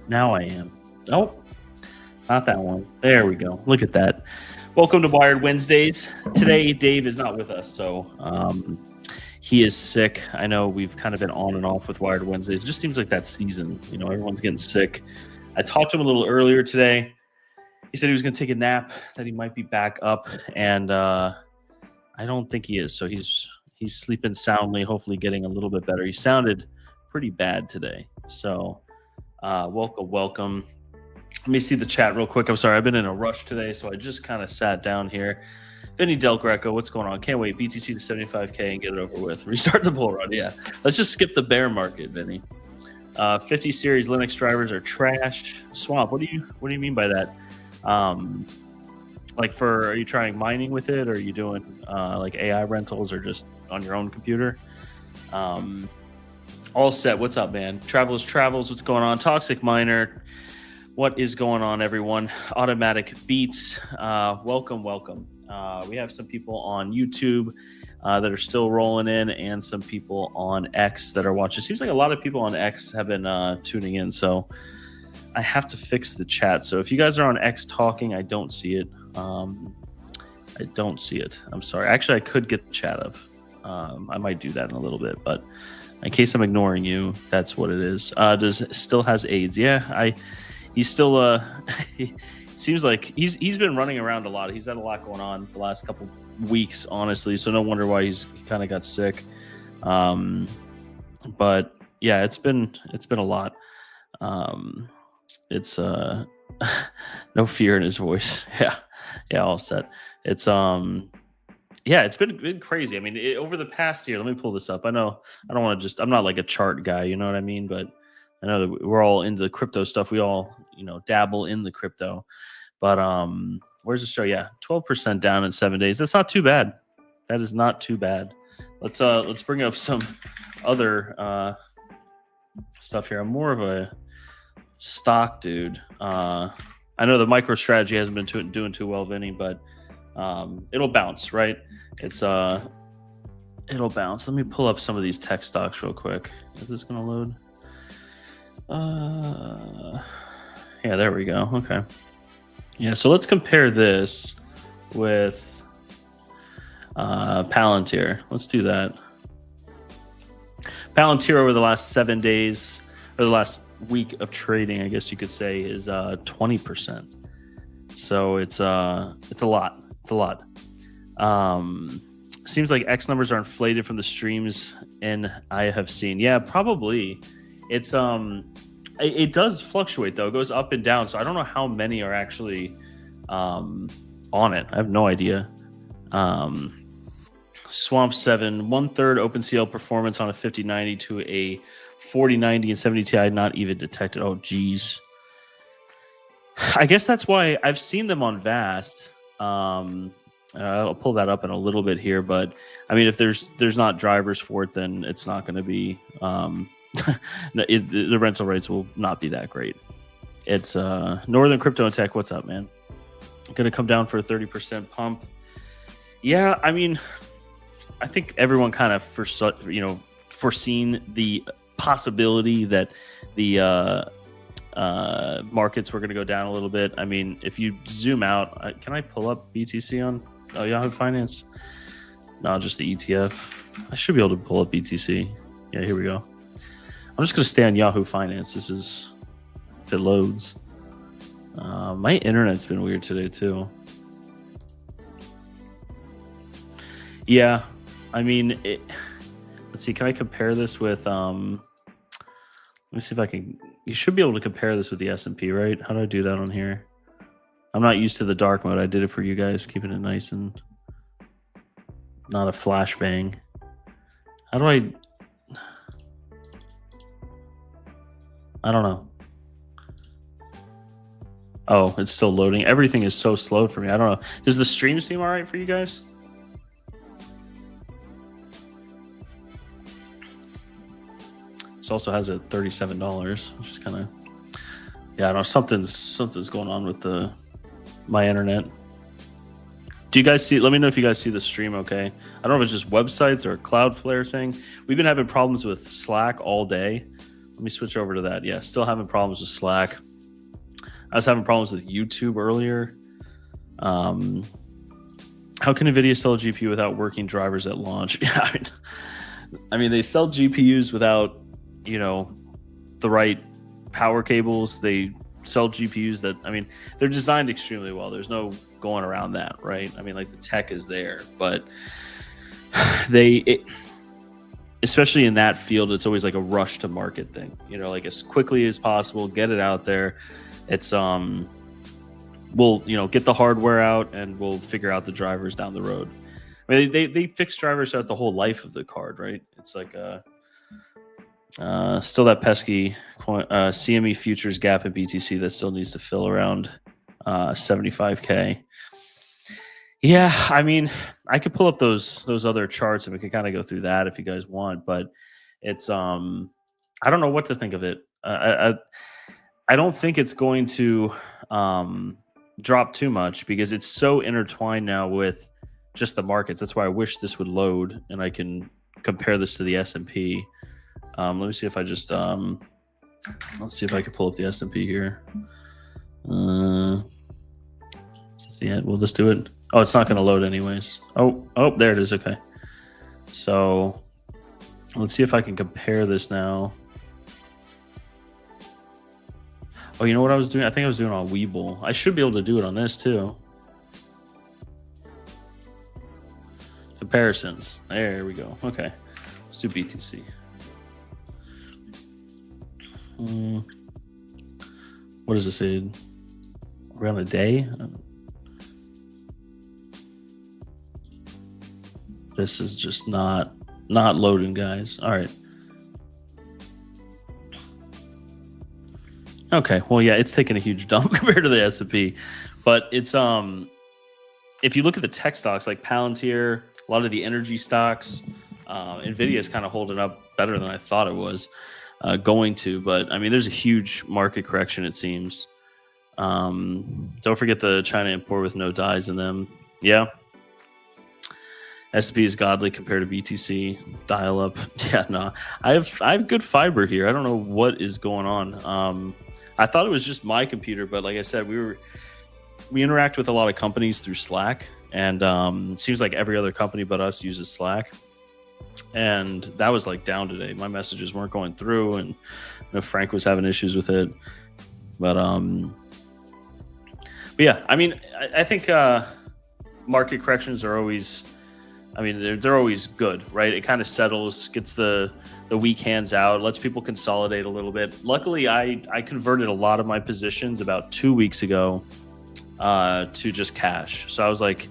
Now I am. Oh, not that one. There we go. Look at that. Welcome to Wired Wednesdays. Today, Dave is not with us, so he is sick. I know we've kind of been on and off with Wired Wednesdays. It just seems like that season. You know, everyone's getting sick. I talked to him a little earlier today. He said he was going to take a nap, that he might be back up, and I don't think he is. So he's sleeping soundly, hopefully getting a little bit better. He sounded pretty bad today. So welcome. Let me see the chat real quick. I'm sorry, I've been in a rush today, so I just kind of sat down here. Vinny Del Greco, what's going on? Can't wait. BTC to 75K and get it over with. Restart the bull run. Yeah, let's just skip the bear market, Vinny. 50 series Linux drivers are trash. Swamp, what do you mean by that? Like are you trying mining with it, or are you doing like AI rentals, or just on your own computer? All set. What's up, man? Travels, what's going on? Toxic Miner, what is going on, everyone? Automatic Beats, welcome. We have some people on YouTube that are still rolling in, and some people on X that are watching. Seems like a lot of people on X have been tuning in, so I have to fix the chat. So if you guys are on X talking, I don't see it. I don't see it. I'm sorry. Actually, I could get the chat up. I might do that in a little bit, but in case I'm ignoring you, that's what it is. Still has AIDS? Yeah, he's still he seems like he's been running around a lot. He's had a lot going on the last couple weeks, honestly. So no wonder why he kind of got sick. But yeah, it's been a lot. It's no fear in his voice. Yeah, all set. It's yeah, it's been crazy. I mean, over the past year, let me pull this up. I know I don't want to I'm not like a chart guy, you know what I mean? But I know that we're all into the crypto stuff. We all, dabble in the crypto. But where's the show? Yeah, 12% down in 7 days. That's not too bad. That is not too bad. Let's bring up some other stuff here. I'm more of a stock dude. I know the MicroStrategy hasn't been doing too well, Vinny, but it'll bounce, right? It'll bounce. Let me pull up some of these tech stocks real quick. Is this gonna load? Yeah, there we go. Okay. Yeah, so let's compare this with Palantir. Let's do that. Palantir over the last 7 days, or the last week of trading, I guess you could say, is 20%. So it's a lot. It's a lot. Seems like X numbers are inflated from the streams, and I have seen. Yeah, probably. It's it does fluctuate though. It goes up and down. So I don't know how many are actually on it. I have no idea. Swamp 7, 1/3 OpenCL performance on a 5090 to a 4090 and 70 Ti not even detected. Oh geez. I guess that's why I've seen them on Vast. I'll pull that up in a little bit here, but I mean, if there's not drivers for it, then it's not going to be the rental rates will not be that great. It's Northern Crypto and Tech. What's up, man? Going to come down for a 30% pump. Yeah, I mean, I think everyone kind of foreseen the possibility that the markets were going to go down a little bit. I mean, if you zoom out, can I pull up BTC on Yahoo Finance? No, just the ETF. I should be able to pull up BTC. Yeah, here we go. I'm just going to stay on Yahoo Finance. This is, if it loads. My internet's been weird today too. Yeah, I mean, let's see. Can I compare this with? Let me see if I can. You should be able to compare this with the S&P, right? How do I do that on here? I'm not used to the dark mode. I did it for you guys, keeping it nice and not a flashbang. How do I don't know. Oh, it's still loading. Everything is so slow for me. I don't know. Does the stream seem all right for you guys? This also has a $37, which is kind of, yeah, I don't know. Something's going on with my internet. Do you guys see? Let me know if you guys see the stream. Okay. I don't know if it's just websites or a Cloudflare thing. We've been having problems with Slack all day. Let me switch over to that. Yeah, still having problems with Slack. I was having problems with YouTube earlier. How can NVIDIA sell a GPU without working drivers at launch? Yeah, I mean, they sell GPUs without, the right power cables. They sell GPUs that, they're designed extremely well. There's no going around that, right? I mean, like, the tech is there, but especially in that field, it's always like a rush to market thing, like as quickly as possible, get it out there. It's, we'll, get the hardware out and we'll figure out the drivers down the road. I mean, they fix drivers out the whole life of the card, right? It's like, still that pesky CME futures gap in BTC that still needs to fill around 75K. Yeah, I mean, I could pull up those other charts and we could kind of go through that if you guys want, but it's I don't know what to think of it. I don't think it's going to drop too much because it's so intertwined now with just the markets. That's why I wish this would load and I can compare this to the S&P. Let me see if I just let's see if I can pull up the S&P here. Since the end, we'll just do it. Oh, it's not going to load anyways. Oh, there it is. Okay. So let's see if I can compare this now. Oh, you know what I was doing? I think I was doing it on Webull. I should be able to do it on this too. Comparisons. There we go. Okay. Let's do BTC. What does this say? Around a day? This is just not loading, guys. All right. Okay. Well, yeah, it's taking a huge dump compared to the S&P, but it's if you look at the tech stocks like Palantir, a lot of the energy stocks, NVIDIA is kind of holding up better than I thought it was going to. But I mean, there's a huge market correction, it seems. Don't forget the China import with no dyes in them. Yeah. S&P is godly compared to BTC. Dial up. Yeah, no. I have good fiber here. I don't know what is going on. I thought it was just my computer, but like I said, we interact with a lot of companies through Slack, and it seems like every other company but us uses Slack. And that was like down today. My messages weren't going through, and Frank was having issues with it. But yeah, I mean, I think market corrections are always, I mean, they're always good, right? It kind of settles, gets the weak hands out, lets people consolidate a little bit. Luckily, I converted a lot of my positions about 2 weeks ago to just cash. So I was like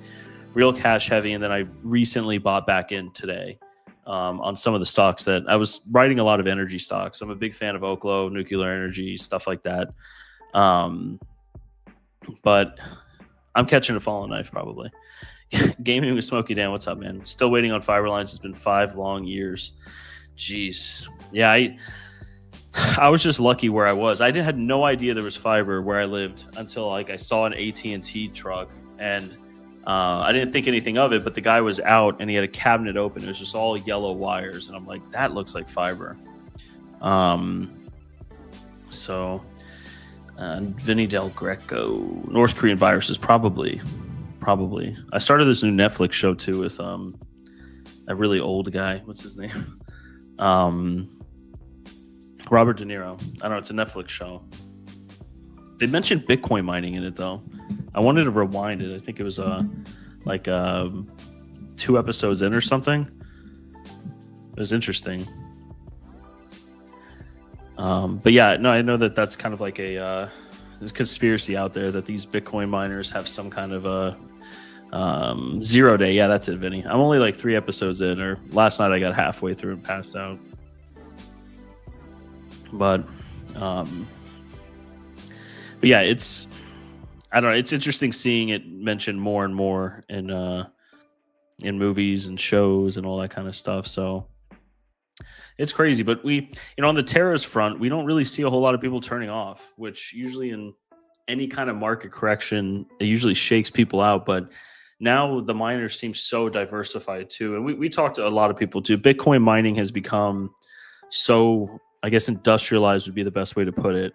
real cash heavy, and then I recently bought back in today on some of the stocks that I was writing a lot of energy stocks. I'm a big fan of Oklo, nuclear energy, stuff like that. But I'm catching a falling knife probably. Gaming with Smokey Dan, what's up, man? Still waiting on fiber lines. It's been 5 long years. Jeez. Yeah, I was just lucky where I was. I had no idea there was fiber where I lived until like I saw an AT&T truck, and I didn't think anything of it, but the guy was out and he had a cabinet open. It was just all yellow wires, and I'm like, that looks like fiber. So Vinny Del Greco, North Korean viruses, probably. I started this new Netflix show too with a really old guy. What's his name? Robert De Niro. I don't know. It's a Netflix show. They mentioned Bitcoin mining in it though. I wanted to rewind it. I think it was like 2 episodes in or something. It was interesting. But yeah, no, I know that's kind of like there's a conspiracy out there that these Bitcoin miners have some kind of a 0 day. Yeah, that's it, Vinny. I'm only like 3 episodes in, or last night I got halfway through and passed out. But yeah, I don't know. It's interesting seeing it mentioned more and more in movies and shows and all that kind of stuff. So it's crazy, but on the Terra's front, we don't really see a whole lot of people turning off, which usually in any kind of market correction, it usually shakes people out. But now the miners seem so diversified too. And we talked to a lot of people too. Bitcoin mining has become so I guess industrialized would be the best way to put it.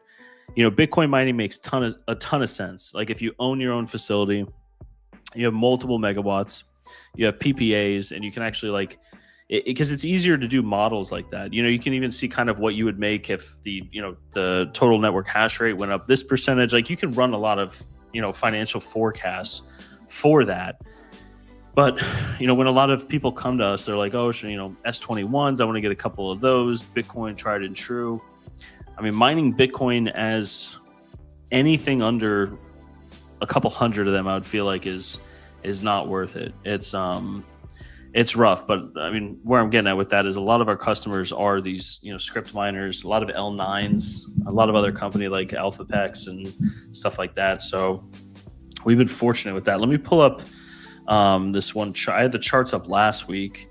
You know, Bitcoin mining makes a ton of sense. Like if you own your own facility, you have multiple megawatts, you have PPAs, and you can actually like because it's easier to do models like that. You know, you can even see kind of what you would make if the the total network hash rate went up this percentage. Like you can run a lot of financial forecasts for that. But when a lot of people come to us, they're like, oh, S21s, I want to get a couple of those. Bitcoin tried and true. I mean, mining Bitcoin as anything under a couple hundred of them, I would feel like is not worth it. It's rough, but I mean, where I'm getting at with that is a lot of our customers are these script miners, a lot of L9s, a lot of other company like AlphaPex and stuff like that. So we've been fortunate with that. Let me pull up this one. I had the charts up last week,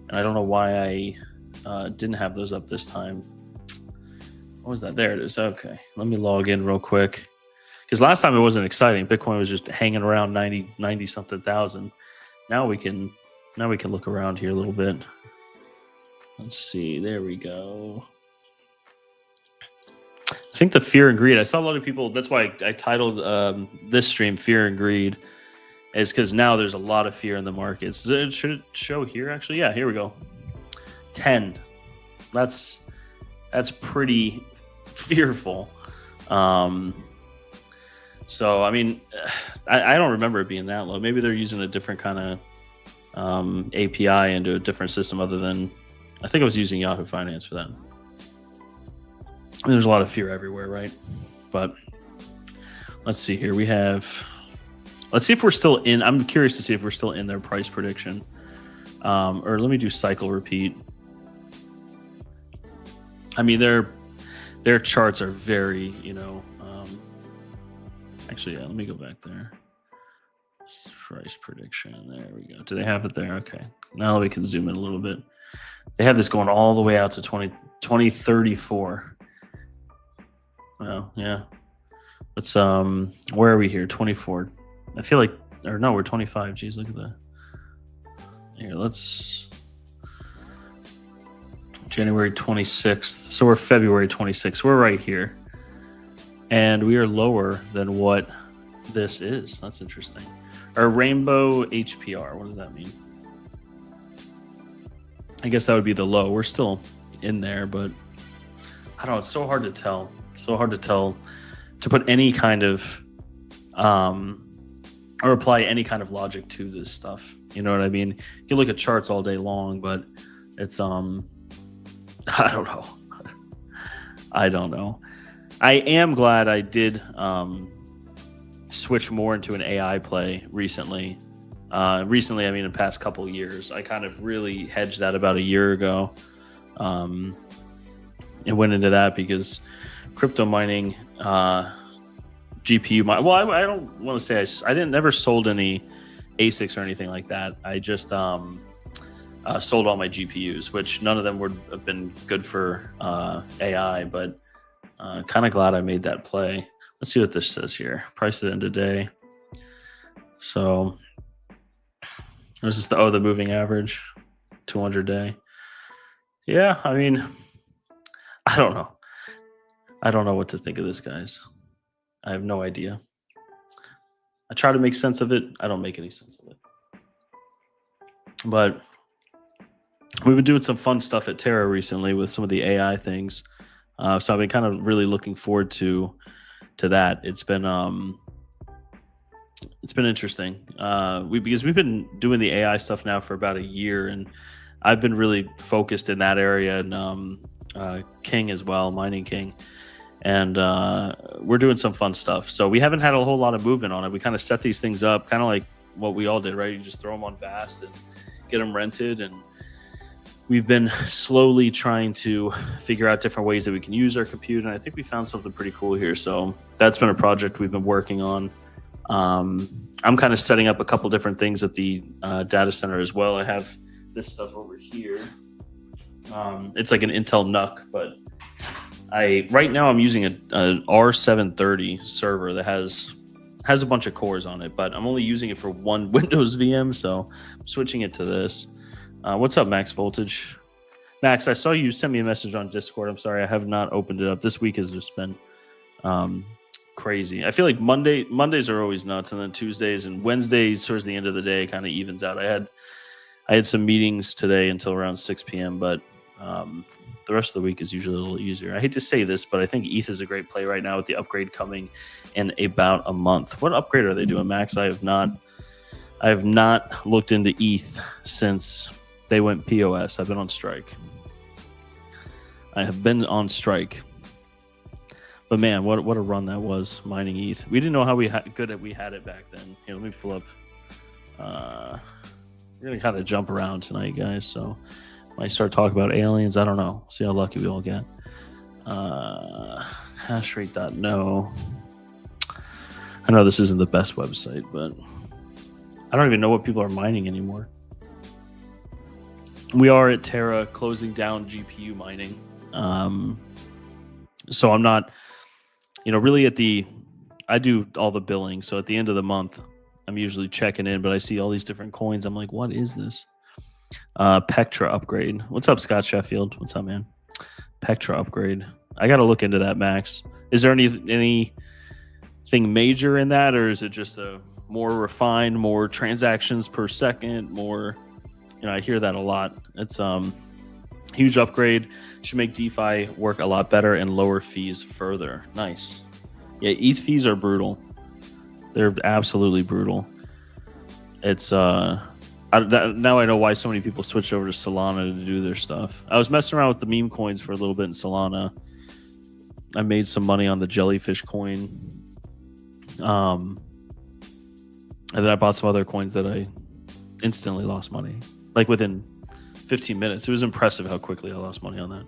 and I don't know why I didn't have those up this time. What was that? There it is. Okay, let me log in real quick. Because last time it wasn't exciting. Bitcoin was just hanging around 90 something thousand. Now we can look around here a little bit. Let's see. There we go. I think the fear and greed. I saw a lot of people. That's why I titled this stream "Fear and Greed," is because now there's a lot of fear in the markets. Should it show here? Actually, yeah. Here we go. 10. That's pretty fearful. So, I mean, I don't remember it being that low. Maybe they're using a different kind of API into a different system other than, I think I was using Yahoo Finance for that. I mean, there's a lot of fear everywhere, right? But let's see here. Let's see if we're still in. I'm curious to see if we're still in their price prediction. Or let me do cycle repeat. I mean, their charts are very, actually, yeah, let me go back there. Price prediction. There we go. Do they have it there? Okay. Now we can zoom in a little bit. They have this going all the way out to 2034. Well, yeah. Let's where are we here? 24. I feel like, or no, we're 25. Geez, look at that. Here, let's January 26th. So we're February 26th. We're right here. And we are lower than what this is. That's interesting. Our rainbow HPR. What does that mean? I guess that would be the low. We're still in there, but I don't know. It's so hard to tell. So hard to tell to put any kind of or apply any kind of logic to this stuff. You know what I mean? You can look at charts all day long, but it's I don't know. I don't know. I am glad I did switch more into an AI play recently. Recently, I mean, in the past couple of years, I kind of really hedged that about a year ago. And went into that because crypto mining, GPU mining. Well, I don't want to say I didn't never sold any ASICs or anything like that. I just sold all my GPUs, which none of them would have been good for AI, but kind of glad I made that play. Let's see what this says here. Price at the end of day. So this is the moving average, 200 day. Yeah, I mean, I don't know. I don't know what to think of this, guys. I have no idea. I try to make sense of it. I don't make any sense of it. But we've been doing some fun stuff at Terra recently with some of the AI things. So I've been kind of really looking forward to that. It's been interesting. Because we've been doing the AI stuff now for about a year, and I've been really focused in that area, and King as well, Mining Kiing, and we're doing some fun stuff. So we haven't had a whole lot of movement on it. We kind of set these things up, kind of like what we all did, right? You just throw them on Vast and get them rented, and we've been slowly trying to figure out different ways that we can use our compute, and I think we found something pretty cool here. So that's been a project we've been working on. I'm kind of setting up a couple different things at the data center as well. I have this stuff over here. It's like an Intel NUC, but right now I'm using a R730 server that has a bunch of cores on it, but I'm only using it for one Windows VM, so I'm switching it to this. What's up, Max Voltage? Max, I saw you send me a message on Discord. I'm sorry, I have not opened it up. This week has just been crazy. I feel like Mondays are always nuts, and then Tuesdays and Wednesdays towards the end of the day kind of evens out. I had some meetings today until around 6 p.m., but the rest of the week is usually a little easier. I hate to say this, but I think ETH is a great play right now with the upgrade coming in about a month. What upgrade are they doing, Max? I have not looked into ETH since they went POS. I've been on strike. I have been on strike. But man, what a run that was, mining ETH. We didn't know how good we had it back then. Here, let me pull up. We're going to kind of jump around tonight, guys, so might start talking about aliens. I don't know. See how lucky we all get. Hashrate.no. I know this isn't the best website, but I don't even know what people are mining anymore. We are at Terra closing down GPU mining. So I'm not, really I do all the billing. So at the end of the month, I'm usually checking in, but I see all these different coins. I'm like, what is this? Pectra upgrade. What's up, Scott Sheffield? What's up, man? Pectra upgrade. I got to look into that, Max. Is there anything major in that, or is it just a more refined, more transactions per second, more, I hear that a lot. It's huge upgrade. Should make DeFi work a lot better and lower fees further. Nice. Yeah, ETH fees are brutal. They're absolutely brutal. It's now I know why so many people switched over to Solana to do their stuff. I was messing around with the meme coins for a little bit in Solana. I made some money on the jellyfish coin. And then I bought some other coins that I instantly lost money. Like within 15 minutes. It was impressive how quickly I lost money on that.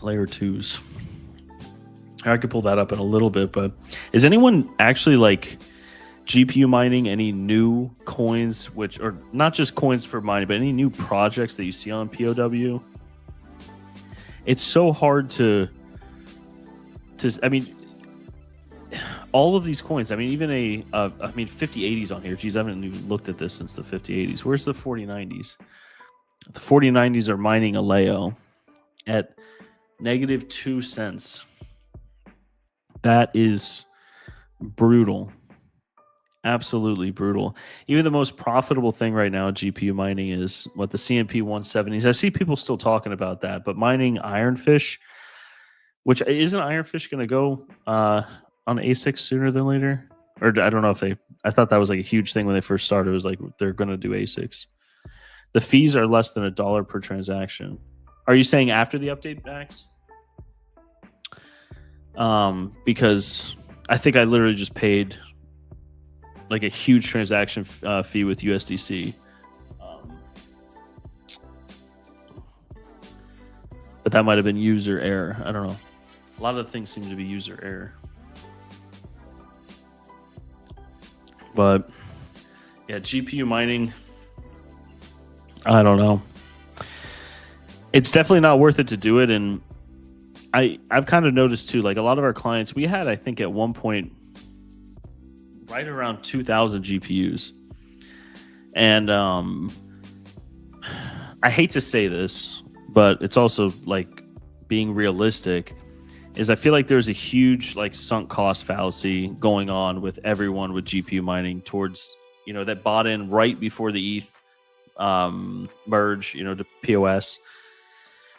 Layer 2s. I could pull that up in a little bit, but is anyone actually like GPU mining any new coins, or not just coins for mining, but any new projects that you see on POW? It's so hard to all of these coins. Even 5080s on here. Geez, I haven't even looked at this since the 5080s. Where's the 4090s? The 4090s are mining Aleo at -2 cents. That is brutal. Absolutely brutal. Even the most profitable thing right now in GPU mining is what the CMP 170s. I see people still talking about that, but mining Ironfish, which isn't Ironfish going to go on ASICs sooner than later? Or I don't know if I thought that was like a huge thing when they first started. It was like they're going to do ASICs. The fees are less than $1 per transaction. Are you saying after the update, Max? Because I think I literally just paid like a huge transaction fee with USDC. But that might have been user error. I don't know. A lot of things seem to be user error. But yeah, GPU mining, I don't know. It's definitely not worth it to do it. And I've kind of noticed too, like a lot of our clients, we had, I think at one point, right around 2,000 GPUs. And I hate to say this, but it's also like being realistic, is I feel like there's a huge like sunk cost fallacy going on with everyone with GPU mining towards, that bought in right before the ETH merge, to POS.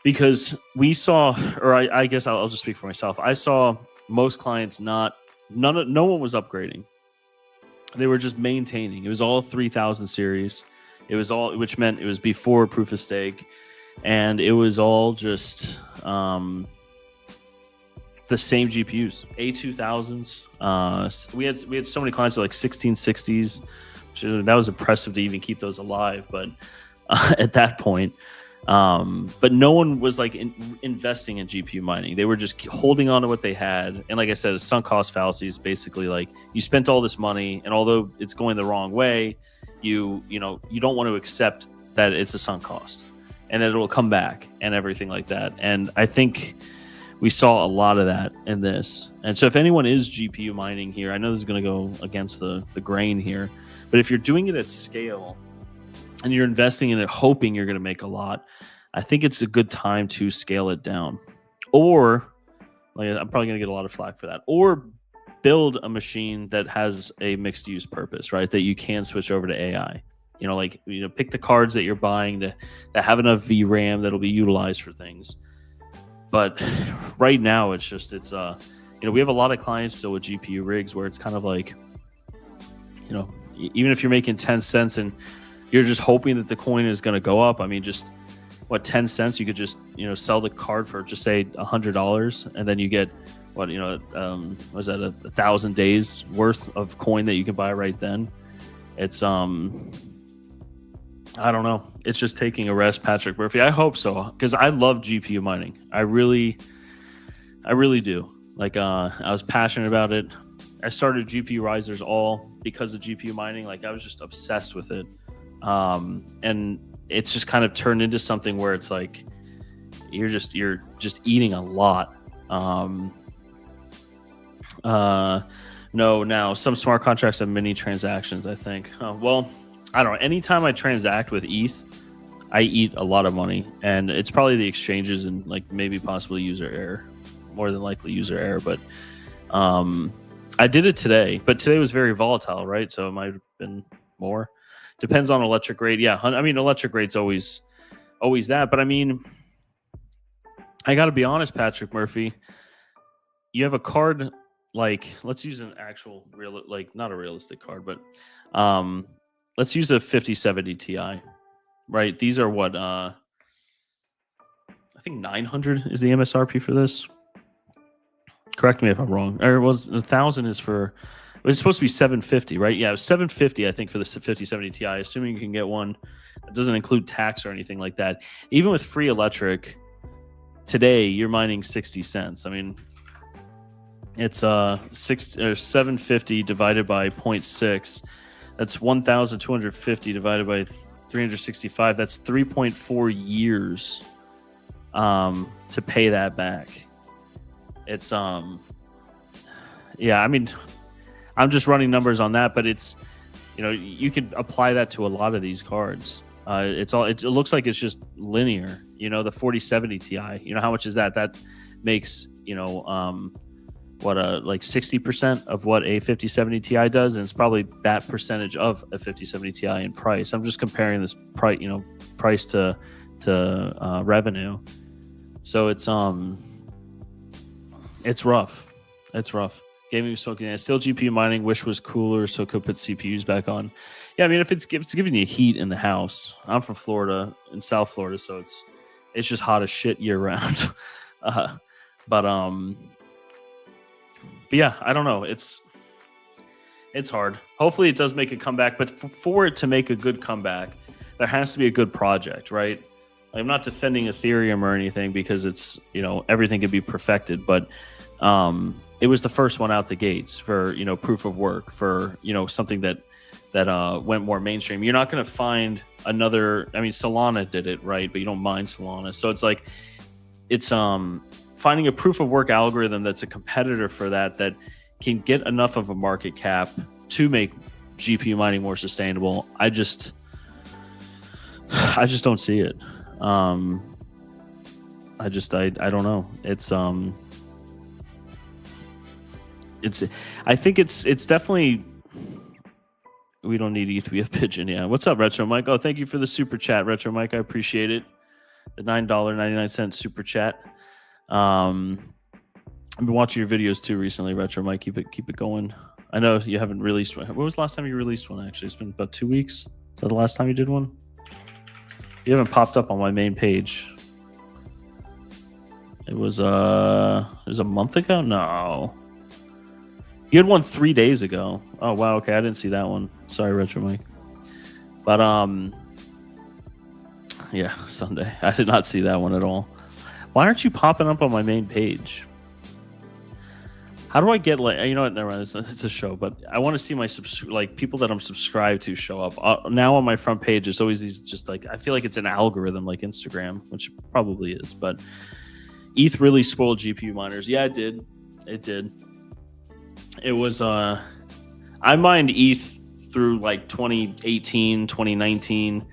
Because we saw, or I guess I'll just speak for myself. I saw most clients no one was upgrading. They were just maintaining. It was all 3000 series. It was all, which meant it was before proof of stake, and it was all just the same GPUs, A2000s. We had so many clients with like 1660s. That was impressive to even keep those alive, but at that point. But no one was like investing in GPU mining. They were just holding on to what they had. And like I said, a sunk cost fallacy is basically like you spent all this money, and although it's going the wrong way, you don't want to accept that it's a sunk cost and that it will come back and everything like that. And I think we saw a lot of that in this. And so if anyone is GPU mining here, I know this is going to go against the grain here, but if you're doing it at scale, and you're investing in it hoping you're going to make a lot, I think it's a good time to scale it down. Or, like, I'm probably going to get a lot of flack for that. Or build a machine that has a mixed use purpose, right? That you can switch over to AI. Pick the cards that you're buying that have enough VRAM that'll be utilized for things. But right now, we have a lot of clients still with GPU rigs where it's kind of like, even if you're making 10 cents and you're just hoping that the coin is going to go up. I mean, just 10 cents, you could just, sell the card for just say $100, and then you get was that 1,000 days worth of coin that you can buy right then. It's, I don't know. It's just taking a rest, Patrick Murphy. I hope so, because I love GPU mining. I really do. Like, I was passionate about it. I started GPURisers all because of GPU mining. Like, I was just obsessed with it. And it's just kind of turned into something where it's like you're just eating a lot. No, now some smart contracts have mini transactions, I think. Well, I don't know. Anytime I transact with ETH, I eat a lot of money, and it's probably the exchanges and like maybe possibly user error, more than likely user error. But I did it today, but today was very volatile, right? So it might have been more. Depends on electric rate. Yeah, I mean, electric rate's always that. But I mean, I got to be honest, Patrick Murphy. You have a card, like, let's use an actual real, like, not a realistic card, but let's use a 5070 Ti, right? These are what, I think 900 is the MSRP for this. Correct me if I'm wrong. Or it was 1,000 is for, it was supposed to be 750, right? Yeah, it was 750, I think, for the 5070 Ti, assuming you can get one that doesn't include tax or anything like that. Even with free electric, today you're mining 60 cents. I mean, it's 750 divided by 0.6. That's 1,250 divided by 365. That's 3.4 years to pay that back. It's yeah, I mean, I'm just running numbers on that, but it's, you could apply that to a lot of these cards. It looks like it's just linear. The 4070 Ti, how much is that? That makes, like 60% of what a 5070 Ti does, and it's probably that percentage of a 5070 Ti in price. I'm just comparing this price to revenue. So it's rough. It's rough. Gaming was smoking. Still GPU mining. Wish was cooler, so could put CPUs back on. Yeah, I mean, if it's giving you heat in the house. I'm from Florida, in South Florida, so it's just hot as shit year round. But yeah, I don't know. It's hard. Hopefully, it does make a comeback. But for it to make a good comeback, there has to be a good project, right? I'm not defending Ethereum or anything because it's, everything could be perfected, but it was the first one out the gates for, proof of work, for, something that went more mainstream. You're not going to find another. I mean, Solana did it, right? But you don't mine Solana. So it's like, it's finding a proof of work algorithm that's a competitor for that can get enough of a market cap to make GPU mining more sustainable. I just don't see it. I don't know. I think it's definitely, we don't need ETH, we have Pigeon. Yeah. What's up, Retro Mike? Oh, thank you for the super chat, Retro Mike. I appreciate it. The $9.99 super chat. I've been watching your videos too recently, Retro Mike. Keep it going. I know you haven't released one. When was the last time you released one? Actually, it's been about 2 weeks. Is that the last time you did one? You haven't popped up on my main page. It was a month ago? No. You had one 3 days ago. Oh wow, okay, I didn't see that one. Sorry, Retro Mike. But yeah, Sunday. I did not see that one at all. Why aren't you popping up on my main page? How do I get, like, what? Never mind. It's a show, but I want to see my people that I'm subscribed to show up. Now on my front page, it's always these, just like, I feel like it's an algorithm like Instagram, which it probably is. But ETH really spoiled GPU miners. Yeah, it did. It did. It was I mined ETH through like 2018, 2019.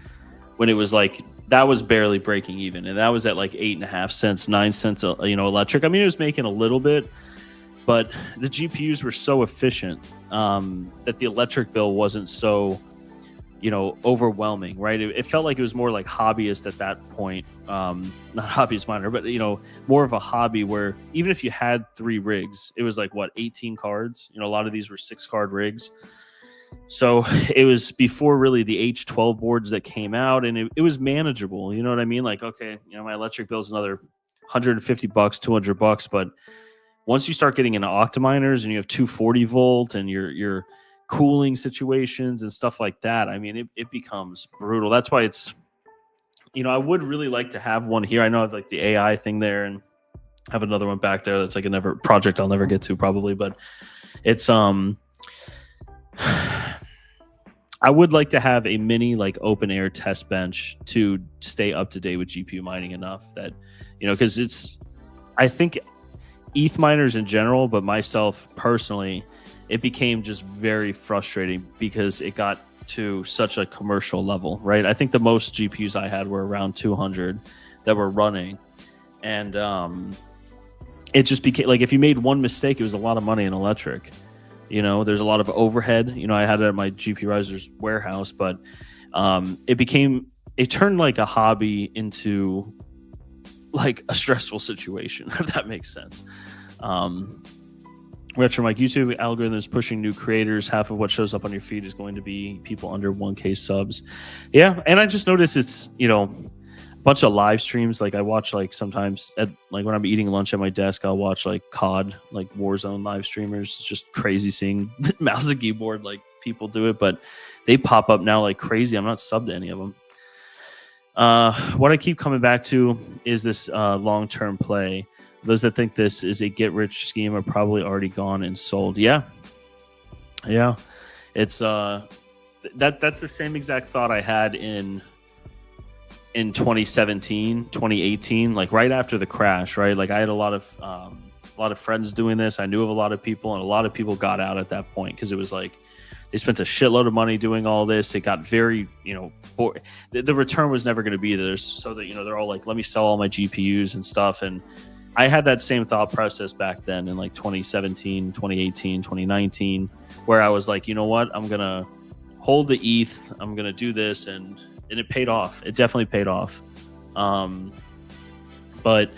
when it was like that was barely breaking even, and that was at like 8.5 cents, 9 cents, electric. I mean, it was making a little bit, but the GPUs were so efficient that the electric bill wasn't so, overwhelming, right? It felt like it was more like hobbyist at that point, not Hobbyist Miner, but more of a hobby where even if you had 3 rigs, it was like 18 cards. A lot of these were 6-card rigs. So it was before really the H12 boards that came out, and it was manageable. You know what I mean? Like, okay, my electric bill is another $150, $200, but once you start getting into octaminers and you have 240 volt and your cooling situations and stuff like that, I mean, it becomes brutal. That's why it's, I would really like to have one here. I know I have like the AI thing there and have another one back there that's like a project I'll never get to probably, but it's I would like to have a mini like open air test bench to stay up to date with GPU mining enough that, because I think ETH miners in general, but myself personally, it became just very frustrating because it got to such a commercial level, right? I think the most GPUs I had were around 200 that were running, and it just became like if you made one mistake, it was a lot of money in electric. There's a lot of overhead. I had it at my GPURisers warehouse, but it turned like a hobby into like a stressful situation, if that makes sense. Retro Mike, YouTube algorithm is pushing new creators. Half of what shows up on your feed is going to be people under 1K subs. Yeah, and I just noticed it's, a bunch of live streams. Like I watch like sometimes at like when I'm eating lunch at my desk, I'll watch like COD, like Warzone live streamers. It's just crazy seeing mouse and keyboard like people do it, but they pop up now like crazy. I'm not subbed to any of them. What I keep coming back to is this long-term play. Those that think this is a get-rich scheme are probably already gone and sold. Yeah. It's that's the same exact thought I had in 2017, 2018, like right after the crash, right? Like I had a lot of friends doing this. I knew of a lot of people, and a lot of people got out at that point because it was like they spent a shitload of money doing all this. It got very, the return was never going to be there. So that, they're all like, let me sell all my GPUs and stuff. And I had that same thought process back then in like 2017, 2018, 2019, where I was like, you know what, I'm going to hold the ETH. I'm going to do this. And it paid off. It definitely paid off. But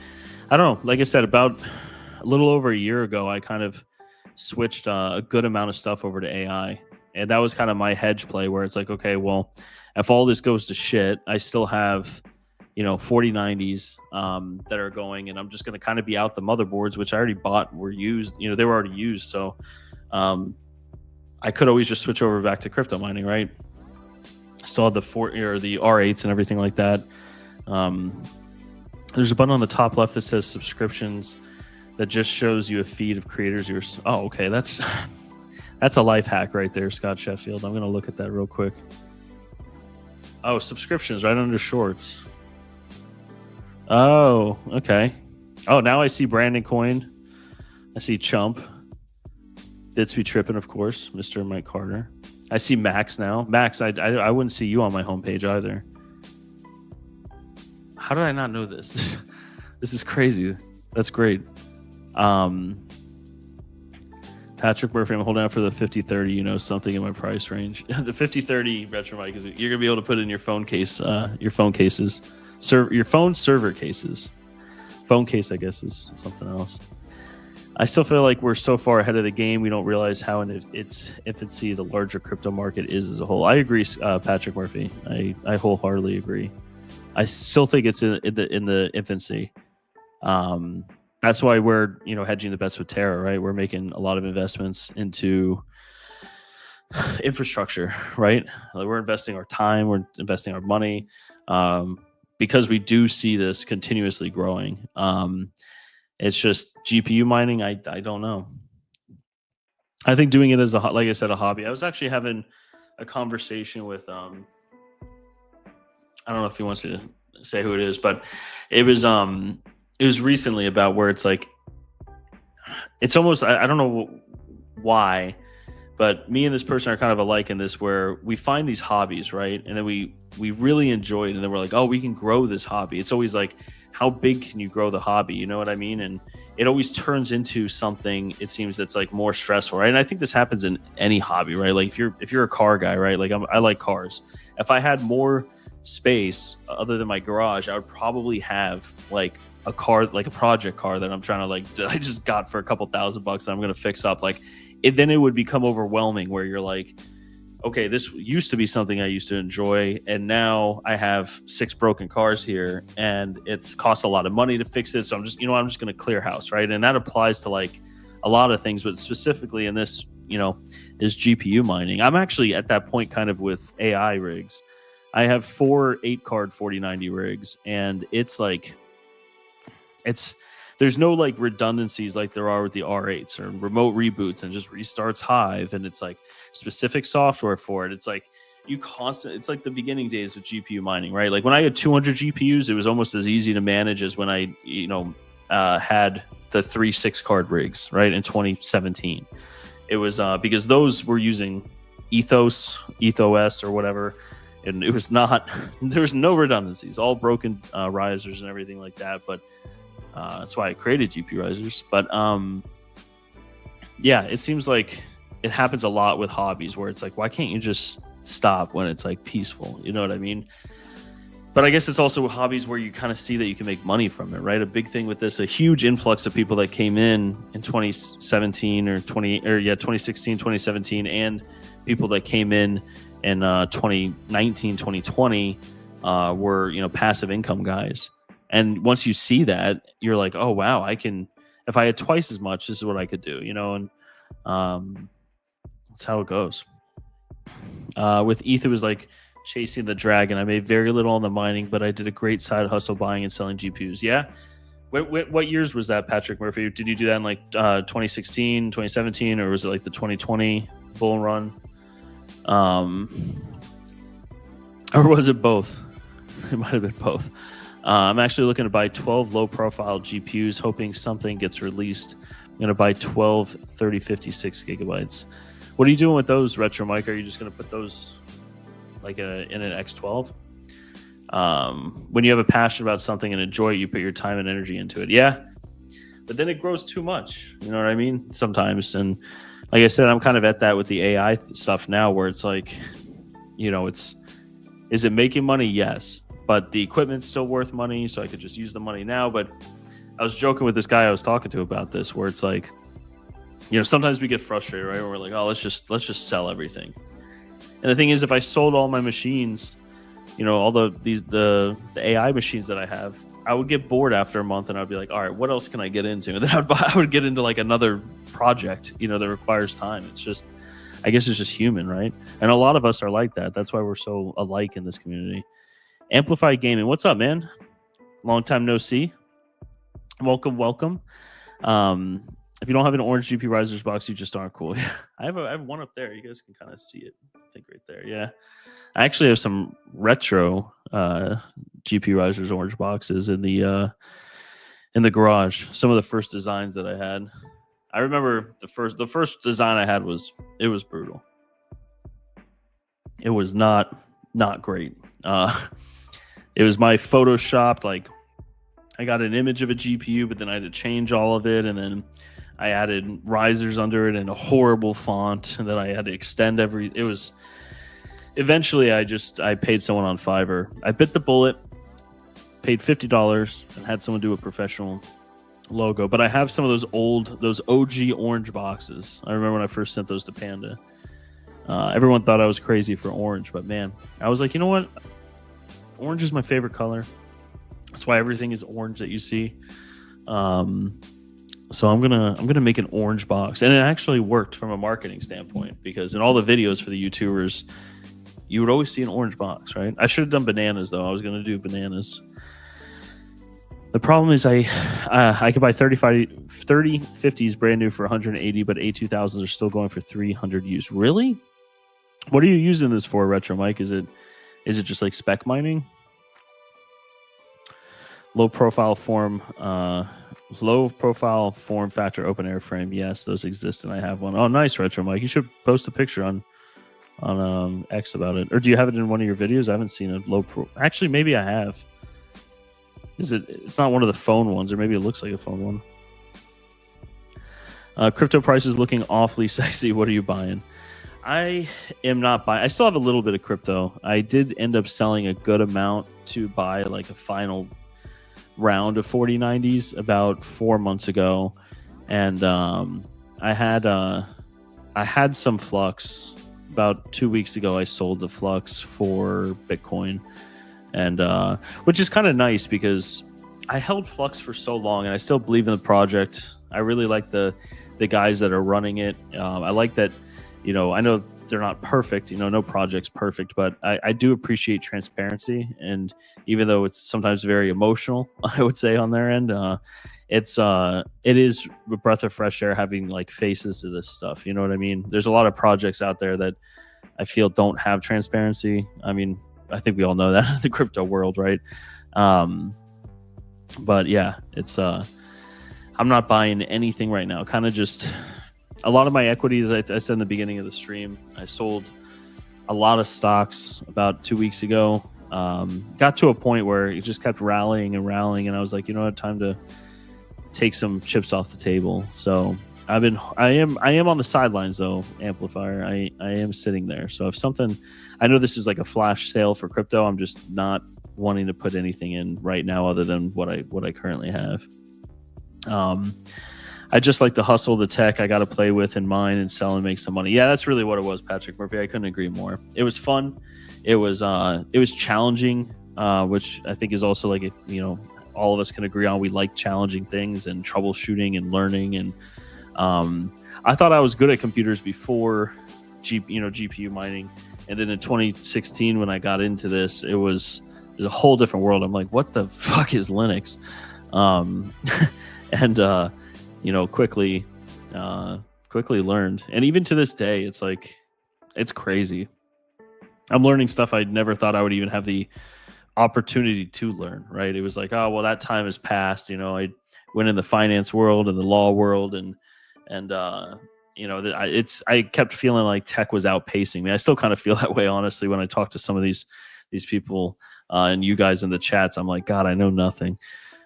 I don't know. Like I said, about a little over a year ago, I kind of switched a good amount of stuff over to AI. And that was kind of my hedge play where it's like, okay, well, if all this goes to shit, I still have, 4090s that are going, and I'm just going to kind of be out the motherboards, which I already bought, were used, they were already used. So I could always just switch over back to crypto mining, right? Still have the R8s and everything like that. There's a button on the top left that says subscriptions that just shows you a feed of creators. Oh, okay. That's a life hack right there, Scott Sheffield. I'm going to look at that real quick. Oh, subscriptions right under shorts. Oh, okay. Oh, now I see Brandon Coin. I see Chump. Bits be tripping, of course. Mr. Mike Carter. I see Max now. Max, I wouldn't see you on my homepage either. How did I not know this? This is crazy. That's great. Patrick Murphy, I'm holding out for the 5030, something in my price range. The 5030 Retro Mic, you're going to be able to put it in your phone case, your phone cases. Your phone server cases. Phone case, I guess, is something else. I still feel like we're so far ahead of the game, we don't realize how in its infancy the larger crypto market is as a whole. I agree, Patrick Murphy. I wholeheartedly agree. I still think it's in the infancy. That's why we're hedging the bets with Terra, right? We're making a lot of investments into infrastructure, right? Like we're investing our time, we're investing our money, because we do see this continuously growing. It's just GPU mining. I don't know. I think doing it as like I said, a hobby. I was actually having a conversation with I don't know if he wants to say who it is, but it was recently about where it's like it's almost I don't know why, But me and this person are kind of alike in this, where we find these hobbies, right? And then we really enjoy it, and then we're like, oh, we can grow this hobby. It's always like, how big can you grow the hobby? You know what I mean? And it always turns into something, it seems, that's like more stressful, right? And I think this happens in any hobby, right? Like if you're a car guy, right? Like I like cars. If I had more space other than my garage, I would probably have like a car, like a project car that I'm trying to like, that I just got for a couple $1,000 that I'm going to fix up. Like then it would become overwhelming, where you're like, okay, this used to be something I used to enjoy, and now I have 6 broken cars here, and it's cost a lot of money to fix it. So I'm just, I'm just going to clear house, right? And that applies to like a lot of things, but specifically in this, is GPU mining. I'm actually at that point kind of with AI rigs. I have 4 8-card 4090 rigs, and it's like, there's no like redundancies like there are with the R8s or remote reboots and just restarts Hive, and it's like specific software for it. It's like it's like the beginning days of GPU mining, right? Like when I had 200 GPUs, it was almost as easy to manage as when I, had the 3 6-card rigs, right? In 2017, it was because those were using ethos or whatever, and it was not, there was no redundancies, all broken risers and everything like that. But that's why I created GPURisers. But yeah, it seems like it happens a lot with hobbies, where it's like, why can't you just stop when it's like peaceful? You know what I mean? But I guess it's also hobbies where you kind of see that you can make money from it, right? A big thing with this, a huge influx of people that came in 2017 or 2016, 2017, and people that came in 2019, 2020 were, passive income guys. And once you see that, you're like, oh, wow, if I had twice as much, this is what I could do, and that's how it goes. With ETH, it was like chasing the dragon. I made very little on the mining, but I did a great side hustle buying and selling GPUs. Yeah. What years was that, Patrick Murphy? Did you do that in like 2016, 2017, or was it like the 2020 bull run? Or was it both? It might have been both. I'm actually looking to buy 12 low-profile GPUs, hoping something gets released. I'm going to buy 12 3056 gigabytes. What are you doing with those, Retro Mike? Are you just going to put those like in an X12? When you have a passion about something and enjoy it, you put your time and energy into it. Yeah, but then it grows too much. You know what I mean? Sometimes. And like I said, I'm kind of at that with the AI stuff now, where it's like, is it making money? Yes. But the equipment's still worth money, so I could just use the money now. But I was joking with this guy I was talking to about this, where it's like, sometimes we get frustrated, right? Where we're like, oh, let's just sell everything. And the thing is, if I sold all my machines, all the AI machines that I have, I would get bored after a month, and I'd be like, all right, what else can I get into? And then I would get into like another project, that requires time. It's just, I guess it's just human, right? And a lot of us are like that. That's why we're so alike in this community. Amplify Gaming, what's up, man? Long time no see. Welcome. If you don't have an orange GPURisers box, you just aren't cool. I have one up there. You guys can kind of see it. I think right there. Yeah, I actually have some retro GPURisers orange boxes in the garage. Some of the first designs that I had. I remember the first design I had was brutal. It was not great. It was my photoshopped, like I got an image of a GPU, but then I had to change all of it, and then I added risers under it in a horrible font, and then I had to extend it was eventually I paid someone on Fiverr. I bit the bullet, paid $50, and had someone do a professional logo. But I have some of those OG orange boxes. I remember when I first sent those to Panda. Everyone thought I was crazy for orange, but man, I was like, you know what? Orange is my favorite color. That's why everything is orange that you see. So I'm gonna make an orange box, and it actually worked from a marketing standpoint, because in all the videos for the YouTubers, you would always see an orange box, right? I should have done bananas though. I was gonna do bananas. The problem is I could buy 3050s brand new for 180, but A2000s are still going for 300 used. Really? What are you using this for, Retro Mike? Is it just like spec mining? low profile form factor open air frame. Yes, those exist, and I have one. Oh, nice, Retro Mike. You should post a picture on X about it, or do you have it in one of your videos? I haven't seen a low pro. Actually, maybe I have. It's not one of the phone ones, or maybe it looks like a phone one. Crypto prices looking awfully sexy. What are you buying? I am not buying. I still have a little bit of crypto. I did end up selling a good amount to buy like a final round of 4090s about 4 months ago, and I had some flux. About 2 weeks ago, I sold the flux for Bitcoin, and which is kind of nice because I held flux for so long, and I still believe in the project. I really like the guys that are running it. I like that, I know they're not perfect, no project's perfect, but I do appreciate transparency. And even though it's sometimes very emotional, I would say on their end, it is a breath of fresh air having like faces to this stuff. You know what I mean? There's a lot of projects out there that I feel don't have transparency. I mean, I think we all know that in the crypto world, right? But yeah, it's I'm not buying anything right now. Kind of just a lot of my equities, I said in the beginning of the stream, I sold a lot of stocks about 2 weeks ago. Got to a point where it just kept rallying and rallying, and I was like, you know what, time to take some chips off the table. So I am on the sidelines though, Amplifier. I am sitting there. So if something, I know this is like a flash sale for crypto, I'm just not wanting to put anything in right now other than what I currently have. I just like the hustle, the tech I got to play with and mine and sell and make some money. Yeah, that's really what it was, Patrick Murphy. I couldn't agree more. It was fun. It was challenging, which I think is also like, all of us can agree on. We like challenging things and troubleshooting and learning. And I thought I was good at computers before GPU mining. And then in 2016, when I got into this, there's a whole different world. I'm like, what the fuck is Linux? And quickly learned. And even to this day, it's like, it's crazy. I'm learning stuff I never thought I would even have the opportunity to learn, right? It was like, oh, well, that time has passed. I went in the finance world and the law world, and I kept feeling like tech was outpacing me. I still kind of feel that way, honestly, when I talk to some of these people and you guys in the chats. I'm like, God, I know nothing.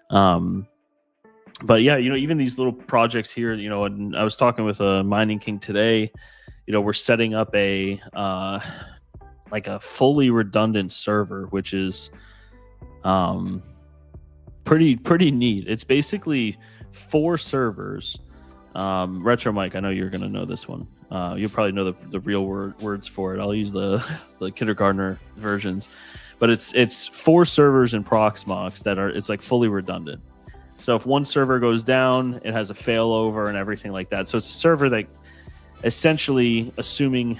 But yeah, even these little projects here, and I was talking with a Mining Kiing today. We're setting up a fully redundant server, which is pretty neat. It's basically 4 servers. Retro Mike, I know you're gonna know this one. You'll probably know the real words for it. I'll use the kindergartner versions, but it's 4 servers in Proxmox it's like fully redundant. So if one server goes down, it has a failover and everything like that. So it's a server that essentially, assuming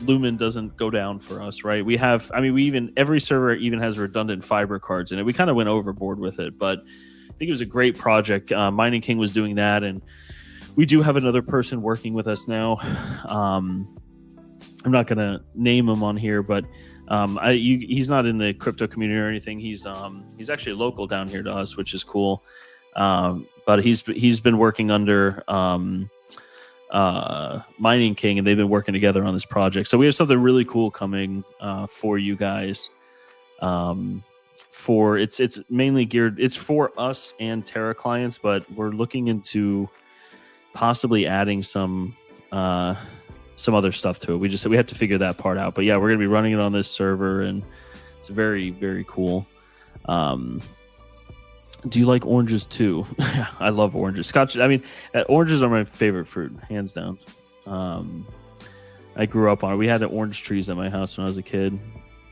Lumen doesn't go down for us, right? Every server even has redundant fiber cards in it. We kind of went overboard with it, but I think it was a great project. Mining Kiing was doing that, and we do have another person working with us now. I'm not going to name him on here, but he's not in the crypto community or anything. He's actually local down here to us, which is cool. But he's been working under Mining Kiing, and they've been working together on this project. So we have something really cool coming for you guys. It's mainly geared. It's for us and Terra clients, but we're looking into possibly adding some other stuff to it. We have to figure that part out. But yeah, we're gonna be running it on this server, and it's very, very cool. Do you like oranges too? I love oranges. Scotch. Oranges are my favorite fruit, hands down. I grew up on it. We had orange trees at my house when I was a kid,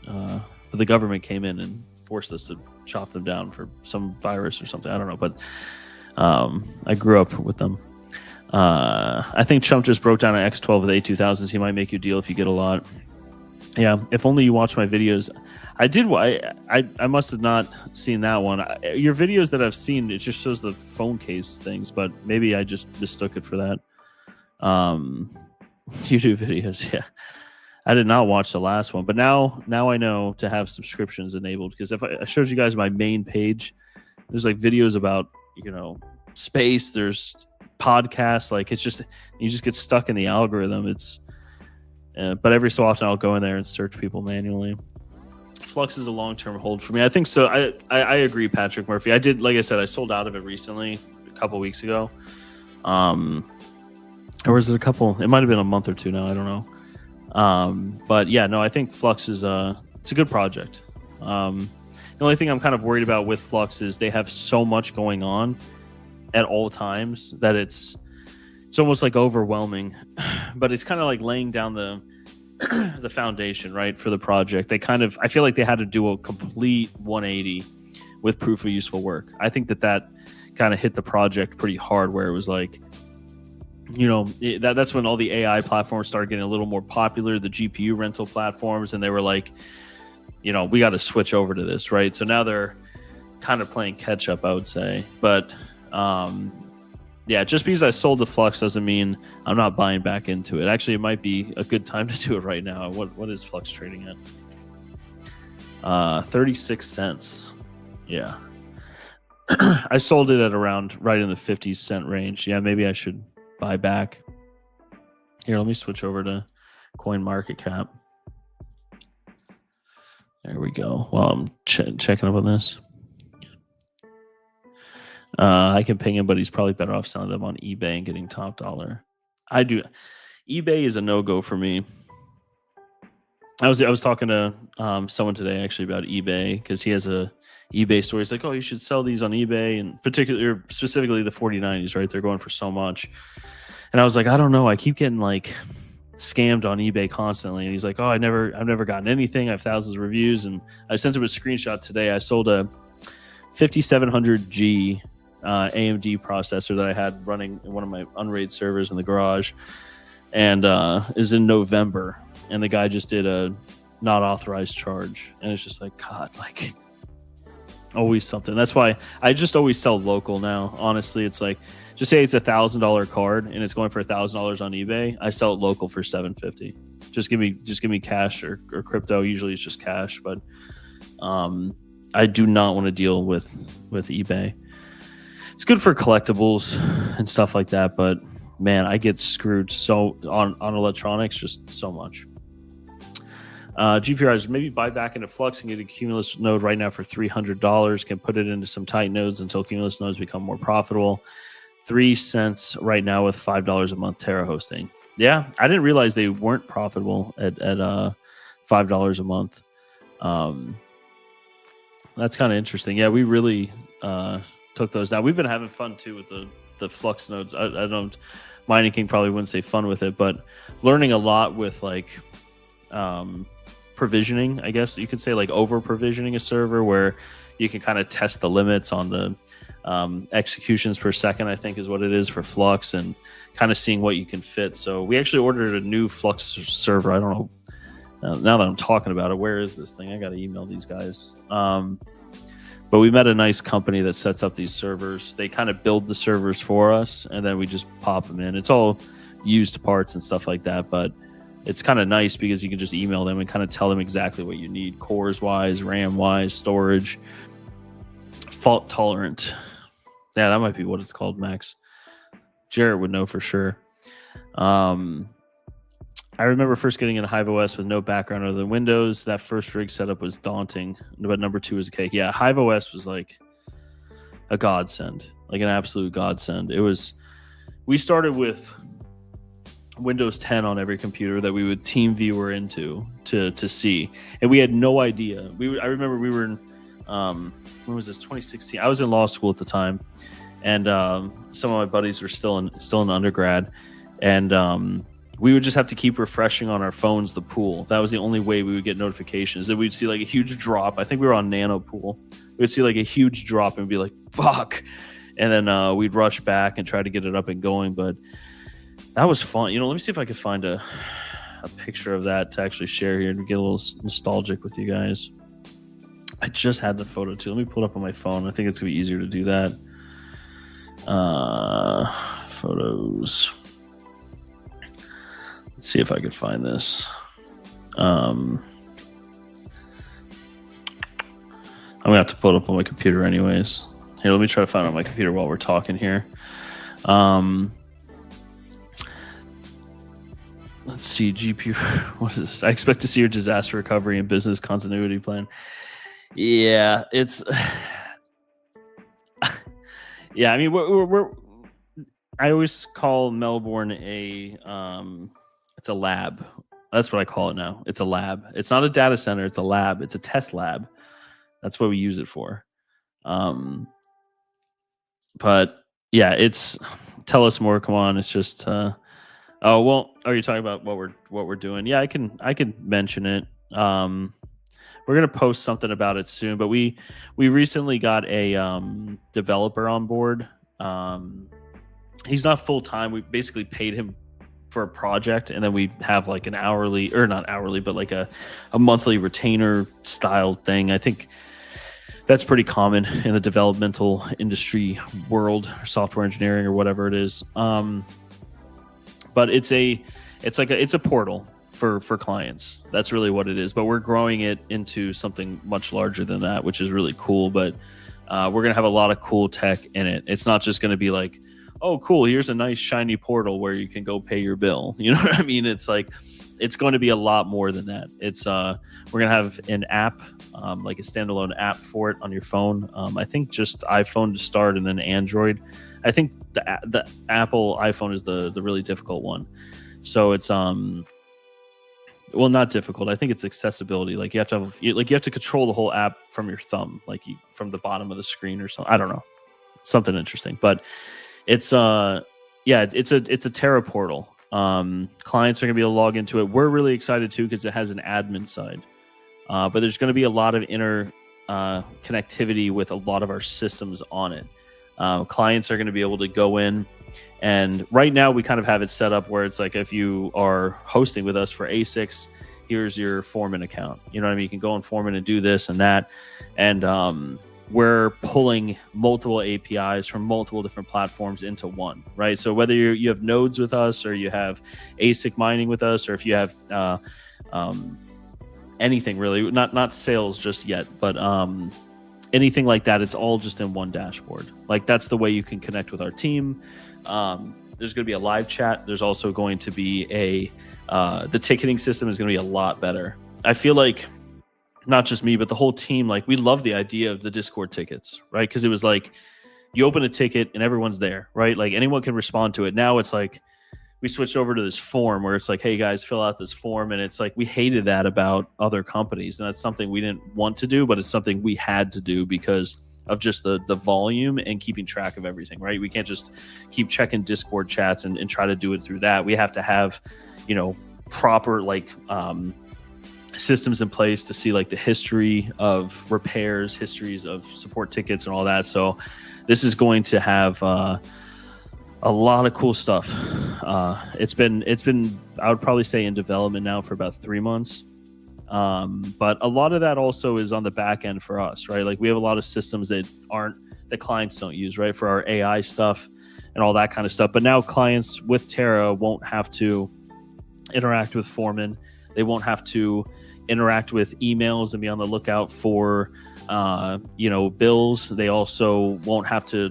but the government came in and forced us to chop them down for some virus or something. I don't know, but I grew up with them. I think Chump just broke down an X12 with A2000s. He might make you a deal if you get a lot. Yeah, if only you watch my videos. I did. I must have not seen that one. Your videos that I've seen, it just shows the phone case things, but maybe I just mistook it for that. YouTube videos, yeah. I did not watch the last one, but now I know to have subscriptions enabled, because if I showed you guys my main page, there's like videos about, space, there's podcasts, like it's just, you just get stuck in the algorithm. But every so often I'll go in there and search people manually. Flux is a long-term hold for me. I think so. I agree, Patrick Murphy. I did, like I said, I sold out of it recently, a couple weeks ago. Or was it a couple? It might have been a month or two now. I don't know. But yeah, no, I think Flux is it's a good project. The only thing I'm kind of worried about with Flux is they have so much going on at all times that it's almost like overwhelming. But it's kind of like laying down the foundation, right, for the project. I feel like they had to do a complete 180 with proof of useful work. I think that kind of hit the project pretty hard, where it was like, that's when all the AI platforms started getting a little more popular, the GPU rental platforms, and they were like, we got to switch over to this, right? So now they're kind of playing catch up, I would say. But yeah, just because I sold the Flux doesn't mean I'm not buying back into it. Actually, it might be a good time to do it right now. What is Flux trading at? 36 cents. Yeah. I sold it at around right in the 50-cent range. Yeah, maybe I should buy back. Here, let me switch over to CoinMarketCap. There we go. While I'm checking up on this. I can ping him, but he's probably better off selling them on eBay and getting top dollar. I do. eBay is a no-go for me. I was talking to someone today actually about eBay, because he has a eBay store. He's like, oh, you should sell these on eBay, and specifically the 4090s, right? They're going for so much. And I was like, I don't know. I keep getting like scammed on eBay constantly. And he's like, oh, I've never gotten anything. I have thousands of reviews. And I sent him a screenshot today. I sold a 5700G AMD processor that I had running in one of my Unraid servers in the garage, and is in November, and the guy just did a not authorized charge, and it's just like, God, like, always something. That's why I just always sell local now. Honestly, it's like, just say it's $1,000 card and it's going for $1,000 on eBay. I sell it local for $750. Just give me cash or crypto. Usually it's just cash, but I do not want to deal with eBay. It's good for collectibles and stuff like that, but man, I get screwed so on electronics, just so much. GPURisers, maybe buy back into Flux and get a Cumulus node right now for $300. Can put it into some tight nodes until Cumulus nodes become more profitable. 3 cents right now with $5 a month Terra Hosting. Yeah, I didn't realize they weren't profitable at $5 a month. That's kind of interesting. Yeah, we really took those down. We've been having fun too with the Flux nodes. I don't, Mining Kiing probably wouldn't say fun with it, but learning a lot with like provisioning, I guess you could say, like over provisioning a server, where you can kind of test the limits on the executions per second, I think is what it is for Flux, and kind of seeing what you can fit. So we actually ordered a new Flux server. I don't know, now that I'm talking about it, where is this thing? I got to email these guys. But we met a nice company that sets up these servers. They kind of build the servers for us, and then we just pop them in. It's all used parts and stuff like that, but it's kind of nice because you can just email them and kind of tell them exactly what you need, cores wise, RAM wise, storage, fault tolerant. Yeah, that might be what it's called, Max. Jarrett would know for sure. I remember first getting in Hive OS with no background other than Windows. That first rig setup was daunting, but number 2 was a cake. Yeah, Hive OS was like a godsend, like an absolute godsend. It was. We started with Windows 10 on every computer that we would team viewer into to see, and we had no idea. I remember we were in when was this? 2016. I was in law school at the time, and some of my buddies were still in undergrad, and we would just have to keep refreshing on our phones the pool. That was the only way we would get notifications. Then we'd see like a huge drop. I think we were on Nano Pool. We'd see like a huge drop and be like, fuck. And then we'd rush back and try to get it up and going. But that was fun. Let me see if I could find a picture of that to actually share here and get a little nostalgic with you guys. I just had the photo too. Let me pull it up on my phone. I think it's going to be easier to do that. Photos. Let's see if I could find this. I'm gonna have to pull it up on my computer anyways. Here, let me try to find it on my computer while we're talking here. Let's see, GPU. What is this? I expect to see your disaster recovery and business continuity plan. Yeah, it's. Yeah, I mean, we're I always call Melbourne it's a lab. That's what I call it now. It's a lab. It's not a data center. It's a lab. It's a test lab. That's what we use it for. But yeah, it's. Tell us more. Come on. It's just. Oh well. Are you talking about what we're doing? Yeah, I can mention it. We're gonna post something about it soon. But we recently got a developer on board. He's not full time. We basically paid him for a project, and then we have like an hourly, or not hourly, but like a monthly retainer style thing. I think that's pretty common in the developmental industry world, or software engineering, or whatever it is. But it's a portal for clients. That's really what it is. But we're growing it into something much larger than that, which is really cool. But we're gonna have a lot of cool tech in it. It's not just gonna be like, oh, cool, here's a nice shiny portal where you can go pay your bill. You know what I mean? It's like, it's going to be a lot more than that. It's we're going to have an app, like a standalone app for it on your phone. I think just iPhone to start, and then Android. I think the Apple iPhone is the really difficult one. So it's well, not difficult. I think it's accessibility. Like you have to control the whole app from your thumb, from the bottom of the screen or something. I don't know, something interesting, but it's it's a Terra portal. Clients are gonna be able to log into it. We're really excited too because it has an admin side. But there's gonna be a lot of inner connectivity with a lot of our systems on it. Clients are gonna be able to go in, and right now we kind of have it set up where it's like, if you are hosting with us for ASICs, here's your Foreman account. You know what I mean? You can go on Foreman and do this and that, and we're pulling multiple APIs from multiple different platforms into one, right? So whether you have nodes with us, or you have ASIC mining with us, or if you have anything really, not sales just yet, but anything like that, it's all just in one dashboard. Like, that's the way you can connect with our team. There's going to be a live chat. There's also going to be the ticketing system is going to be a lot better. I feel like, not just me, but the whole team, like, we love the idea of the Discord tickets, right? Because it was like, you open a ticket and everyone's there, right? Like, anyone can respond to it. Now it's like, we switched over to this form where it's like, hey guys, fill out this form. And it's like, we hated that about other companies. And that's something we didn't want to do, but it's something we had to do because of just the volume and keeping track of everything, right? We can't just keep checking Discord chats and try to do it through that. We have to have, proper, systems in place to see like the history of repairs, histories of support tickets and all that. So this is going to have a lot of cool stuff. It's been I would probably say in development now for about 3 months. But a lot of that also is on the back end for us, right? Like, we have a lot of systems that clients don't use, right? For our AI stuff and all that kind of stuff. But now clients with Terra won't have to interact with Foreman. They won't have to interact with emails and be on the lookout for, bills. They also won't have to,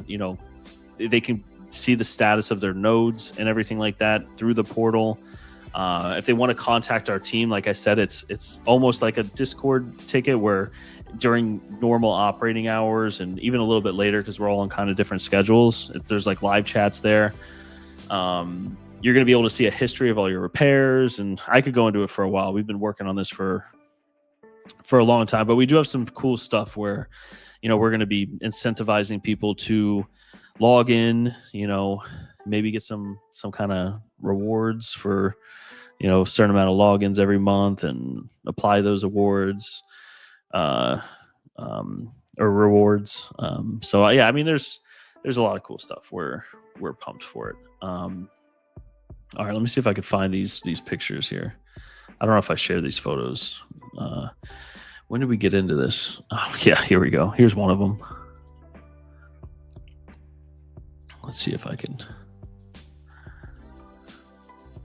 they can see the status of their nodes and everything like that through the portal. If they want to contact our team, like I said, it's almost like a Discord ticket where during normal operating hours and even a little bit later, because we're all on kind of different schedules, there's like live chats there. You're going to be able to see a history of all your repairs, and I could go into it for a while. We've been working on this for a long time, but we do have some cool stuff where, we're going to be incentivizing people to log in, maybe get some kind of rewards for, a certain amount of logins every month, and apply those awards, or rewards. So yeah, I mean, there's a lot of cool stuff. We're pumped for it. All right, let me see if I could find these pictures here. I don't know if I shared these photos. When did we get into this? Oh, yeah, here we go. Here's one of them. Let's see if I can.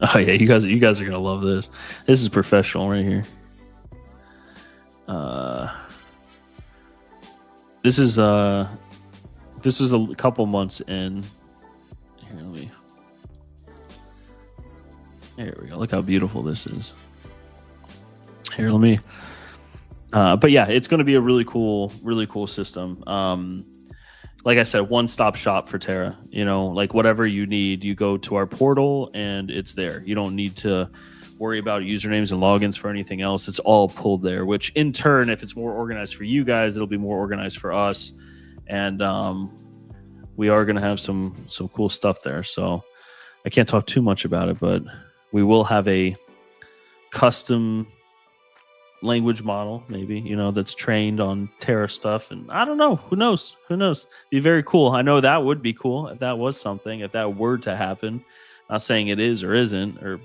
Oh yeah, you guys are gonna love this. This is professional right here. This was a couple months in. Here we go. Look how beautiful this is. Here, let me. But yeah, it's going to be a really cool system. Like I said, one-stop shop for Terra. Like whatever you need, you go to our portal and it's there. You don't need to worry about usernames and logins for anything else. It's all pulled there, which in turn, if it's more organized for you guys, it'll be more organized for us. And we are going to have some cool stuff there. So I can't talk too much about it, but we will have a custom language model, maybe, that's trained on Terra stuff. And I don't know. Who knows? Be very cool. I know that would be cool if that was something, if that were to happen. Not saying it is or isn't, or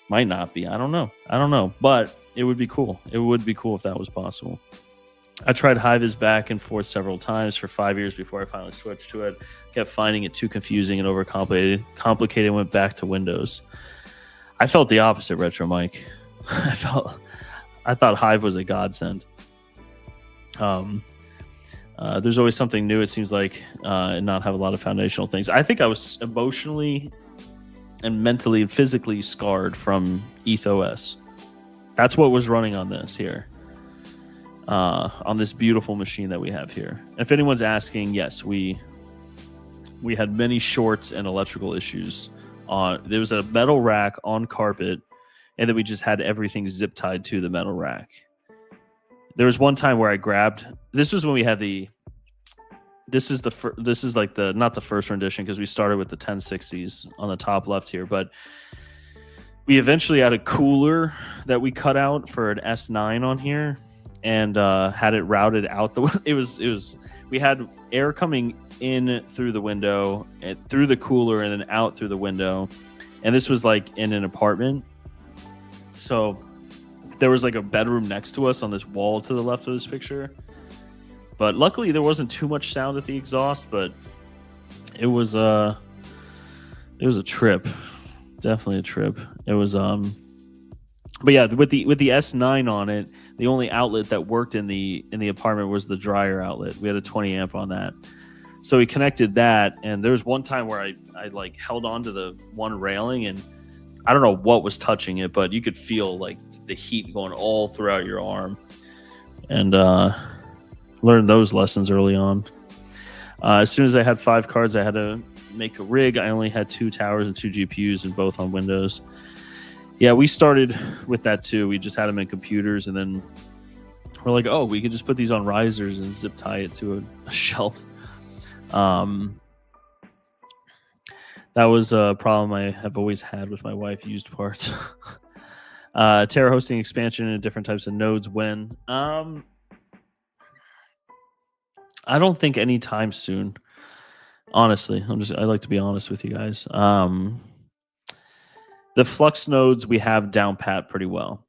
might not be. I don't know. But it would be cool. It would be cool if that was possible. I tried Hobbyist back and forth several times for 5 years before I finally switched to it. Kept finding it too confusing and overcomplicated. Went back to Windows. I felt the opposite, Retro Mike. I thought Hive was a godsend. There's always something new, it seems like, and not have a lot of foundational things. I think I was emotionally and mentally and physically scarred from ETH-OS. That's what was running on this here. On this beautiful machine that we have here. If anyone's asking, yes, we had many shorts and electrical issues. There was a metal rack on carpet, and then we just had everything zip tied to the metal rack. There was one time where I grabbed. This was when we had the. This is like the not the first rendition, because we started with the 1060s on the top left here, but we eventually had a cooler that we cut out for an S9 on here, and had it routed out the. It was we had air coming in through the window, and through the cooler, and then out through the window, and this was like in an apartment. So there was like a bedroom next to us on this wall to the left of this picture. But luckily there wasn't too much sound at the exhaust, but it was a trip. Definitely a trip. It was but yeah, with the S9 on it, the only outlet that worked in the apartment was the dryer outlet. We had a 20 amp on that. So we connected that, and there was one time where I like held on to the one railing, and I don't know what was touching it, but you could feel like the heat going all throughout your arm. And learned those lessons early on. As soon as I had 5 cards, I had to make a rig. I only had 2 towers and 2 GPUs, and both on Windows. Yeah, we started with that too. We just had them in computers, and then we're like, oh, we could just put these on risers and zip tie it to a shelf. That was a problem I have always had with my wife, used parts. Terra Hosting expansion into different types of nodes when? I don't think anytime soon. Honestly, I like to be honest with you guys. The Flux nodes we have down pat pretty well.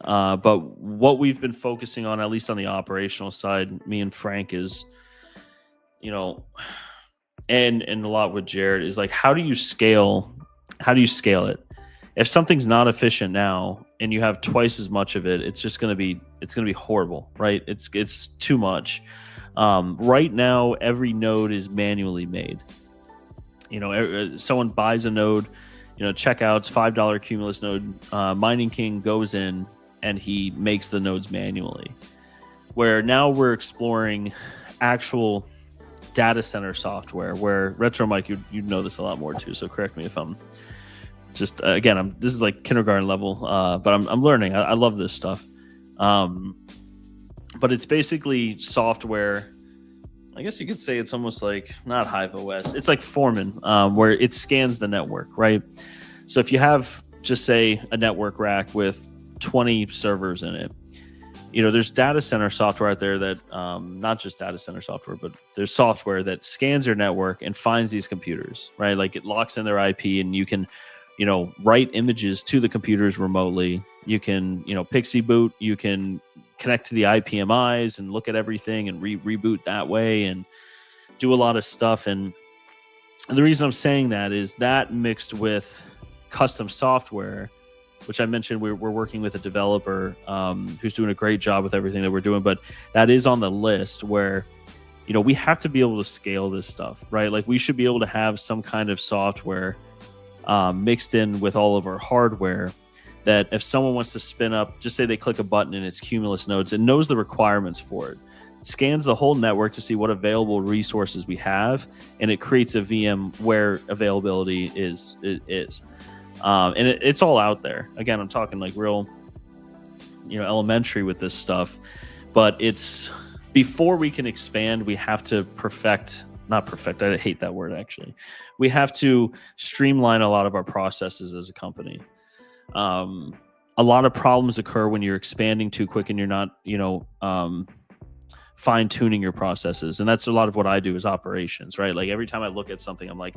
But what we've been focusing on, at least on the operational side, me and Frank, is, and a lot with Jared, is like, how do you scale it? If something's not efficient now and you have twice as much of it, it's going to be horrible, right? It's too much. Right now, every node is manually made. Someone buys a node, checkouts, $5 Cumulus node. Mining Kiing goes in and he makes the nodes manually. Where now we're exploring actual data center software. Where Retro Mike, you know this a lot more too. So correct me if I'm just this is like kindergarten level, but I'm learning. I love this stuff. But it's basically software. I guess you could say it's almost like not Hive OS. It's like Foreman, where it scans the network, right? So if you have, just say, a network rack with 20 servers in it, there's data center software out there that, not just data center software, but there's software that scans your network and finds these computers, right? Like it locks in their IP, and you can, write images to the computers remotely. You can, Pixie boot. You can connect to the IPMIs and look at everything and reboot that way and do a lot of stuff. And the reason I'm saying that is that mixed with custom software, which I mentioned we're working with a developer who's doing a great job with everything that we're doing, but that is on the list where, you know, we have to be able to scale this stuff, right? Like we should be able to have some kind of software mixed in with all of our hardware that if someone wants to spin up, just say they click a button and it's Cumulus nodes, it knows the requirements for it. Scans the whole network to see what available resources we have, and it creates a VM where availability is. And it's all out there. Again, I'm talking like real, you know, elementary with this stuff, but it's before we can expand, we have to not perfect. I hate that word actually. We have to streamline a lot of our processes as a company. A lot of problems occur when you're expanding too quick and you're not, you know, fine tuning your processes. And that's a lot of what I do is operations, right? Like every time I look at something, I'm like,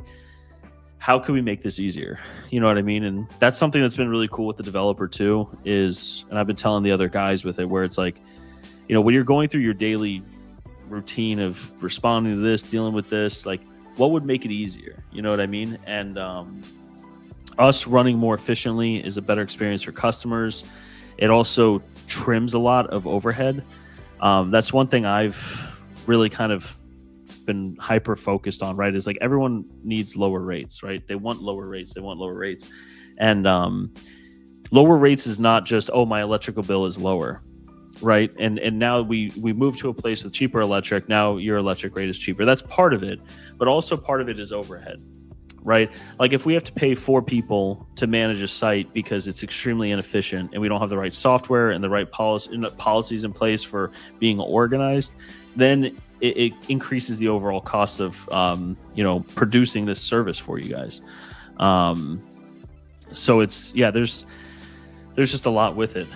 how can we make this easier? You know what I mean? And that's something that's been really cool with the developer too is, and I've been telling the other guys with it, where it's like, you know, when you're going through your daily routine of responding to this, dealing with this, like what would make it easier? You know what I mean? And us running more efficiently is a better experience for customers. It also trims a lot of overhead. That's one thing I've really kind of been hyper focused on, right? Is like everyone needs lower rates, right? They want lower rates. And lower rates is not just, oh, my electrical bill is lower, right? And now we move to a place with cheaper electric. Now your electric rate is cheaper. That's part of it, but also part of it is overhead, right? Like if we have to pay 4 people to manage a site because it's extremely inefficient and we don't have the right software and the right policies in place for being organized, then it increases the overall cost of you know, producing this service for you guys. So it's, yeah, there's just a lot with it.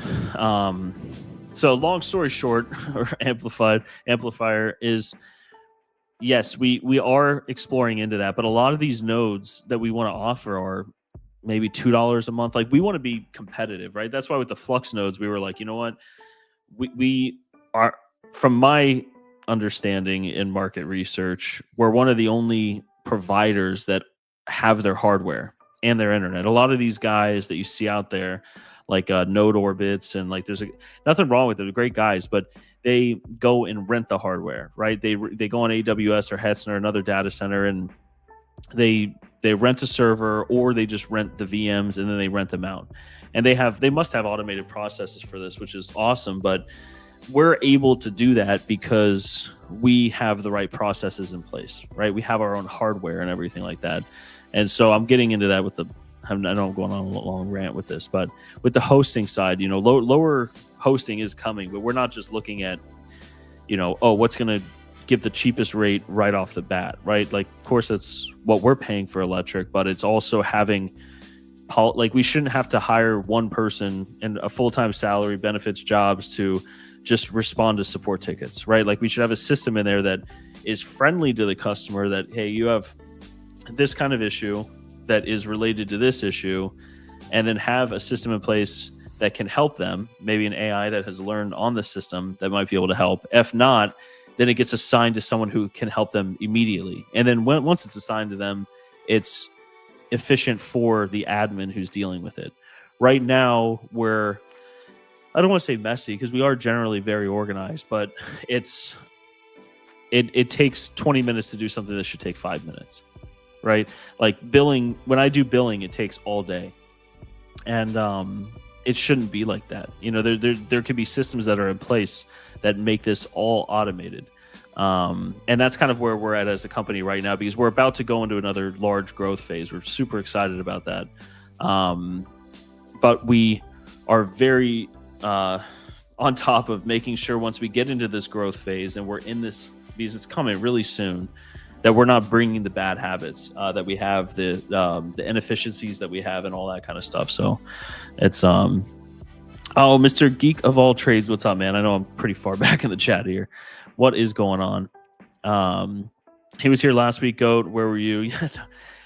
So long story short, or amplifier is, yes, we are exploring into that, but a lot of these nodes that we want to offer are maybe $2 a month. Like we want to be competitive, right? That's why with the Flux nodes, we were like, you know what, we are, from my understanding in market research, we're one of the only providers that have their hardware and their internet. A lot of these guys that you see out there, like Node Orbits, and like there's nothing wrong with it, they're great guys, but they go and rent the hardware, right? They go on AWS or Hetzner or another data center, and they rent a server, or they just rent the VMs and then they rent them out. And they must have automated processes for this, which is awesome, but we're able to do that because we have the right processes in place, right? We have our own hardware and everything like that. And so I'm getting into that with I know I'm going on a long rant with this, but with the hosting side, you know, lower hosting is coming, but we're not just looking at, you know, oh, what's going to give the cheapest rate right off the bat, right? Like, of course, that's what we're paying for electric, but it's also having, like, we shouldn't have to hire one person and a full-time salary, benefits, jobs to just respond to support tickets, right? Like we should have a system in there that is friendly to the customer, that, hey, you have this kind of issue that is related to this issue, and then have a system in place that can help them, maybe an AI that has learned on the system that might be able to help. If not, then it gets assigned to someone who can help them immediately. And then once it's assigned to them, it's efficient for the admin who's dealing with it. Right now, I don't want to say messy, because we are generally very organized, but it takes 20 minutes to do something that should take 5 minutes, right? Like billing, when I do billing, it takes all day. And it shouldn't be like that. You know, there could be systems that are in place that make this all automated. And that's kind of where we're at as a company right now, because we're about to go into another large growth phase. We're super excited about that. But we are very on top of making sure once we get into this growth phase and we're in this, because it's coming really soon, that we're not bringing the bad habits that we have, the inefficiencies that we have, and all that kind of stuff. So it's oh, Mr. Geek of all trades, what's up, man? I know I'm pretty far back in the chat here. What is going on? He was here last week, Goat. Where were you?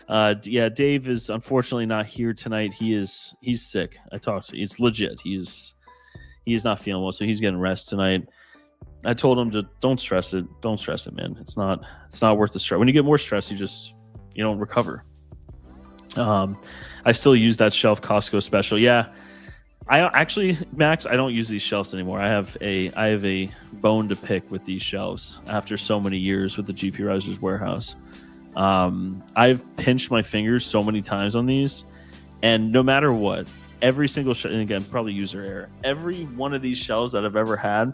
Yeah, Dave is unfortunately not here tonight. He's sick. I talked to you. It's legit. He is not feeling well, so he's getting rest tonight. I told him to don't stress it, man. It's not worth the stress. When you get more stress, you don't recover. I still use that shelf Costco special. Yeah, I actually, Max, I don't use these shelves anymore. I have a bone to pick with these shelves after so many years with the GPURisers warehouse. I've pinched my fingers so many times on these, and no matter what, every single and again, probably user error, every one of these shelves that I've ever had,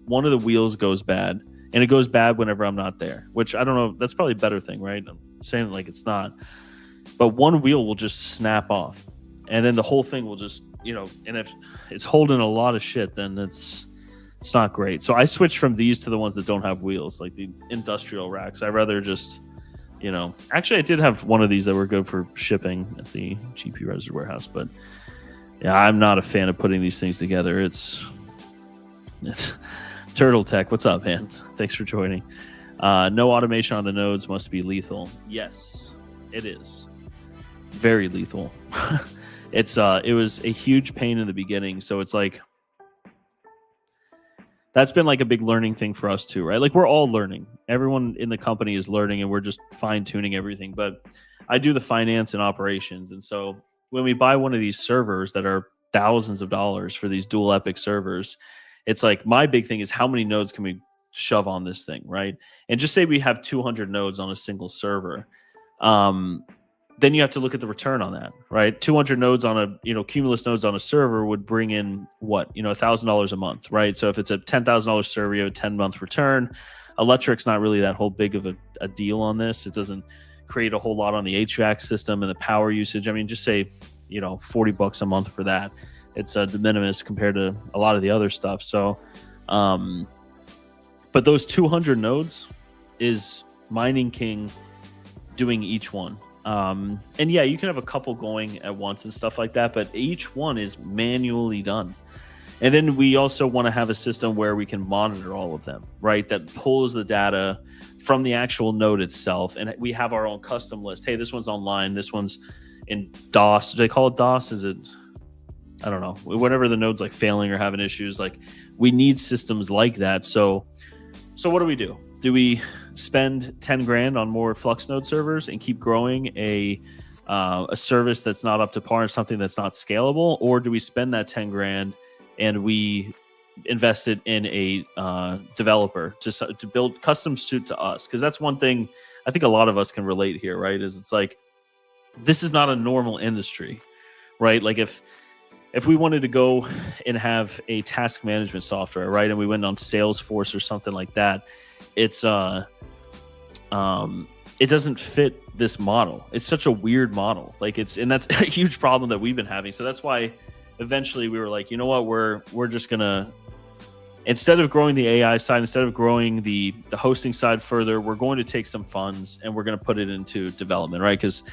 one of the wheels goes bad, and it goes bad whenever I'm not there, which I don't know. That's probably a better thing, right? I'm saying it like it's not, but one wheel will just snap off, and then the whole thing will just, and if it's holding a lot of shit, then it's not great. So I switched from these to the ones that don't have wheels, like the industrial racks. I rather just, actually I did have one of these that were good for shipping at the GPURisers warehouse, but yeah, I'm not a fan of putting these things together. It's Turtle Tech. What's up, man? Thanks for joining. No automation on the nodes must be lethal. Yes, it is. Very lethal. It was a huge pain in the beginning. So it's like, that's been like a big learning thing for us too, right? Like we're all learning. Everyone in the company is learning, and we're just fine tuning everything. But I do the finance and operations. And so when we buy one of these servers that are thousands of dollars for these dual epic servers, it's like my big thing is how many nodes can we shove on this thing, right? And just say we have 200 nodes on a single server. Then you have to look at the return on that, right? 200 nodes on a, cumulus nodes on a server would bring in what, $1,000 a month, right? So if it's a $10,000 server, you have a 10-month return. Electric's not really that whole big of a deal on this. It doesn't create a whole lot on the HVAC system and the power usage. I mean, just say, $40 a month for that. It's de minimis compared to a lot of the other stuff. So, but those 200 nodes is Mining Kiing doing each one. And yeah, you can have a couple going at once and stuff like that, but each one is manually done. And then we also want to have a system where we can monitor all of them, right? That pulls the data from the actual node itself. And we have our own custom list. Hey, this one's online. This one's in DOS. Do they call it DOS? Is it, I don't know, whenever the node's like failing or having issues, like we need systems like that. So what do? Do we spend 10 grand on more Flux node servers and keep growing a service that's not up to par and something that's not scalable? Or do we spend that 10 grand and we invest it in a developer to build custom suit to us? Because that's one thing I think a lot of us can relate here, right? Is it's like, this is not a normal industry, right? Like if we wanted to go and have a task management software, right, and we went on Salesforce or something like that, it's it doesn't fit this model. It's such a weird model. Like and that's a huge problem that we've been having. So that's why eventually we were like, you know what, we're just gonna, instead of growing the AI side, instead of growing the hosting side further, we're going to take some funds and we're going to put it into development, right? Because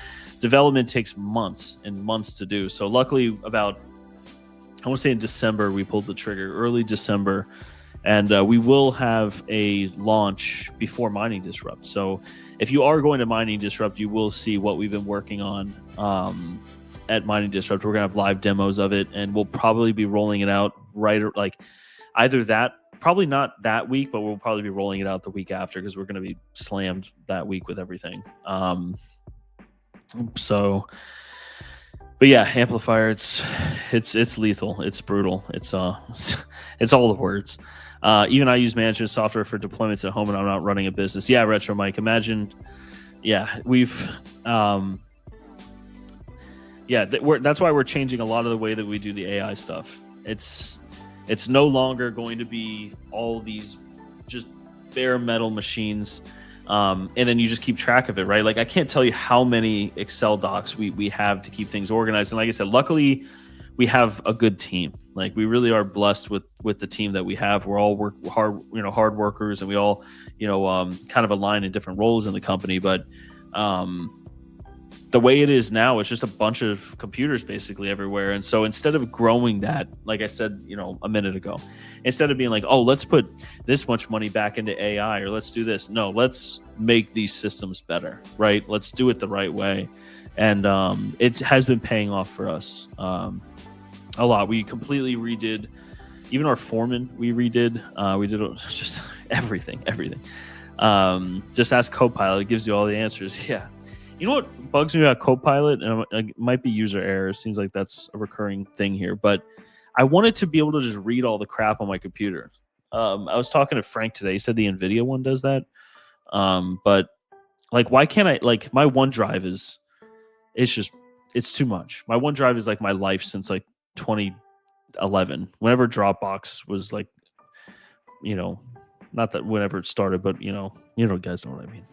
development takes months and months to do. So luckily about, I want to say in December, we pulled the trigger, early December, and we will have a launch before Mining Disrupt. So if you are going to Mining Disrupt, you will see what we've been working on at Mining Disrupt. We're going to have live demos of it, and we'll probably be rolling it out either that, probably not that week, but we'll probably be rolling it out the week after because we're going to be slammed that week with everything. But yeah, Amplifier, it's lethal, it's brutal, it's all the words. Even I use management software for deployments at home, and I'm not running a business. Yeah, Retro Mike, imagine. Yeah, we've that's why we're changing a lot of the way that we do the AI stuff. It's no longer going to be all these just bare metal machines. And then you just keep track of it, right? Like I can't tell you how many Excel docs we have to keep things organized. And like I said, luckily we have a good team. Like we really are blessed with the team that we have. We're all hard workers, and we all, kind of align in different roles in the company. But the way it is now, it's just a bunch of computers basically everywhere. And so instead of growing that, like I said, a minute ago, instead of being like, oh, let's put this much money back into AI or let's do this. No, let's make these systems better, right? Let's do it the right way. And it has been paying off for us a lot. We completely redid, even our foreman, we redid. We did just everything. Just ask Copilot. It gives you all the answers. Yeah. You know what bugs me about Copilot? And it might be user error. It seems like that's a recurring thing here. But I wanted to be able to just read all the crap on my computer. I was talking to Frank today. He said the NVIDIA one does that. But like, why can't I? Like, my OneDrive it's too much. My OneDrive is like my life since like 2011. Whenever Dropbox was like, not that whenever it started, but you guys know what I mean.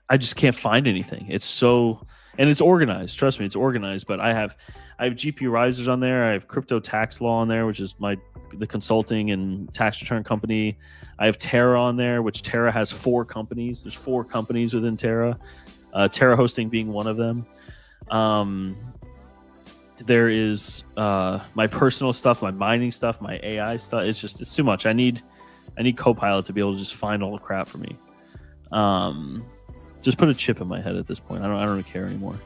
I just can't find anything. It's so, and it's organized. Trust me, it's organized. But I have GPURisers on there. I have Crypto Tax Law on there, which is the consulting and tax return company. I have Terra on there, which Terra has 4 companies. There's 4 companies within Terra. Terra Hosting being one of them. There is my personal stuff, my mining stuff, my AI stuff. It's too much. I need Copilot to be able to just find all the crap for me. Just put a chip in my head at this point. I don't care anymore.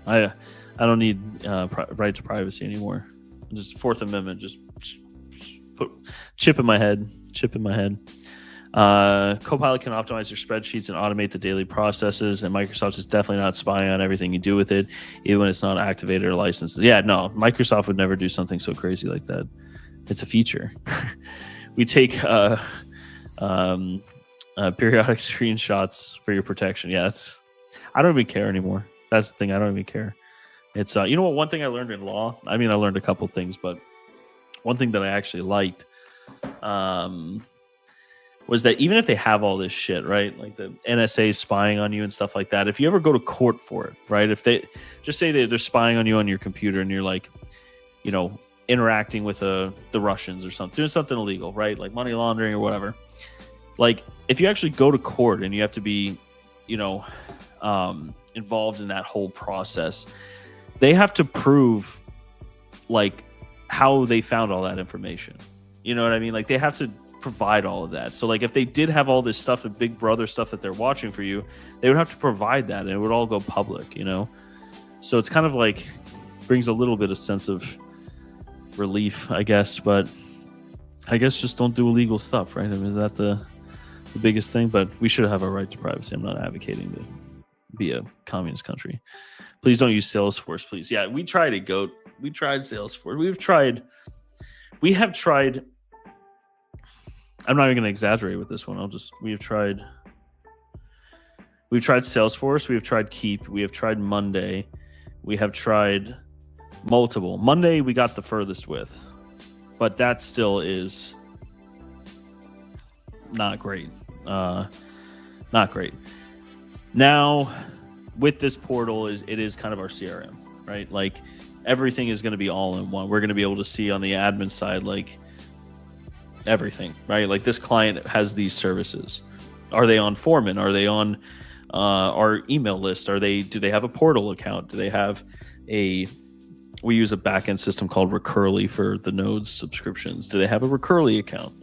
I don't need right to privacy anymore. Just Fourth Amendment. Just put chip in my head. Copilot can optimize your spreadsheets and automate the daily processes, and Microsoft is definitely not spying on everything you do with it, even when it's not activated or licensed. Yeah, no, Microsoft would never do something so crazy like that. It's a feature. We take periodic screenshots for your protection. Yeah, I don't even care anymore. That's the thing. I don't even care. It's you know what? One thing I learned in law. I mean, I learned a couple things, but one thing that I actually liked was that even if they have all this shit, right, like the NSA spying on you and stuff like that, if you ever go to court for it, right, if they just say they're spying on you on your computer and you're like, interacting with the Russians or something, doing something illegal, right, like money laundering or whatever. Like, if you actually go to court and you have to be, involved in that whole process, they have to prove, like, how they found all that information. You know what I mean? Like, they have to provide all of that. So, like, if they did have all this stuff, the Big Brother stuff that they're watching for you, they would have to provide that, and it would all go public, So it's kind of like brings a little bit of sense of relief, I guess. But I guess just don't do illegal stuff, right? I mean, is that the biggest thing? But we should have a right to privacy. I'm not advocating to be a communist country. Please don't use Salesforce, please. Yeah, we tried it, Goat. We tried Salesforce. We have tried. I'm not even going to exaggerate with this one. We've tried Salesforce. We have tried Keep. We have tried Monday. We have tried multiple. Monday we got the furthest with, but that still is not great. Not great. Now, with this portal, it is kind of our CRM, right? Like, everything is going to be all in one. We're going to be able to see on the admin side, like, everything, right? Like, this client has these services. Are they on Foreman? Are they on our email list? Do they have a portal account? Do they have we use a backend system called Recurly for the nodes subscriptions. Do they have a Recurly account?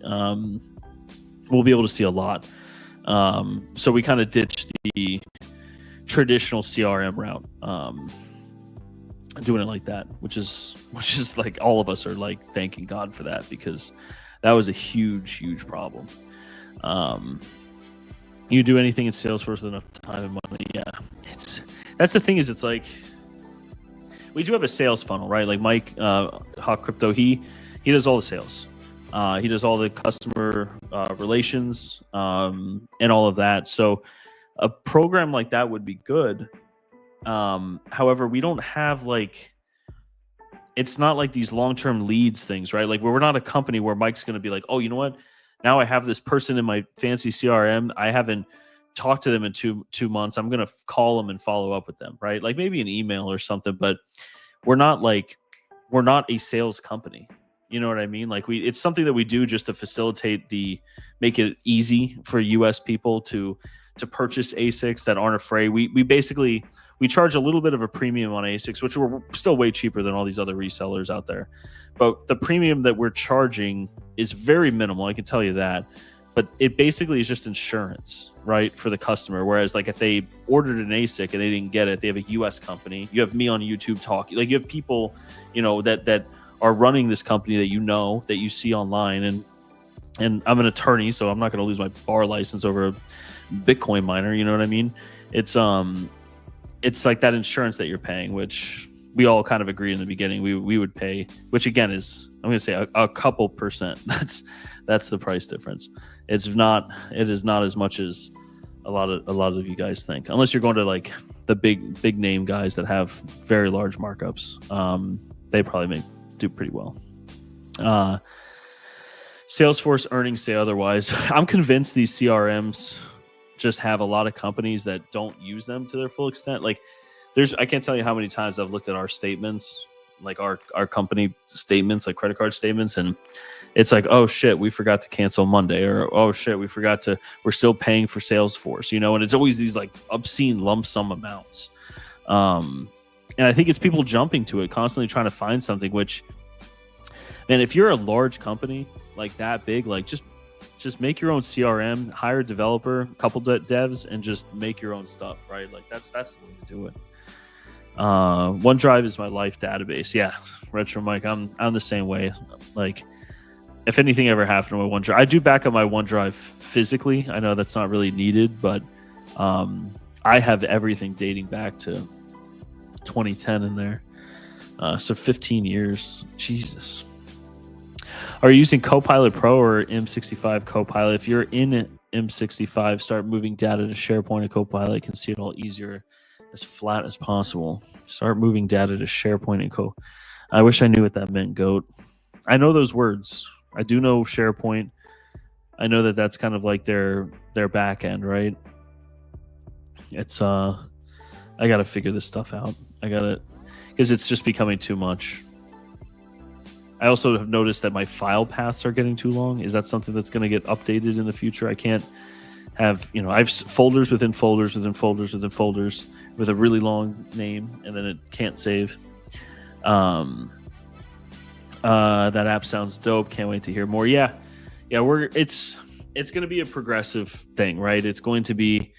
We'll be able to see a lot. So we kind of ditched the traditional CRM route, doing it like that, which is like, all of us are like thanking God for that, because that was a huge problem. You do anything in Salesforce with enough time and money, yeah. That's the thing, is it's like, we do have a sales funnel, right? Like Mike Hawk Crypto, he does all the sales. He does all the customer relations and all of that. So a program like that would be good. However, we don't have, like, it's not like these long-term leads things, right? Like, we're not a company where Mike's going to be like, oh, you know what? Now I have this person in my fancy CRM. I haven't talked to them in two months. I'm going to call them and follow up with them, right? Like, maybe an email or something, but we're not a sales company. You know what I mean? Like, it's something that we do just to facilitate make it easy for US people to purchase ASICs that aren't afraid. We charge a little bit of a premium on ASICs, which we're still way cheaper than all these other resellers out there. But the premium that we're charging is very minimal, I can tell you that. But it basically is just insurance, right, for the customer. Whereas, like, if they ordered an ASIC and they didn't get it, they have a US company. You have me on YouTube talking. Like, you have people, that are running this company that that you see online. And I'm an attorney, so I'm not going to lose my bar license over a Bitcoin miner. You know what I mean? It's like that insurance that you're paying, which we all kind of agreed in the beginning we would pay, which again is, I'm going to say a couple percent. That's the price difference. It is not as much as a lot of you guys think, unless you're going to like the big name guys that have very large markups. They probably do pretty well. Salesforce earnings say otherwise. I'm convinced these CRMs just have a lot of companies that don't use them to their full extent. Like I can't tell you how many times I've looked at our statements, like our company statements, like credit card statements, and it's like, oh shit, we forgot to cancel Monday, or oh shit, we're still paying for Salesforce, and it's always these like obscene lump sum amounts. And I think it's people jumping to it, constantly trying to find something, which, man, if you're a large company like that big, like just make your own CRM, hire a developer, a couple devs, and just make your own stuff, right? Like that's the way to do it. OneDrive is my life database. Yeah, Retro Mike, I'm the same way. Like, if anything ever happened to my OneDrive, I do back up my OneDrive physically. I know that's not really needed, but I have everything dating back to 2010 in there. So 15 years. Jesus. Are you using Copilot Pro or M65 Copilot? If you're in M65, start moving data to SharePoint and Copilot. You can see it all easier, as flat as possible. Start moving data to SharePoint and I wish I knew what that meant, GOAT. I know those words. I do know SharePoint. I know that that's kind of like their back end, right? It's I got to figure this stuff out. Because it's just becoming too much. I also have noticed that my file paths are getting too long. Is that something that's going to get updated in the future? I can't have, I have folders within folders within folders within folders with a really long name, and then it can't save. That app sounds dope. Can't wait to hear more. Yeah. It's going to be a progressive thing, right? It's going to be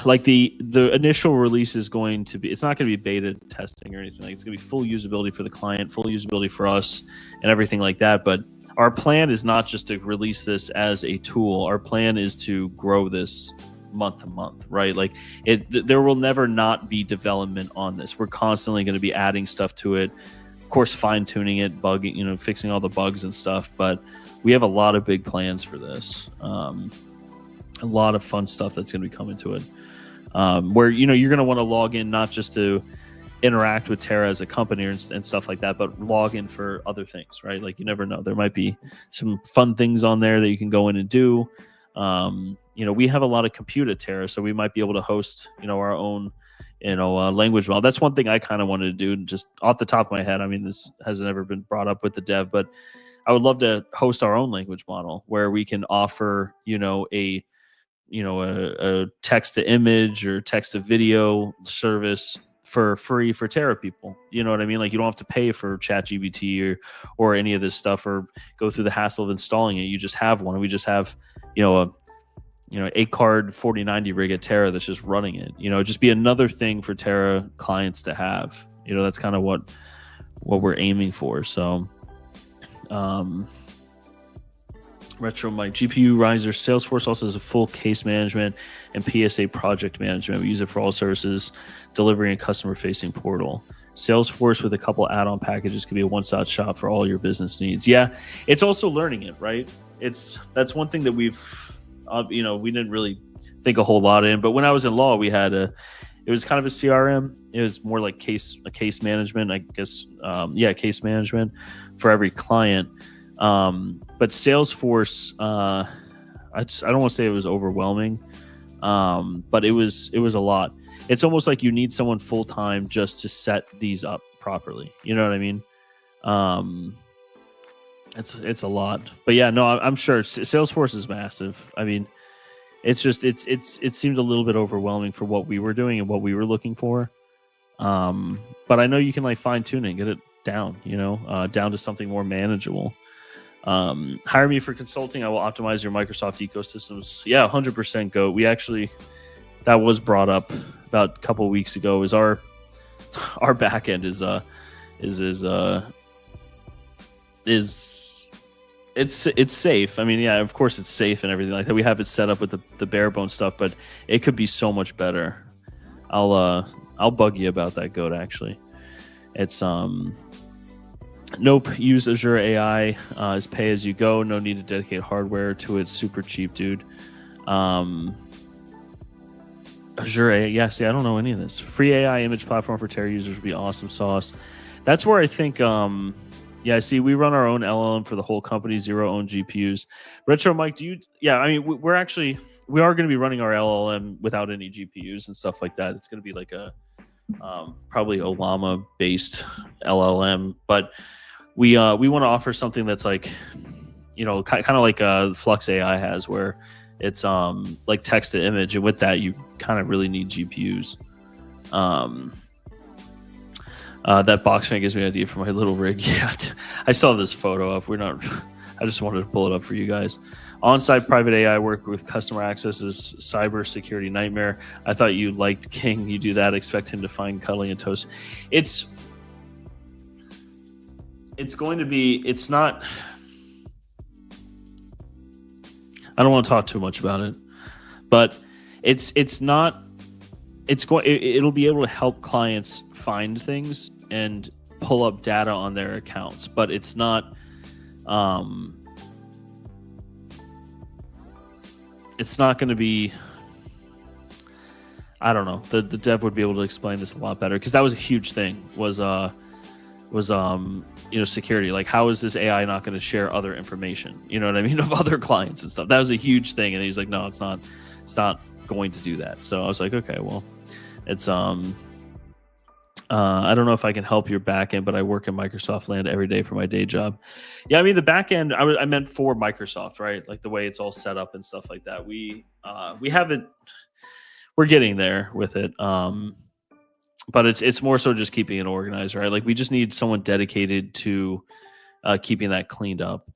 like the initial release is going to be, it's not going to be beta testing or anything. Like, it's going to be full usability for the client, full usability for us, and everything like that. But our plan is not just to release this as a tool. Our plan is to grow this month to month, right? Like there will never not be development on this. We're constantly going to be adding stuff to it. Of course, fine tuning it, bugging, fixing all the bugs and stuff. But we have a lot of big plans for this. A lot of fun stuff that's going to be coming to it. Where you're going to want to log in not just to interact with Terra as a company and stuff like that, but log in for other things, right? Like, you never know, there might be some fun things on there that you can go in and do. We have a lot of compute at Terra, so we might be able to host our own language model. That's one thing I kind of wanted to do, just off the top of my head. I mean, this hasn't ever been brought up with the dev, but I would love to host our own language model where we can offer a text to image or text to video service for free for Terra people. You know what I mean? Like, you don't have to pay for ChatGPT or any of this stuff, or go through the hassle of installing it. You just have one. We just have, a 8-card 4090 rig at Terra that's just running it. Just be another thing for Terra clients to have. That's kind of what we're aiming for. So, Retro Mike, GPURisers. Salesforce also has a full case management and PSA project management. We use it for all services, delivery, and customer-facing portal. Salesforce with a couple add-on packages could be a one-stop shop for all your business needs. Yeah, it's also learning it, right? That's one thing that we didn't really think a whole lot in. But when I was in law, it was kind of a CRM. It was more like case management, I guess. Case management for every client. But Salesforce, I don't want to say it was overwhelming, but it was a lot. It's almost like you need someone full time just to set these up properly. You know what I mean? It's a lot. But yeah, no, I'm sure Salesforce is massive. I mean, it seemed a little bit overwhelming for what we were doing and what we were looking for. But I know you can fine tune it and get it down, down to something more manageable. Hire me for consulting. I will optimize your Microsoft ecosystems. Yeah, 100% go. We actually, that was brought up about a couple of weeks ago. Is our back end is it's safe. I mean, yeah, of course it's safe and everything like that. We have it set up with the bare bone stuff, but it could be so much better. I'll bug you about that, Goat. Actually, it's nope. Use Azure AI as pay as you go. No need to dedicate hardware to it. Super cheap, dude. Azure AI. Yeah, see, I don't know any of this. Free AI image platform for Terra users would be awesome sauce. That's where I think. Yeah, see, we run our own LLM for the whole company, zero own GPUs. Retro Mike, do you? Yeah, I mean, we are going to be running our LLM without any GPUs and stuff like that. It's going to be like a probably Olama based LLM, but we want to offer something that's like, you know, kind of like Flux AI has, where it's like text to image, and with that you kind of really need GPUs. That box fan gives me an idea for my little rig. Yeah, I saw this photo up. I just wanted to pull it up for you guys. On-site private AI work with customer access is cyber security nightmare. I thought you liked King. You do that, expect him to find cuddling and toast. It's going to be. It's not. I don't want to talk too much about it, but it's not. It'll be able to help clients find things and pull up data on their accounts, but it's not going to be, I don't know, the dev would be able to explain this a lot better, because that was a huge thing, was you know, security. Like, how is this AI not going to share other information, you know what I mean, of other clients and stuff? That was a huge thing, and he's like, no, it's not going to do that. So I was like, okay, well, it's I don't know if I can help your backend, but I work in Microsoft land every day for my day job. Yeah, I mean, the backend, I meant for Microsoft, right? Like the way it's all set up and stuff like that. We haven't. We're getting there with it, but it's more so just keeping it organized, right? Like, we just need someone dedicated to keeping that cleaned up.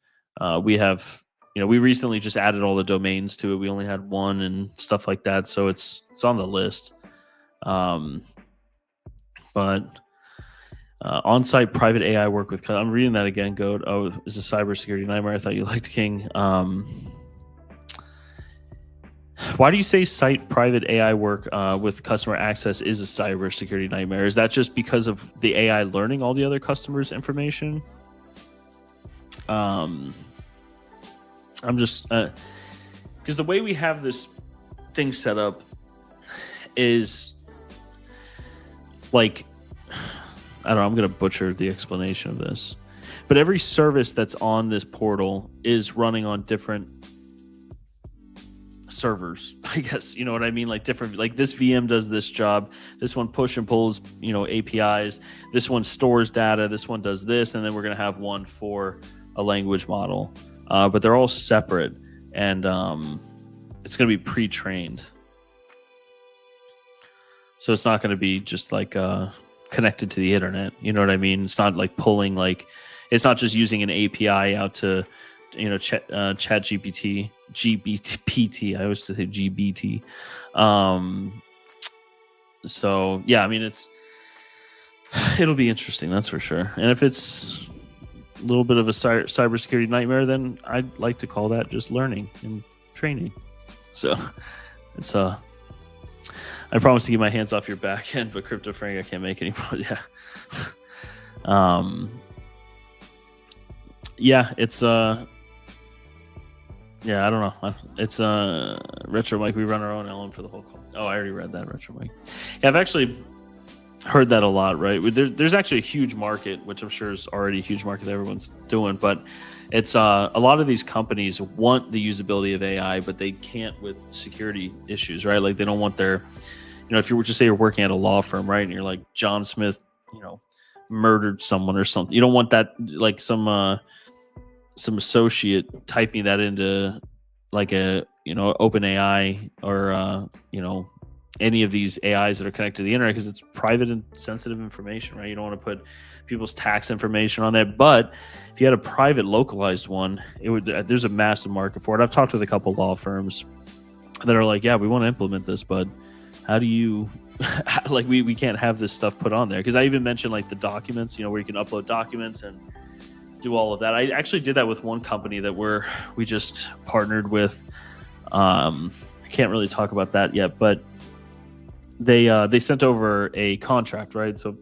We have, you know, we recently just added all the domains to it. We only had one and stuff like that, so it's on the list. But on-site private AI work with, I'm reading that again, Goat. Oh, is a cybersecurity nightmare. I thought you liked King. Why do you say site private AI work with customer access is a cybersecurity nightmare? Is that just because of the AI learning all the other customers' information? I'm just because the way we have this thing set up is like, I don't know, I'm going to butcher the explanation of this, but every service that's on this portal is running on different servers, I guess, you know what I mean? Like different, like this VM does this job, this one push and pulls, you know, APIs, this one stores data, this one does this, and then we're going to have one for a language model, but they're all separate, and it's going to be pre-trained. So it's not going to be just like connected to the internet. You know what I mean? It's not like pulling, like, it's not just using an API out to, you know, chat GPT. I always say GBT. So yeah, I mean, it'll be interesting, that's for sure. And if it's a little bit of a cybersecurity nightmare, then I'd like to call that just learning and training. So it's I promise to keep my hands off your back end, but Crypto Frank, I can't make any more. Yeah. Yeah, it's yeah, I don't know. It's Retro Mike. We run our own LM for the whole call. Oh, I already read that, Retro Mike. Yeah, I've actually heard that a lot, right? There's actually a huge market, which I'm sure is already a huge market that everyone's doing, but it's a lot of these companies want the usability of AI, but they can't with security issues, right? Like, they don't want their, you know, if you were to say you're working at a law firm, right, and you're like, John Smith, you know, murdered someone or something, you don't want that, like some associate typing that into like a, you know, OpenAI or you know, any of these AIs that are connected to the internet, because it's private and sensitive information, right? You don't want to put people's tax information on there. But if you had a private localized one, it would, there's a massive market for it. I've talked with a couple law firms that are like, yeah, we want to implement this, but how do you like, we can't have this stuff put on there? Because I even mentioned like the documents, you know, where you can upload documents and do all of that. I actually did that with one company that we just partnered with. I can't really talk about that yet, but they sent over a contract, right? So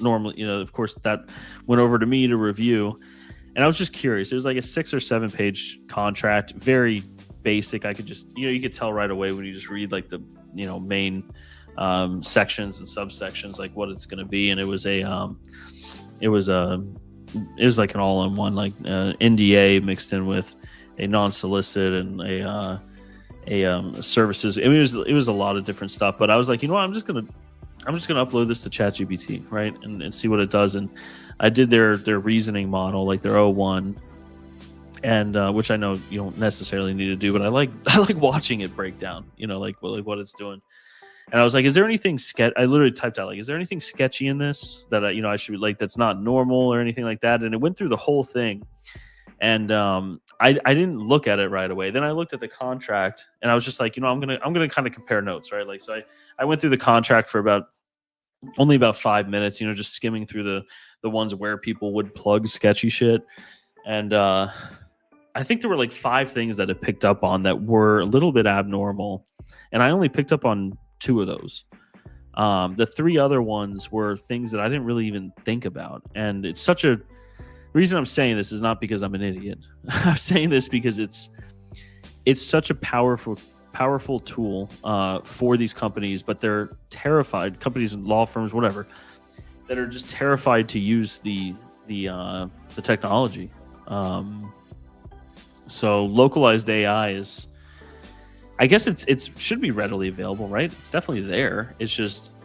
normally, of course, that went over to me to review, and I was just curious. It was like a 6 or 7 page contract, very basic. I could just, you could tell right away when you just read like the, main sections and subsections, like what it's going to be. And it was like an all-in-one, like NDA mixed in with a non-solicit and a services. It was a lot of different stuff. But I was like, I'm just gonna upload this to ChatGPT, right, and see what it does. And I did their reasoning model, like their O1, and which I know you don't necessarily need to do, but I like watching it break down, like what it's doing. And I was like, is there anything I literally typed out, like, is there anything sketchy in this that I should, like, that's not normal or anything like that? And it went through the whole thing. And I didn't look at it right away. Then I looked at the contract, and I was just like, I'm gonna kind of compare notes, right? Like, so I went through the contract for only about 5 minutes, just skimming through the ones where people would plug sketchy shit. And I think there were like 5 things that it picked up on that were a little bit abnormal, and I only picked up on 2 of those. The 3 other ones were things that I didn't really even think about. And it's such a reason I'm saying this is not because I'm an idiot. I'm saying this because it's such a powerful tool for these companies, but they're terrified, companies and law firms, whatever, that are just terrified to use the technology. So localized AI is, I guess it should be readily available, right? It's definitely there. It's just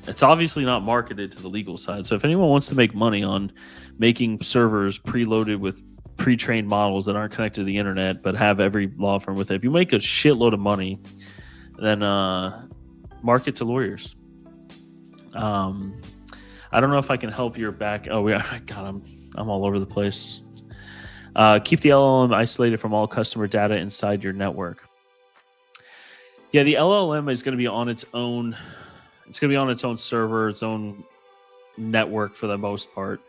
it's obviously not marketed to the legal side. So if anyone wants to make money on making servers preloaded with pre-trained models that aren't connected to the internet, but have every law firm with it, if you make a shitload of money, then market to lawyers. I don't know if I can help your back. Oh, God, I'm all over the place. Keep the LLM isolated from all customer data inside your network. Yeah, the LLM is going to be on its own. It's going to be on its own server, its own network for the most part.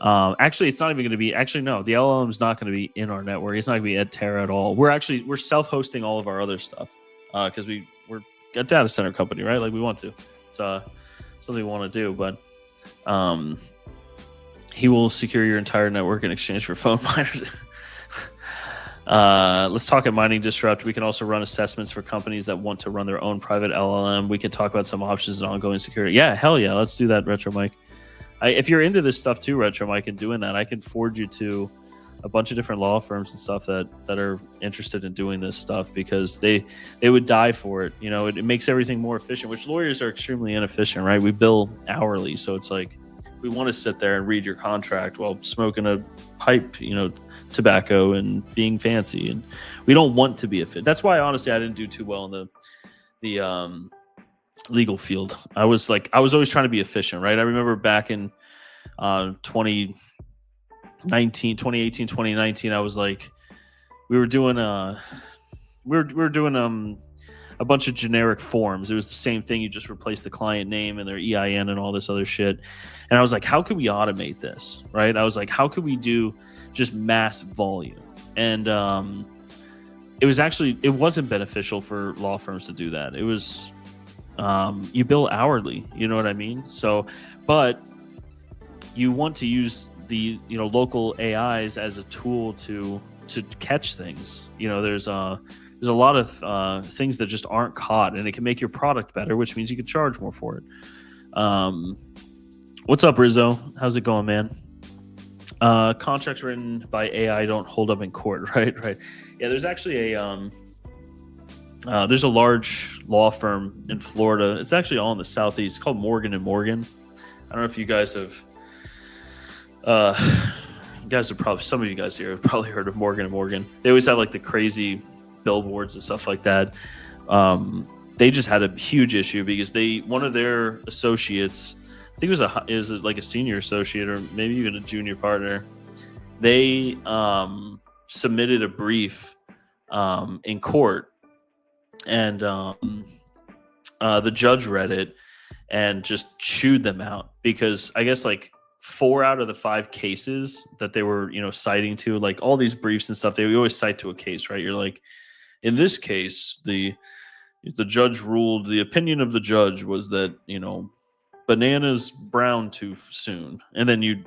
Actually, it's not even going to be. Actually, no, the LLM is not going to be in our network. It's not going to be at Terra at all. We're self-hosting all of our other stuff because we're a data center company, right? Like, we want to. It's something we want to do, but he will secure your entire network in exchange for phone miners. Let's talk at Mining Disrupt. We can also run assessments for companies that want to run their own private LLM. We can talk about some options and ongoing security. Yeah, hell yeah. Let's do that, Retro Mike. If you're into this stuff too, Retro Mike, and doing that, I can forward you to a bunch of different law firms and stuff that are interested in doing this stuff, because they would die for it. It makes everything more efficient, which lawyers are extremely inefficient, right? We bill hourly. So it's like, we want to sit there and read your contract while smoking a pipe, tobacco and being fancy, and we don't want to be That's why, honestly, I didn't do too well in the legal field. I was always trying to be efficient, right? I remember back in 2018, 2019, I was like, we were doing a bunch of generic forms. It was the same thing. You just replace the client name and their EIN and all this other shit. And I was like, how could we automate this, right? I was like, how could we do just mass volume? And it wasn't beneficial for law firms to do that. It was, you bill hourly, you know what I mean? So, but you want to use the, local AIs as a tool to catch things. There's a lot of things that just aren't caught, and it can make your product better, which means you can charge more for it. What's up, Rizzo? How's it going, man? Contracts written by AI don't hold up in court, right? Yeah, there's actually there's a large law firm in Florida. It's actually all in the southeast. It's called Morgan & Morgan. I don't know if you guys have some of you guys here have probably heard of Morgan & Morgan. They always have like the crazy billboards and stuff like that. They just had a huge issue because one of their associates, I think it was like a senior associate or maybe even a junior partner, they submitted a brief in court, and the judge read it and just chewed them out, because I guess like 4 out of the 5 cases that they were, citing to, like all these briefs and stuff, they always cite to a case, right? You're like, in this case, the judge ruled, the opinion of the judge was that, bananas brown too soon. And then you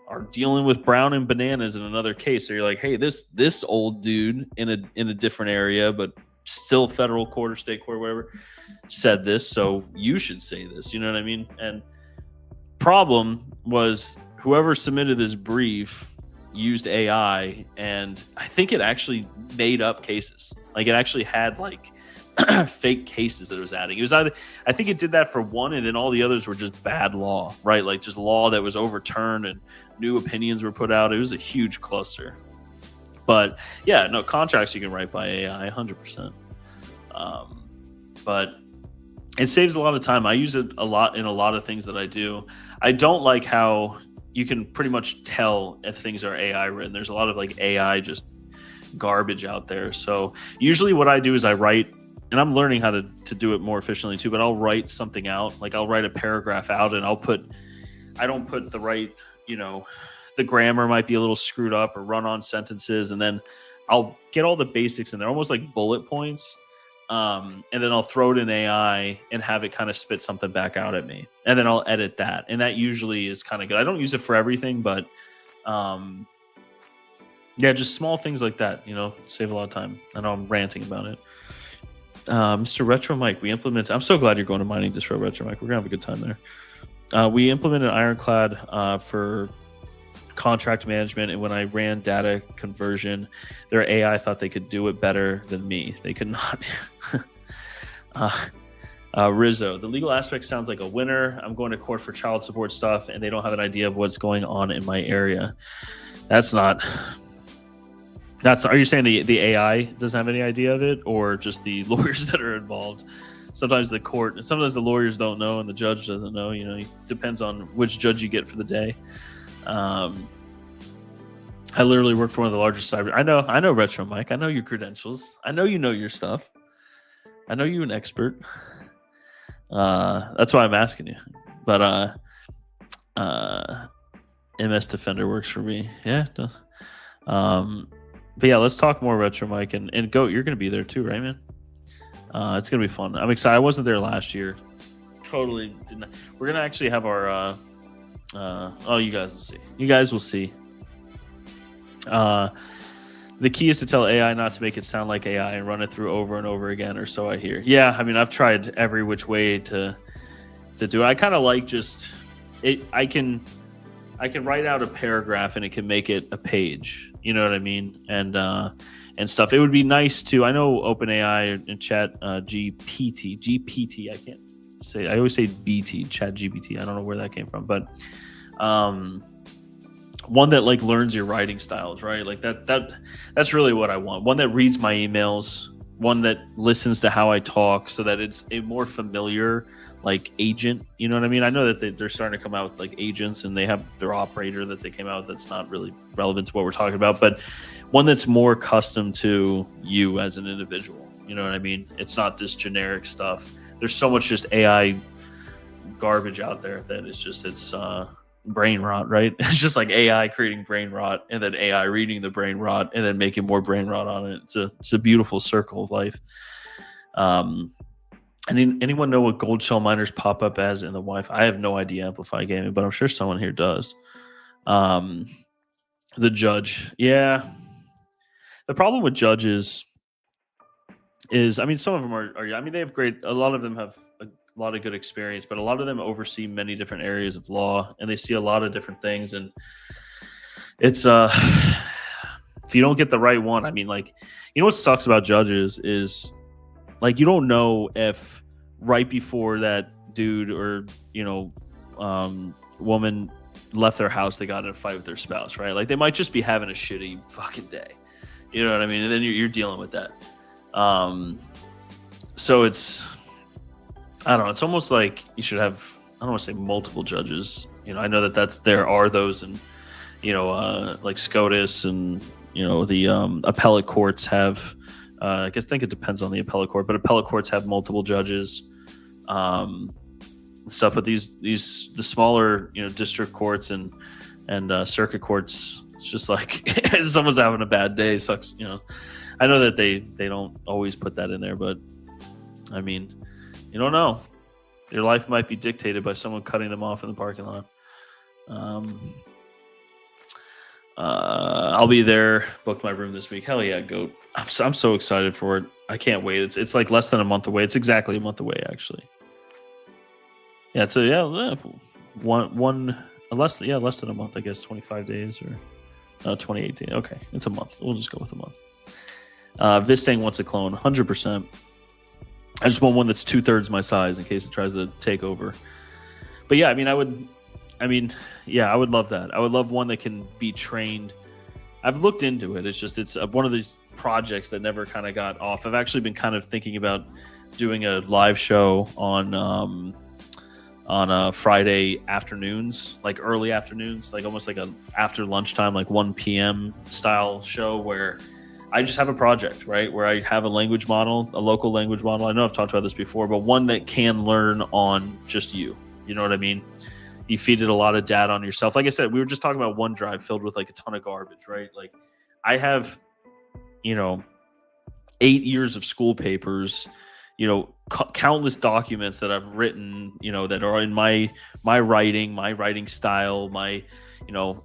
are dealing with brown and bananas in another case. So you're like, hey, this old dude in a different area, but still federal court or state court or whatever, said this, so you should say this. You know what I mean? And problem was, whoever submitted this brief used AI, and I think it actually made up cases. Like, it actually had like fake cases that it was adding. It was either, I think it did that for one, and then all the others were just bad law, right? Like just law that was overturned and new opinions were put out. It was a huge cluster. But yeah, no, contracts you can write by AI 100%. But it saves a lot of time. I use it a lot in a lot of things that I do. I don't like how you can pretty much tell if things are AI written. There's a lot of like AI just garbage out there. So usually what I do is I write, and I'm learning how to do it more efficiently too, but I'll write something out. Like I'll write a paragraph out, and I don't put the right, the grammar might be a little screwed up or run on sentences. And then I'll get all the basics in there, almost like bullet points. And then I'll throw it in AI and have it kind of spit something back out at me. And then I'll edit that. And that usually is kind of good. I don't use it for everything, but yeah, just small things like that, save a lot of time. I know I'm ranting about it. Mr. Retro Mike, I'm so glad you're going to Mining Distro, Retro Mike. We're gonna have a good time there. We implemented Ironclad for contract management, and when I ran data conversion, their AI thought they could do it better than me. They could not. Rizzo, the legal aspect sounds like a winner. I'm going to court for child support stuff, and they don't have an idea of what's going on in my area. Are you saying the AI doesn't have any idea of it, or just the lawyers that are involved? Sometimes sometimes the lawyers don't know and the judge doesn't know. It depends on which judge you get for the day. I literally work for one of the largest cyber. I know Retro Mike. I know your credentials. I know your stuff. I know you're an expert. That's why I'm asking you. But MS Defender works for me. Yeah, it does. But yeah, let's talk more Retro Mike and Goat. You're gonna be there too, right, man? It's gonna be fun. I'm excited. I wasn't there last year. Totally didn't. We're gonna actually have our. You guys will see. You guys will see. The key is to tell AI not to make it sound like AI and run it through over and over again, or so I hear. Yeah, I mean, I've tried every which way to do it. I kind of like just it. I can write out a paragraph and it can make it a page. You know what I mean? And stuff. It would be nice to. I know OpenAI and Chat GPT. I can't say. I always say BT. Chat GPT. I don't know where that came from, but one that like learns your writing styles, right? Like that's really what I want. One that reads my emails. One that listens to how I talk, so that it's a more familiar like agent. You know what I mean? I know that they're starting to come out with like agents, and they have their operator that they came out with that's not really relevant to what we're talking about, but one that's more custom to you as an individual. You know what I mean? It's not this generic stuff. There's so much just AI garbage out there that it's brain rot, right? It's just like AI creating brain rot, and then AI reading the brain rot, and then making more brain rot on it. It's a beautiful circle of life. Anyone know what gold shell miners pop up as in the Wi-Fi? I have no idea, Amplify Gaming, but I'm sure someone here does. The judge, yeah. The problem with judges is, I mean, some of them are. I mean, they have a lot of them have a lot of good experience, but a lot of them oversee many different areas of law, and they see a lot of different things. And it's if you don't get the right one, I mean, like, what sucks about judges is, like, you don't know if right before that dude or woman left their house, they got in a fight with their spouse, right? Like, they might just be having a shitty fucking day. You know what I mean? And then you're dealing with that. So it's, I don't know. It's almost like you should have, I don't want to say multiple judges. I know there are those, and like SCOTUS, and the appellate courts have. I think it depends on the appellate court, but appellate courts have multiple judges. stuff. But the smaller, district courts and circuit courts, it's just like someone's having a bad day. Sucks. I know that they don't always put that in there, but I mean, you don't know. Your life might be dictated by someone cutting them off in the parking lot. I'll be there. Booked my room this week. Hell yeah, goat! I'm so excited for it. I can't wait. It's like less than a month away. It's exactly a month away, actually. Yeah, it's less than a month. I guess 25 days or 28 days. Okay, it's a month. We'll just go with a month. Vistang wants a clone, 100%. I just want one that's 2/3 my size in case it tries to take over. But yeah, I would love that. I would love one that can be trained. I've looked into it. It's one of these projects that never kind of got off. I've actually been kind of thinking about doing a live show on Friday afternoons, like early afternoons, like almost like a after lunchtime, like 1 p.m. style show where I just have a project, right? Where I have a language model, a local language model. I know I've talked about this before, but one that can learn on just you. You know what I mean? You feed it a lot of data on yourself. Like I said, we were just talking about OneDrive filled with like a ton of garbage, right? Like I have, 8 years of school papers, countless documents that I've written, that are in my writing style, I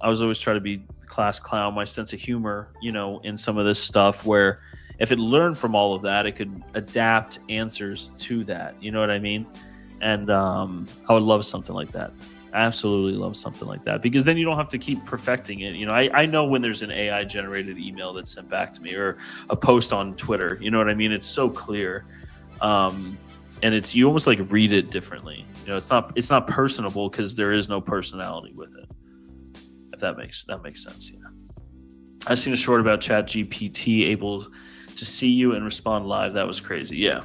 was always trying to be class clown, my sense of humor, in some of this stuff where if it learned from all of that, it could adapt answers to that. You know what I mean? And I would love something like that. Absolutely love something like that, because then you don't have to keep perfecting it. I know when there's an AI generated email that's sent back to me or a post on Twitter, you know what I mean? It's so clear. And you almost like read it differently. It's not personable because there is no personality with it. If that makes sense. Yeah. I've seen a short about ChatGPT able to see you and respond live. That was crazy. Yeah.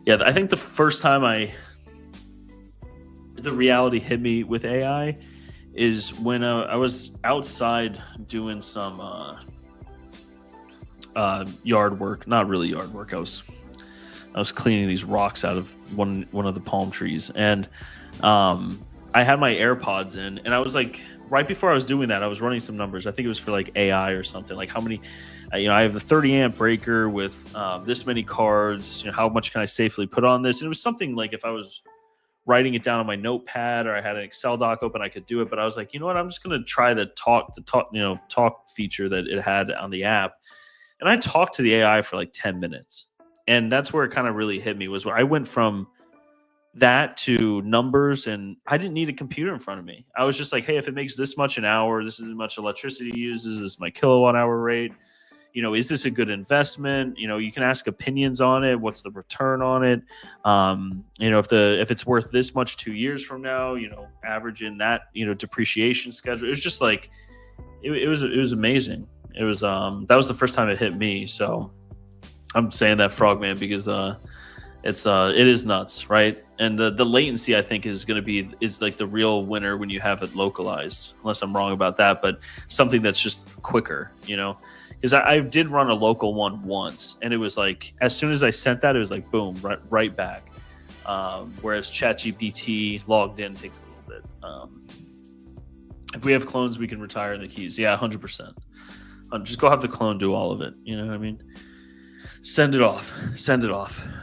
Yeah. I think the first time the reality hit me with AI is when I was outside doing some yard work. Not really yard work. I was cleaning these rocks out of one of the palm trees, and I had my AirPods in, and I was like, right before I was doing that, I was running some numbers. I think it was for like AI or something, like how many, I have the 30 amp breaker with this many cards, how much can I safely put on this? And it was something like if I was writing it down on my notepad or I had an Excel doc open, I could do it. But I was like, you know what? I'm just going to try the talk feature that it had on the app. And I talked to the AI for like 10 minutes. And that's where it kind of really hit me, was where I went from that to numbers, and I didn't need a computer in front of me. I was just like, hey, if it makes this much an hour, this is how much electricity it uses, this is my kilowatt hour rate. Is this a good investment? You can ask opinions on it. What's the return on it? If it's worth this much 2 years from now, average in that, depreciation schedule. It was just like, it was amazing. It was, that was the first time it hit me. So I'm saying that, Frogman, because, it is nuts, right? And the latency, I think, is like the real winner when you have it localized, unless I'm wrong about that, but something that's just quicker, because I did run a local one once, and it was like, as soon as I sent that, it was like, boom, right back. Whereas ChatGPT logged in takes a little bit. If we have clones, we can retire the keys. Yeah, 100%. Just go have the clone do all of it. You know what I mean? Send it off.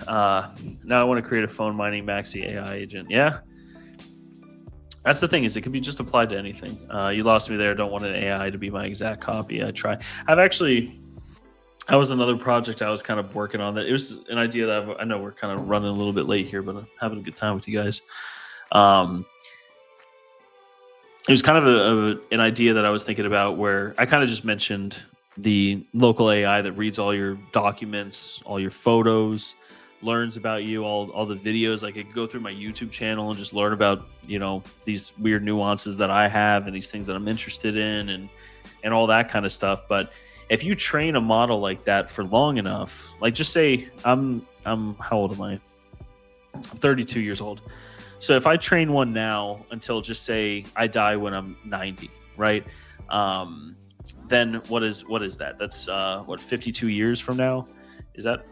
Now I want to create a phone mining maxi AI agent. Yeah. That's the thing, is it can be just applied to anything. You lost me there. Don't want an AI to be my exact copy. I try. That was another project I was kind of working on. That it was an idea that I know we're kind of running a little bit late here, but I'm having a good time with you guys. It was kind of an idea that I was thinking about, where I kind of just mentioned the local AI that reads all your documents, all your photos, learns about you, all the videos. Like, I could go through my YouTube channel and just learn about, these weird nuances that I have and these things that I'm interested in and all that kind of stuff. But if you train a model like that for long enough, like, just say I'm how old am I? I'm 32 years old. So if I train one now until, just say, I die when I'm 90, right? Then what is that? That's 52 years from now? Is that?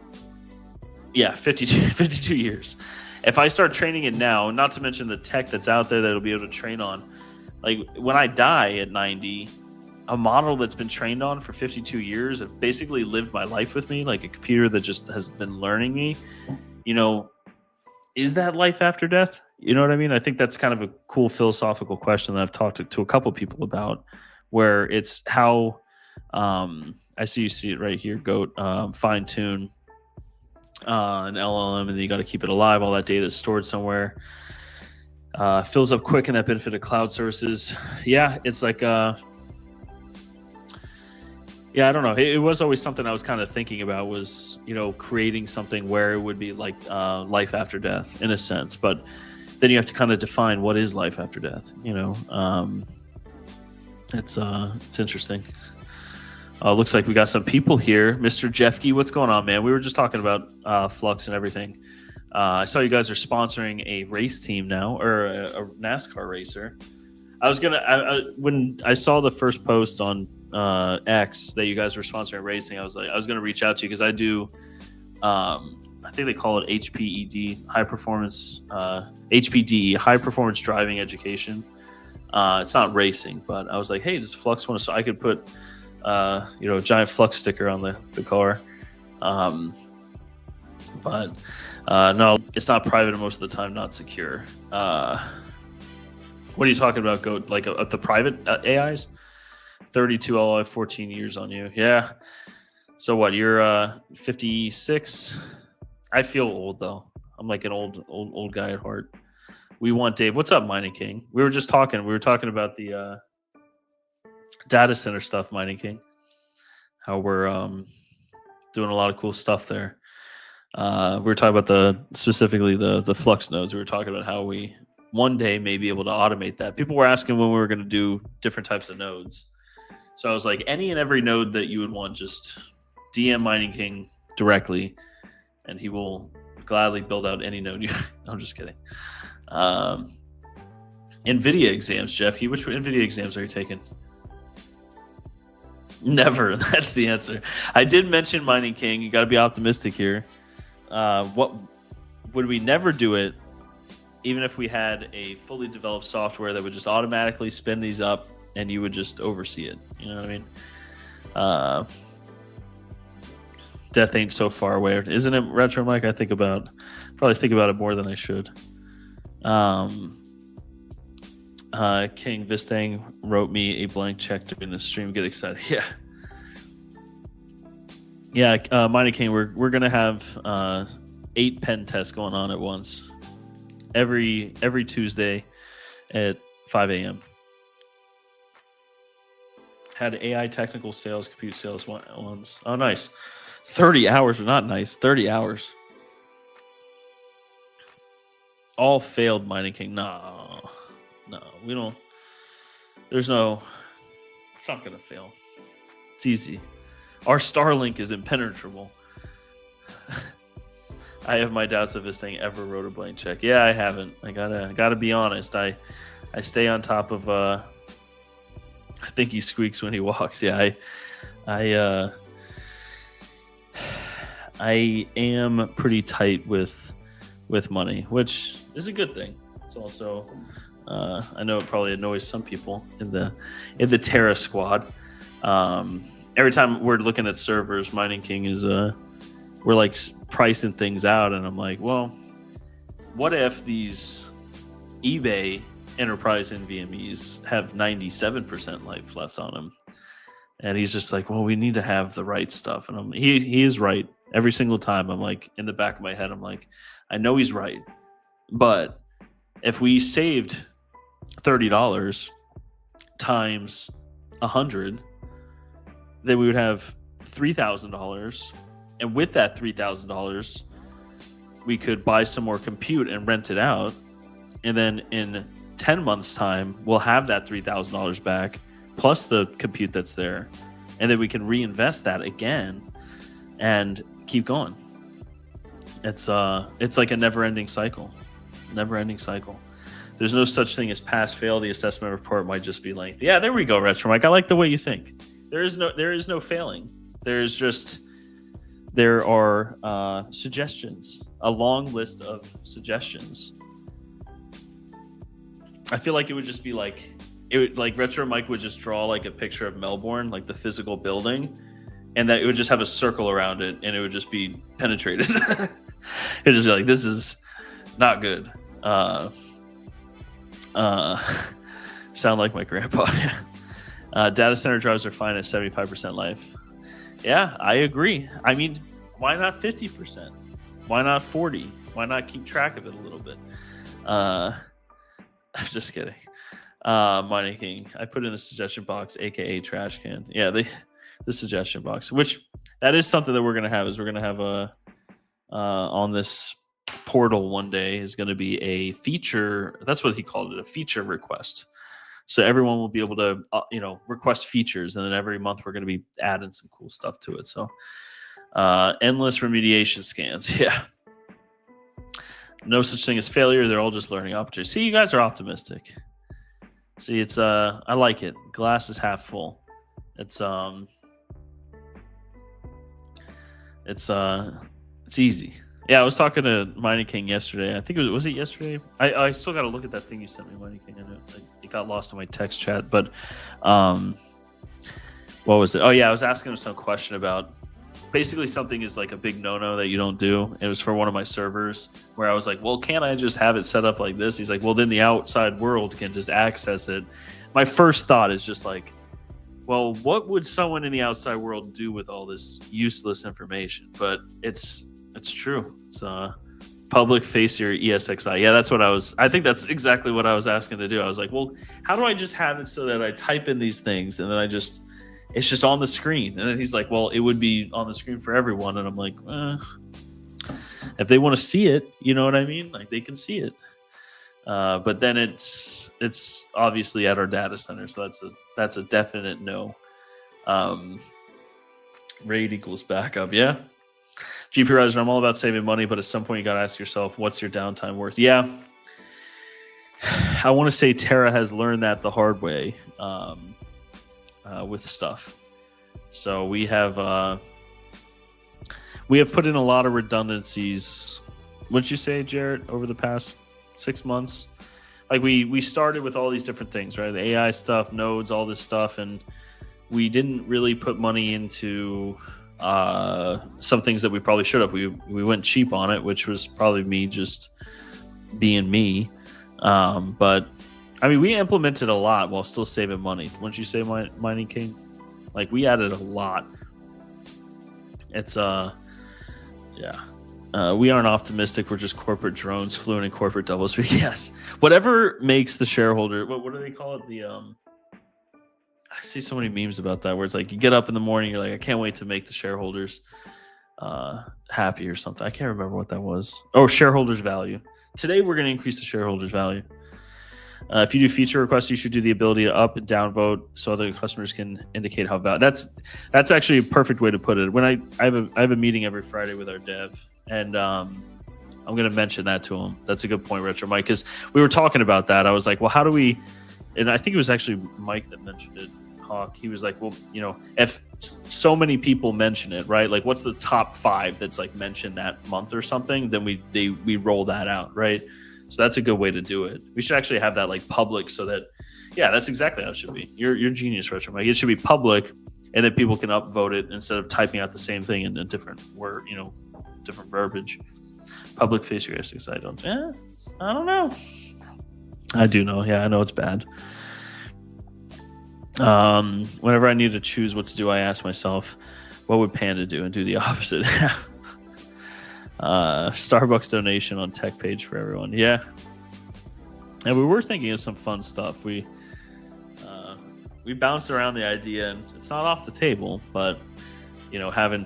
Yeah, 52 years. if I start training it now, not to mention the tech that's out there that'll be able to train on, like when I die at 90, a model that's been trained on for 52 years, have basically lived my life with me, like a computer that just has been learning me, you know, is that life after death? You know what I mean? I think that's kind of a cool philosophical question that I've talked to a couple people about, where it's how I see it right here, Goat, fine tune an LLM, and then you got to keep it alive. All that data is stored somewhere. Fills up quick, and that benefit of cloud services. Yeah, it's like yeah, I don't know. It was always something I was kind of thinking about, was, you know, creating something where it would be like life after death in a sense. But then you have to kind of define what is life after death. You know, it's interesting. Looks like we got some people here. Mr. Jeffkey, what's going on, man? We were just talking about Flux and everything. I saw you guys are sponsoring a race team now, or a NASCAR racer. I was gonna when I saw the first post on X that you guys were sponsoring racing, I was gonna reach out to you because I do. I think they call it HPED, high performance HPDE, high performance driving education. It's not racing, but I was like, hey, does Flux want to? So I could put you know, a giant Flux sticker on the car. But no, it's not private, and most of the time not secure. What are you talking about, Goat? Like the private AIs? 32, I'll have 14 years on you. Yeah. So what? You're 56. I feel old though. I'm like an old guy at heart. We want Dave. What's up, Mining Kiing? We were just talking. We were talking about the data center stuff, Mining Kiing. How we're doing a lot of cool stuff there. We were talking about specifically the Flux nodes. We were talking about how we one day may be able to automate that. People were asking when we were going to do different types of nodes. So I was like, any and every node that you would want, just DM Mining Kiing directly, and he will gladly build out any node you. No, I'm just kidding. NVIDIA exams, Jeff. Which NVIDIA exams are you taking? Never. That's the answer. I did mention Mining Kiing. You got to be optimistic here. What would we never do it? Even if we had a fully developed software that would just automatically spin these up and you would just oversee it. You know what I mean? Death ain't so far away. Isn't it, Retro Mike? I probably think about it more than I should. King Vistang wrote me a blank check during the stream. Get excited. Yeah. Mining Kiing, we're going to have 8 pen tests going on at once. Every Tuesday at 5 a.m. Had AI technical sales, compute sales ones. Oh, nice. 30 hours, but not nice. 30 hours. All failed, Mining Kiing. No, we don't. It's not going to fail. It's easy. Our Starlink is impenetrable. I have my doubts if this thing ever wrote a blank check. Yeah, I haven't. I gotta be honest. I stay on top of. I think he squeaks when he walks. Yeah, I am pretty tight with money, which is a good thing. It's also, I know it probably annoys some people in the Terra squad. Every time we're looking at servers, Mining Kiing is we're like pricing things out, and I'm like, well, what if these eBay enterprise NVMEs have 97% life left on them? And he's just like, well, we need to have the right stuff. And he is right every single time. I'm like, in the back of my head, I'm like, I know he's right, but if we saved $30 times 100, then we would have $3,000. And with that $3,000, we could buy some more compute and rent it out. And then in 10 months' time, we'll have that $3,000 back, plus the compute that's there. And then we can reinvest that again and keep going. It's like a never-ending cycle. Never-ending cycle. There's no such thing as pass-fail. The assessment report might just be lengthy. Yeah, there we go, Retro Mike. I like the way you think. There is no failing. There are suggestions a long list of suggestions. I feel like it would just be like, it would, like Retro Mike would just draw like a picture of Melbourne, like the physical building, and that it would just have a circle around it, and it would just be penetrated. It'd just be like, this is not good. Sound like my grandpa. Data center drives are fine at 75% life. Yeah, I agree. I mean, why not 50%? Why not 40? Why not keep track of it a little bit? I'm just kidding. Mining Kiing. I put in a suggestion box, aka trash can. Yeah, the suggestion box, which that is something that we're gonna have. Is we're gonna have a on this portal one day is going to be a feature. That's what he called it, a feature request. So everyone will be able to, request features, and then every month we're going to be adding some cool stuff to it. So endless remediation scans. Yeah. No such thing as failure. They're all just learning opportunities. See, you guys are optimistic. See, it's I like it. Glass is half full. It's easy. Yeah, I was talking to Mining Kiing yesterday. I think was it yesterday? I still got to look at that thing you sent me, Mining Kiing. I know it got lost in my text chat, but what was it? Oh yeah, I was asking him some question about basically something is like a big no-no that you don't do. It was for one of my servers where I was like, well, can't I just have it set up like this? He's like, well, then the outside world can just access it. My first thought is just like, well, what would someone in the outside world do with all this useless information? But it's true. It's public face your ESXi. Yeah, that's what I think that's exactly what I was asking to do. I was like, well, how do I just have it so that I type in these things and then it's just on the screen? And then he's like, well, it would be on the screen for everyone. And I'm like, if they want to see it, you know what I mean? Like they can see it. But then it's obviously at our data center. So that's a definite no. RAID equals backup. Yeah. GPURisers, I'm all about saving money, but at some point you got to ask yourself, what's your downtime worth? Yeah. I want to say Terra has learned that the hard way with stuff. So we have put in a lot of redundancies. Wouldn't you say, Jarrett, over the past 6 months? Like we started with all these different things, right? The AI stuff, nodes, all this stuff, and we didn't really put money into some things that we probably should have. We went cheap on it, which was probably me just being me. But I mean, we implemented a lot while still saving money. Wouldn't you say, Mining Kiing? Like we added a lot. It's we aren't optimistic. We're just corporate drones fluent in corporate doublespeak. Yes, whatever makes the shareholder. What do they call it? I see so many memes about that where it's like you get up in the morning, you're like, I can't wait to make the shareholders happy or something. I can't remember what that was. Oh, shareholders value. Today we're going to increase the shareholders value. If you do feature requests, you should do the ability to up and down vote so other customers can indicate how valid. That's actually a perfect way to put it. When I have a meeting every Friday with our dev, and I'm going to mention that to him. That's a good point, Retro Mike, because we were talking about that. I was like, well, how do we? And I think it was actually Mike that mentioned it. Hawk. He was like, well, if so many people mention it, right? Like, what's the top 5 that's like mentioned that month or something? Then we roll that out, right? So that's a good way to do it. We should actually have that like public, so that, yeah, that's exactly how it should be. You're genius, Retro Mike. It should be public, and then people can upvote it instead of typing out the same thing in a different word, different verbiage. Public face heuristics. I don't know. I do know. Yeah, I know it's bad. Whenever I need to choose what to do, I ask myself, what would Panda do, and do the opposite. Starbucks donation on tech page for everyone. Yeah. And we were thinking of some fun stuff. We bounced around the idea, and it's not off the table, but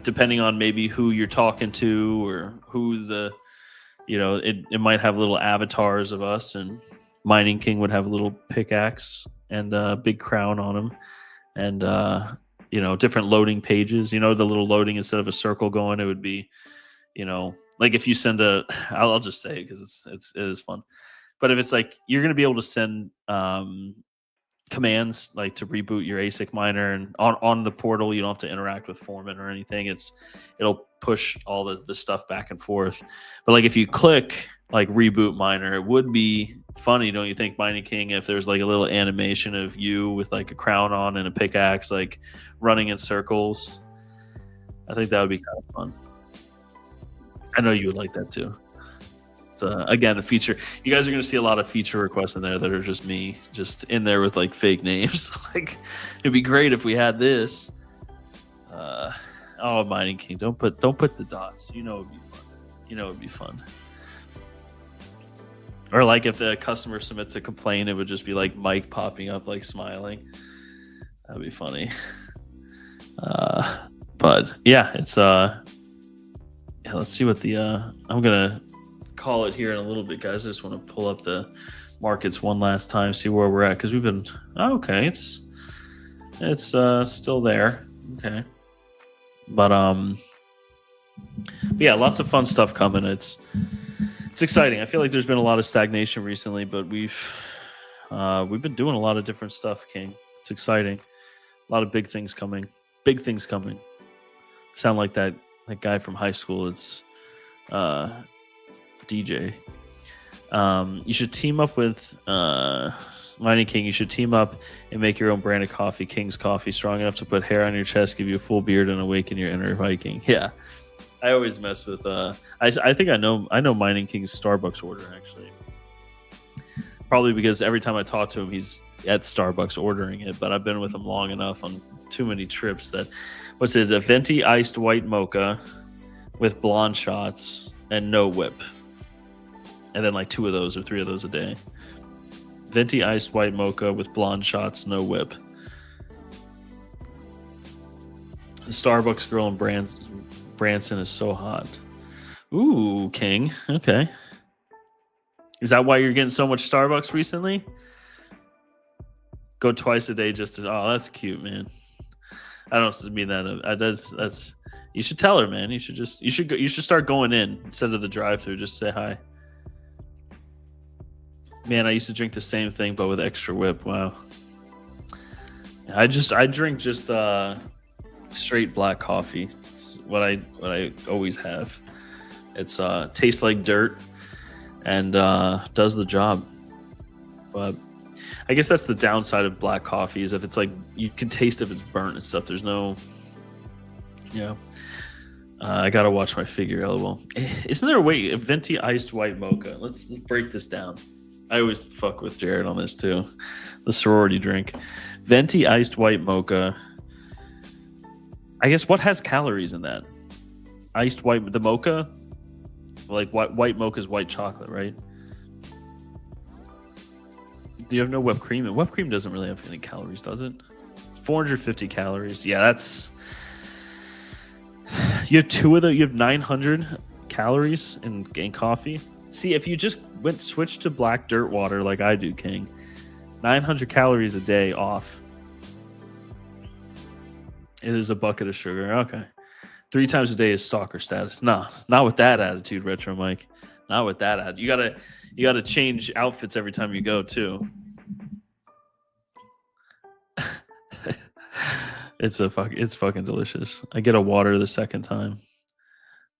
depending on maybe who you're talking to or who it might have little avatars of us, and Mining Kiing would have a little pickaxe and a big crown on him, and different loading pages. The little loading, instead of a circle going, it would be, like if you send I'll just say it because it is fun. But if it's like you're going to be able to send commands like to reboot your ASIC miner, and on the portal you don't have to interact with Foreman or anything. It'll push all the stuff back and forth. But like if you click like reboot miner, it would be funny, don't you think, Mining Kiing, if there's like a little animation of you with like a crown on and a pickaxe like running in circles. I think that would be kind of fun. I know you would like that too. Again, a feature. You guys are going to see a lot of feature requests in there that are just me, just in there with like fake names. Like, it'd be great if we had this. Oh, Mining Kiing, don't put the dots. You know it'd be fun. You know it'd be fun. Or like if the customer submits a complaint, it would just be like Mike popping up, like smiling. That'd be funny. But yeah, it's yeah. Let's see what the I'm gonna call it here in a little bit, guys. I just want to pull up the markets one last time, see where we're at, because we've been okay. It's still there, okay. But yeah, lots of fun stuff coming. It's exciting. I feel like there's been a lot of stagnation recently, but we've been doing a lot of different stuff, King. It's exciting. A lot of big things coming. Big things coming. Sound like that guy from high school. It's DJ. You should team up with Mining Kiing. You should team up and make your own brand of coffee. King's Coffee, strong enough to put hair on your chest, give you a full beard, and awaken your inner Viking. Yeah, I always mess with. I think I know Mining Kiing's Starbucks order, actually. Probably because every time I talk to him, he's at Starbucks ordering it. But I've been with him long enough on too many trips that. What's it? A venti iced white mocha with blonde shots and no whip. And then like 2 of those or 3 of those a day. Venti iced white mocha with blonde shots, no whip. The Starbucks girl in Branson is so hot. Ooh, King. Okay. Is that why you're getting so much Starbucks recently? Go twice a day just to... Oh, that's cute, man. I don't mean that. That's. You should tell her, man. You should start going in instead of the drive-through. Just say hi. Man, I used to drink the same thing but with extra whip. Wow. I drink just straight black coffee. It's what I always have. It's tastes like dirt and does the job. But I guess that's the downside of black coffee, is if it's like you can taste if it's burnt and stuff. There's no, yeah. I gotta watch my figure. LOL. Isn't there a way? A venti iced white mocha. Let's break this down. I always fuck with Jared on this too. The sorority drink, venti iced white mocha. I guess what has calories in that? Iced white, the mocha. Like white mocha is white chocolate, right? You have no whipped cream, and whipped cream doesn't really have any calories, does it? 450 calories. Yeah, that's. You have 2 of them. You have 900 calories in coffee. See, if you just switch to black dirt water like I do, King, 900 calories a day off. It is a bucket of sugar. Okay. 3 times a day is stalker status. Nah, not with that attitude, Retro Mike. Not with that attitude. You gotta change outfits every time you go too. It's fucking delicious. I get a water the second time.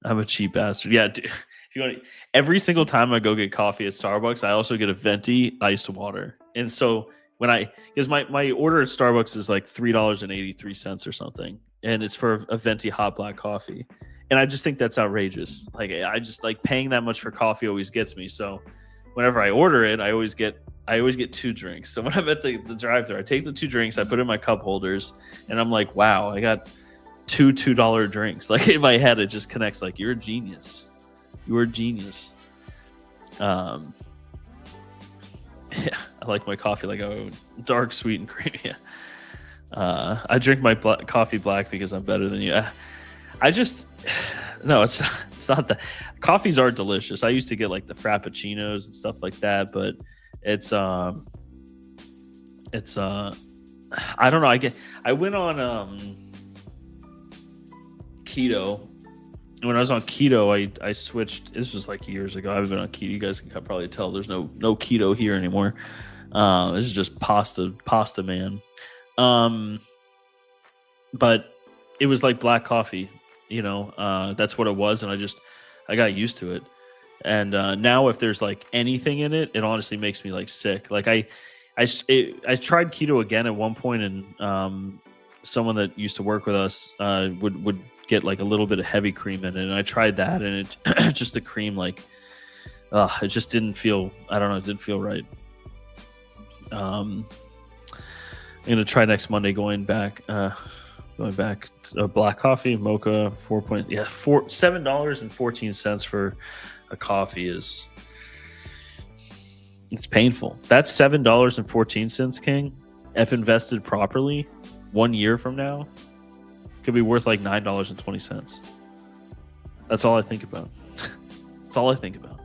I'm a cheap bastard. Yeah, dude, if you want every single time I go get coffee at Starbucks, I also get a venti iced water. And so because my order at Starbucks is like $3.83 or something, and it's for a venti hot black coffee. And I just think that's outrageous. Like, I just like paying that much for coffee always gets me. So whenever I order it, I always get 2 drinks. So when I'm at the drive-thru, I take the 2 drinks, I put in my cup holders, and I'm like, wow, I got 2 $2 drinks. Like, in my head, it just connects. Like, you're a genius. You're a genius. Yeah, I like my coffee like dark, sweet, and creamy. Yeah. I drink my coffee black because I'm better than you. No, it's not that. Coffees are delicious. I used to get like the frappuccinos and stuff like that, but it's I don't know. I went on keto. And when I was on keto, I switched. This was like years ago. I've been on keto. You guys can probably tell there's no keto here anymore. This is just pasta man. But it was like black coffee, that's what it was. And I got used to it. And now if there's like anything in it, it honestly makes me like sick. Like I tried keto again at one point, and someone that used to work with us would get like a little bit of heavy cream in it. And I tried that, and it just the cream, like, it just didn't feel, I don't know, it didn't feel right. I'm going to try next Monday going back to black coffee, mocha, $7.14 for a coffee it's painful. That's $7.14, King. If invested properly, 1 year from now, could be worth like $9.20. That's all I think about. That's all I think about.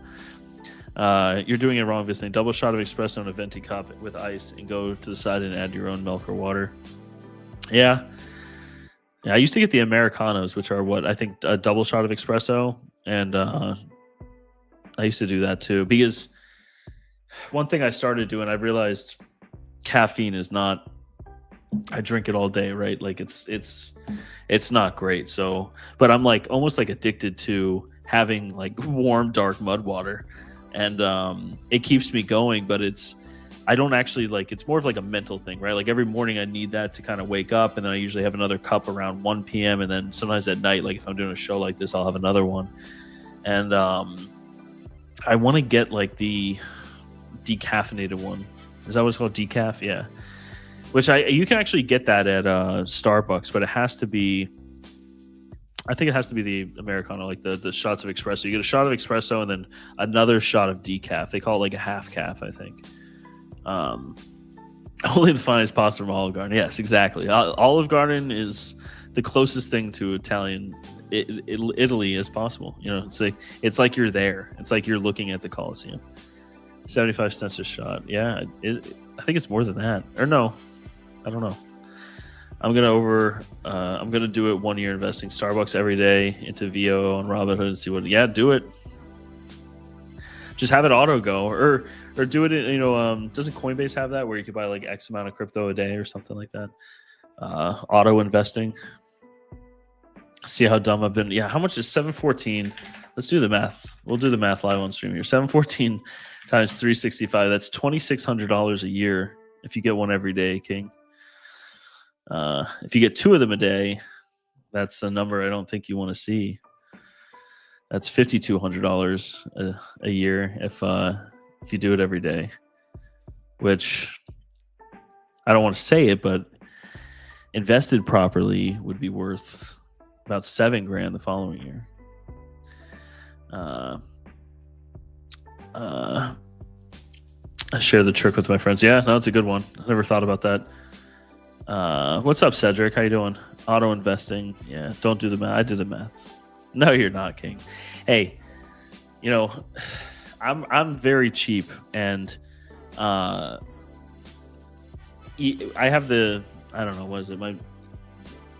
You're doing it wrong, Visney. Double shot of espresso in a venti cup with ice, and go to the side and add your own milk or water. Yeah, I used to get the Americanos, which are what I think a double shot of espresso, and I used to do that too, because one thing I started doing, I realized caffeine is not, I drink it all day, right? Like it's not great. So, but I'm like almost like addicted to having like warm, dark mud water, and it keeps me going, but I don't actually like, it's more of like a mental thing, right? Like every morning I need that to kind of wake up, and then I usually have another cup around 1 p.m. And then sometimes at night, like if I'm doing a show like this, I'll have another one. And I want to get like the decaffeinated one. Is that what's called, decaf? Yeah. Which you can actually get that at Starbucks, but it has to be, I think it has to be the Americano, like the shots of espresso. You get a shot of espresso and then another shot of decaf. They call it like a half calf, I think. Only the finest pasta from Olive Garden. Yes, exactly. Olive Garden is the closest thing to Italian Italy as possible. It's like you're there. It's like you're looking at the Coliseum. 75 cents a shot. Yeah, I think it's more than that. Or no, I don't know. I'm gonna do it 1 year, investing Starbucks every day into VO and Robinhood and see what. Yeah, do it. Just have it auto go, or do it. Doesn't Coinbase have that where you could buy like X amount of crypto a day or something like that? Auto investing. See how dumb I've been. Yeah, how much is 714? Let's do the math. We'll do the math live on stream here. 714 times 365. That's $2,600 a year if you get one every day, King. If you get two of them a day, that's a number I don't think you want to see. That's $5,200 a year if you do it every day. Which I don't want to say it, but invested properly would be worth about $7,000 the following year. I share the trick with my friends. Yeah, no, it's a good one. I never thought about that. What's up, Cedric? How you doing? Auto investing. Yeah, don't do the math. I did the math. No, you're not, King. Hey, I'm very cheap, and I have I don't know, what is it? My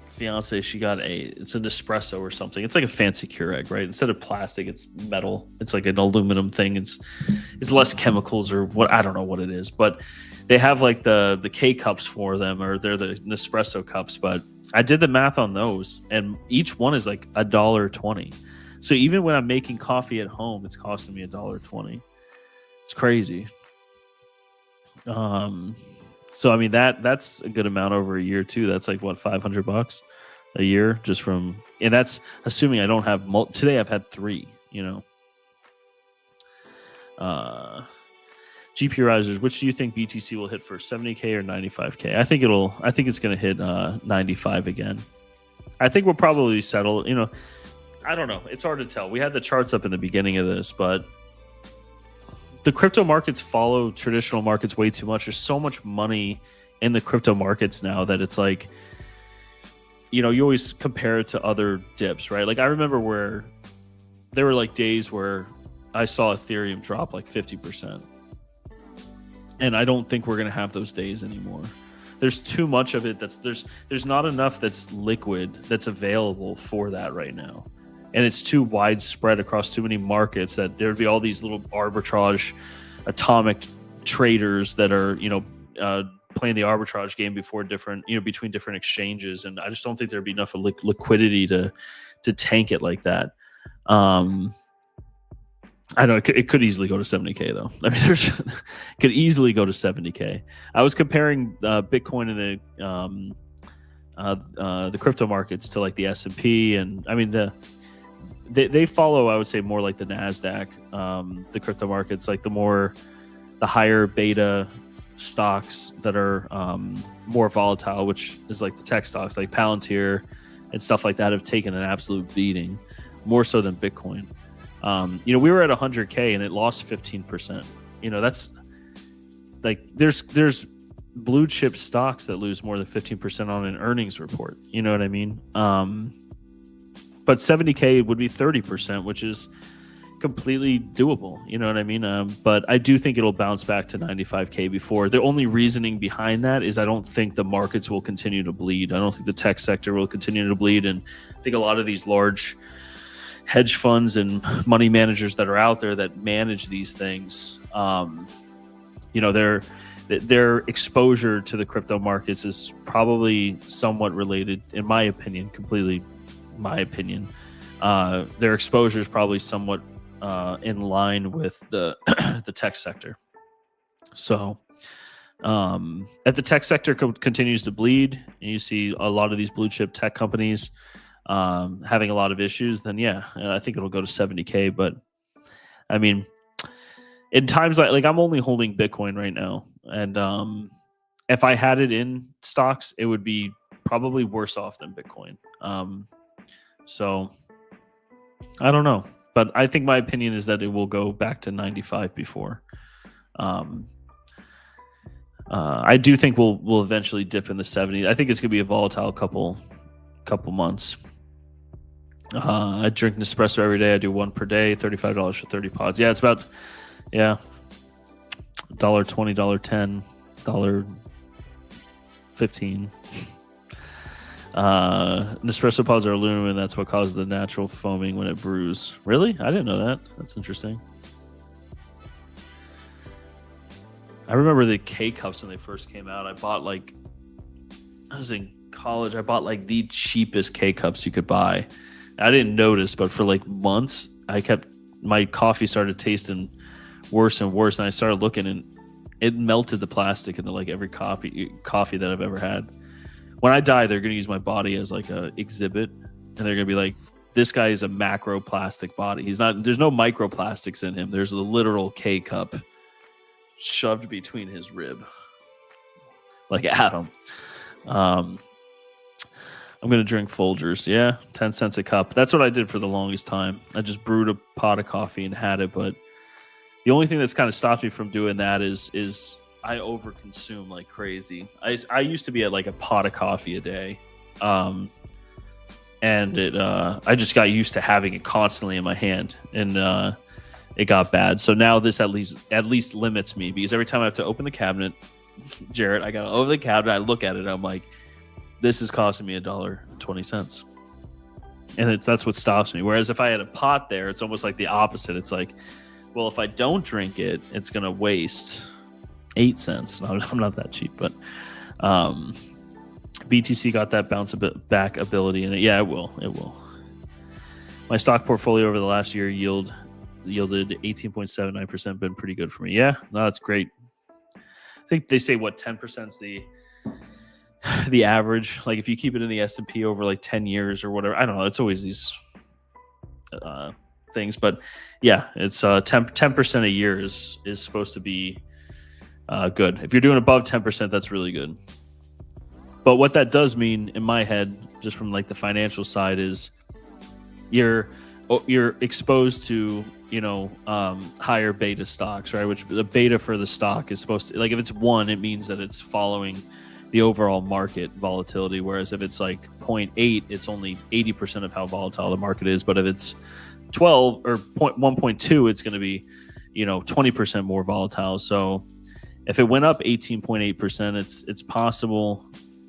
fiance, she got it's an espresso or something. It's like a fancy Keurig, right? Instead of plastic, it's metal. It's like an aluminum thing. It's less chemicals or what, I don't know what it is, but they have like the K cups for them, or they're the Nespresso cups. But I did the math on those, and each one is like $1.20. So even when I'm making coffee at home, it's costing me $1.20. It's crazy. So I mean that's a good amount over a year too. That's like what, $500 a year just from, and that's assuming I don't have today. I've had 3. GPURisers, which do you think BTC will hit first, 70K or 95K? I think it's going to hit 95 again. I think we'll probably settle. I don't know. It's hard to tell. We had the charts up in the beginning of this, but the crypto markets follow traditional markets way too much. There's so much money in the crypto markets now that it's like, you always compare it to other dips, right? Like I remember where there were like days where I saw Ethereum drop like 50%. And I don't think we're going to have those days anymore. There's too much of it there's not enough that's liquid that's available for that right now. And it's too widespread across too many markets that there'd be all these little arbitrage atomic traders that are playing the arbitrage game between different exchanges, and I just don't think there'd be enough liquidity to tank it like that. I don't know. It could easily go to 70K though. I mean, it could easily go to 70K. I was comparing Bitcoin and the crypto markets to like the S&P, and I mean they follow, I would say, more like the Nasdaq. The crypto markets, like the higher beta stocks that are more volatile, which is like the tech stocks like Palantir and stuff like that, have taken an absolute beating, more so than Bitcoin. We were at 100K and it lost 15%. That's like there's blue chip stocks that lose more than 15% on an earnings report. You know what I mean? But 70K would be 30%, which is completely doable. You know what I mean? But I do think it'll bounce back to 95K before. The only reasoning behind that is I don't think the markets will continue to bleed. I don't think the tech sector will continue to bleed. And I think a lot of these large hedge funds and money managers that are out there that manage these things, their exposure to the crypto markets is probably somewhat related, in my opinion, completely my opinion. Their exposure is probably somewhat in line with the the tech sector. So if the tech sector continues to bleed and you see a lot of these blue chip tech companies having a lot of issues, then yeah, I think it'll go to 70K. But I mean, in times like I'm only holding Bitcoin right now, and if I had it in stocks, it would be probably worse off than Bitcoin. So I don't know, but I think my opinion is that it will go back to 95 before. I do think we'll eventually dip in the 70s. I think it's gonna be a volatile couple months. I drink Nespresso every day. I do one per day, $35 for 30 pods. Yeah, it's about $1.20, $1.10, $1.15. Nespresso pods are aluminum, and that's what causes the natural foaming when it brews. Really? I didn't know that. That's interesting. I remember the K-Cups when they first came out. I was in college. I bought like the cheapest K-Cups you could buy. I didn't notice, but for like months, my coffee started tasting worse and worse, and I started looking, and it melted the plastic into like every coffee that I've ever had. When I die, they're going to use my body as like a exhibit, and they're going to be like, this guy is a macro plastic body. He's not. There's no microplastics in him. There's the literal K-Cup shoved between his rib, like Adam. I'm going to drink Folgers. Yeah, 10 cents a cup. That's what I did for the longest time. I just brewed a pot of coffee and had it. But the only thing that's kind of stopped me from doing that is I overconsume like crazy. I used to be at like a pot of coffee a day. And I just got used to having it constantly in my hand. And it got bad. So now this at least limits me, because every time I have to open the cabinet, Jarrett, I got to open the cabinet, I look at it, I'm like, this is costing me $1.20, and that's what stops me. Whereas if I had a pot there, it's almost like the opposite. It's like, well, if I don't drink it, it's gonna waste 8 cents. No, I'm not that cheap, but BTC got that bounce back ability in it. Yeah, it will. My stock portfolio over the last year yielded 18.79%. Been pretty good for me. Yeah, no, that's great. I think they say 10% is the average. Like if you keep it in the S&P over like 10 years or whatever, I don't know, it's always these things, but yeah, it's 10% a year is supposed to be good. If you're doing above 10%, that's really good. But what that does mean in my head, just from like the financial side, is you're exposed to higher beta stocks, right? Which the beta for the stock is supposed to, like, if it's 1, it means that it's following the overall market volatility, whereas if it's like 0.8, it's only 80% of how volatile the market is. But if it's 12 or 1.2, it's going to be 20% more volatile. So if it went up 18.8%, it's possible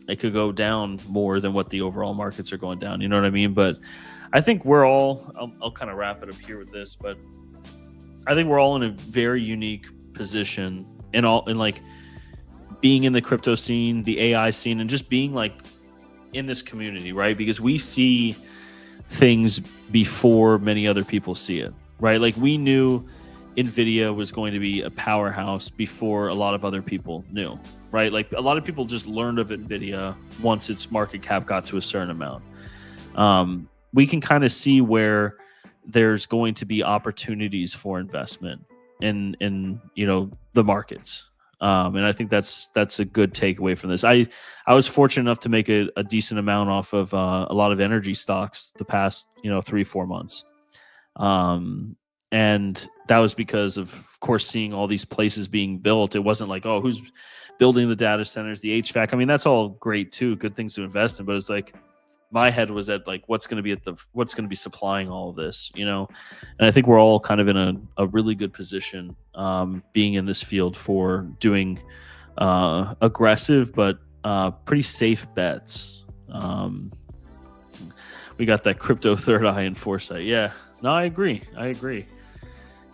it could go down more than what the overall markets are going down. You know what I mean? But I think we're all, I'll kind of wrap it up here with this, but I think we're all in a very unique position and like being in the crypto scene, the AI scene, and just being like in this community, right? Because we see things before many other people see it, right? Like we knew NVIDIA was going to be a powerhouse before a lot of other people knew, right? Like a lot of people just learned of NVIDIA once its market cap got to a certain amount. We can kind of see where there's going to be opportunities for investment in the markets. And I think that's a good takeaway from this. I was fortunate enough to make a decent amount off of a lot of energy stocks the past 3-4 months, and that was because of course seeing all these places being built. It wasn't like, oh, who's building the data centers, the HVAC. I mean, that's all great too, good things to invest in, but it's like my head was at like what's going to be supplying all of this, and I think we're all kind of in a really good position, being in this field for doing aggressive but pretty safe bets. We got that crypto third eye and foresight. Yeah, no, I agree.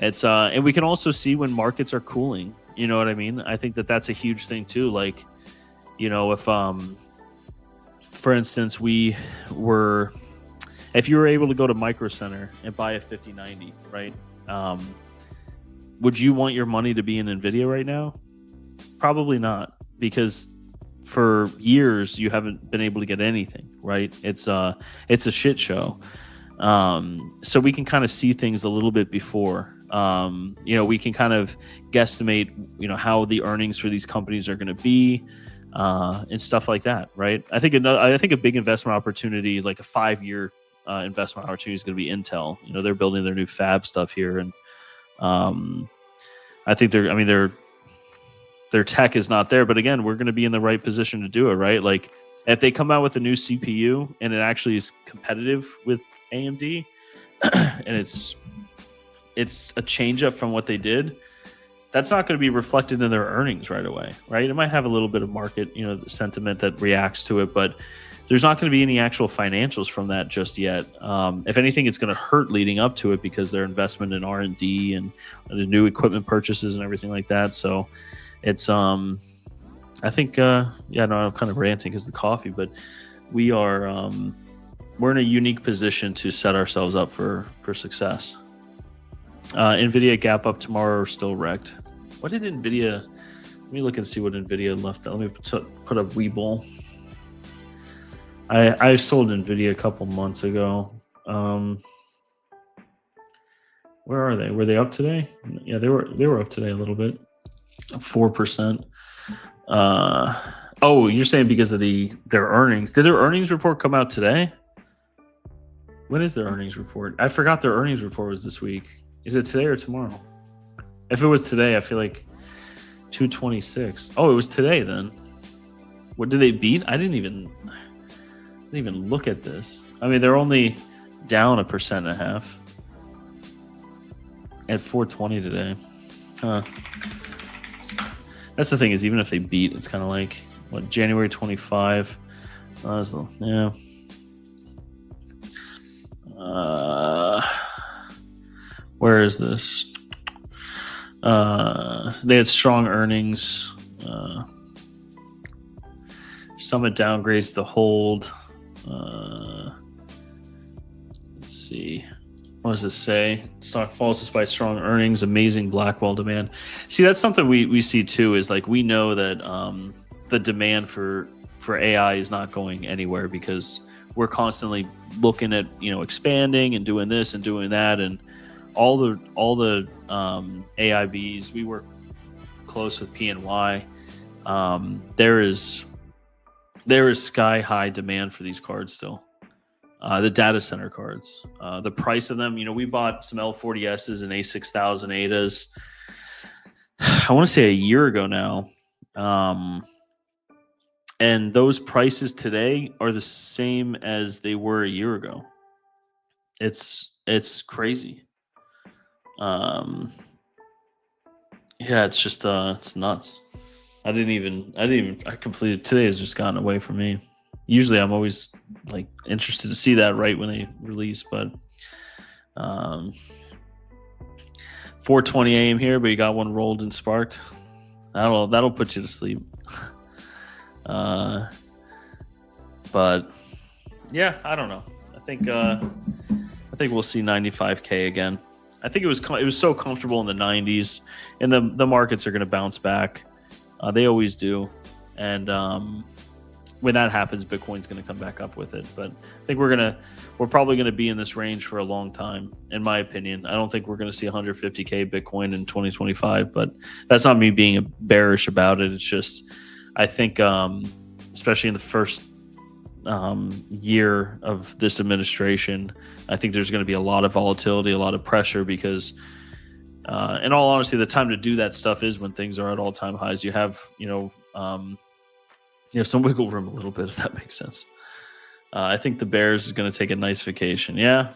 It's and we can also see when markets are cooling. You know what I mean? I think that's a huge thing too. Like, if for instance, if you were able to go to Micro Center and buy a 5090, right? Would you want your money to be in NVIDIA right now? Probably not, because for years you haven't been able to get anything, right? It's a shit show. So we can kind of see things a little bit before. We can kind of guesstimate, how the earnings for these companies are going to be. And stuff like that, right? I think a big investment opportunity, like a 5-year investment opportunity, is going to be Intel. They're building their new fab stuff here, and I think their tech is not there. But again, we're going to be in the right position to do it, right? Like if they come out with a new CPU and it actually is competitive with AMD, and it's a change up from what they did, that's not going to be reflected in their earnings right away, right? It might have a little bit of market, sentiment that reacts to it, but there's not going to be any actual financials from that just yet. If anything, it's going to hurt leading up to it because their investment in R&D and the new equipment purchases and everything like that. So it's, I think, I'm kind of ranting because of the coffee, but we're in a unique position to set ourselves up for success. NVIDIA gap up tomorrow are still wrecked. What did NVIDIA... Let me look and see what NVIDIA left. Let me put up Webull. I sold NVIDIA a couple months ago. Where are they? Were they up today? Yeah, they were up today a little bit. 4%. Oh, you're saying because of their earnings. Did their earnings report come out today? When is their earnings report? I forgot their earnings report was this week. Is it today or tomorrow? If it was today, I feel like 226. Oh, it was today then. What did they beat? I didn't even look at this. I mean, they're only down 1.5% at 420 today. Huh. That's the thing, is even if they beat, it's kind of like what, January 25. Yeah. Where is this? They had strong earnings. Summit downgrades to hold. Let's see. What does this say? Stock falls despite strong earnings. Amazing Blackwell demand. See, that's something we see too. Is like we know that the demand for AI is not going anywhere because we're constantly looking at expanding and doing this and doing that, and all the AIVs. We work close with PNY. There is sky high demand for these cards still. The data center cards, the price of them. We bought some L40Ss and A6000 ADAs. I want to say a year ago now, and those prices today are the same as they were a year ago. It's crazy. Yeah, it's just it's nuts. I completed today has just gotten away from me. Usually I'm always like interested to see that right when they release, but 4:20 a.m. here, but you got one rolled and sparked. that'll put you to sleep. But yeah, I don't know. I think we'll see 95K again. I think it was so comfortable in the 90s, and the markets are going to bounce back. They always do, and when that happens, Bitcoin's going to come back up with it. But I think we're probably going to be in this range for a long time, in my opinion. I don't think we're going to see 150K Bitcoin in 2025, but that's not me being bearish about it. It's just, I think, especially in the first year of this administration, I think there's going to be a lot of volatility, a lot of pressure, because in all honesty, the time to do that stuff is when things are at all-time highs. You have, some wiggle room a little bit, if that makes sense. I think the Bears is going to take a nice vacation. Yeah.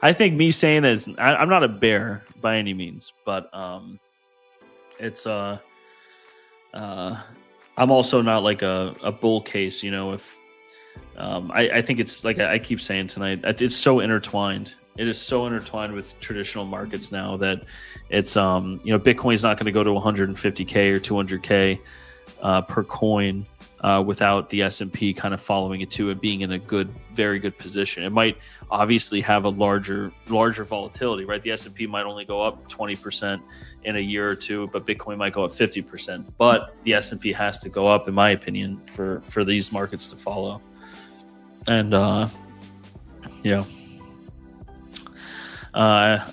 I think me saying that I'm not a bear by any means, but it's I'm also not like a bull case. If I think it's like I keep saying tonight, it's so intertwined. It is so intertwined with traditional markets now that it's Bitcoin's not going to go to 150K or 200K per coin without the S&P kind of following it to it being in a very good position. It might obviously have a larger volatility, right? The S&P might only go up 20% in a year or two, but Bitcoin might go up 50%. But the S&P has to go up, in my opinion, for these markets to follow. And I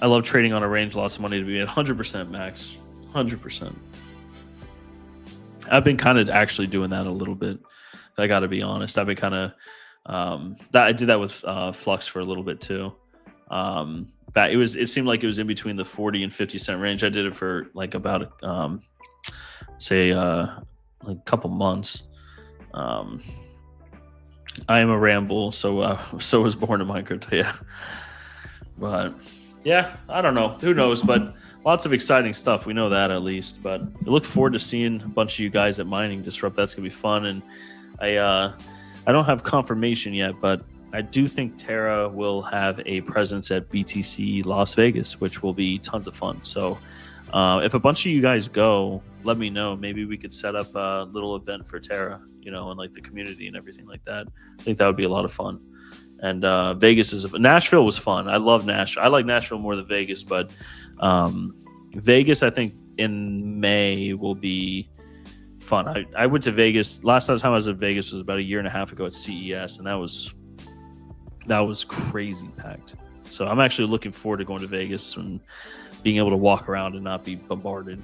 love trading on a range, lots of money to be at 100% max, 100%. I've been kind of actually doing that a little bit. I got to be honest. I've been kind of I did that with Flux for a little bit too. That it seemed like it was in between the 40 and 50 cent range. I did it for like about like a couple months. I am a ramble, so was born in my crypto. Yeah, but yeah, I don't know. Who knows? But lots of exciting stuff. We know that at least. But I look forward to seeing a bunch of you guys at Mining Disrupt. That's gonna be fun. And I don't have confirmation yet, but I do think Terra will have a presence at BTC Las Vegas, which will be tons of fun. So if a bunch of you guys go, let me know. Maybe we could set up a little event for Terra, and like the community and everything like that. I think that would be a lot of fun. And Nashville was fun. I love Nashville. I like Nashville more than Vegas, but Vegas, I think in May will be fun. I went to Vegas. Last time I was at Vegas was about a year and a half ago at CES, and that was crazy packed. So I'm actually looking forward to going to Vegas and being able to walk around and not be bombarded,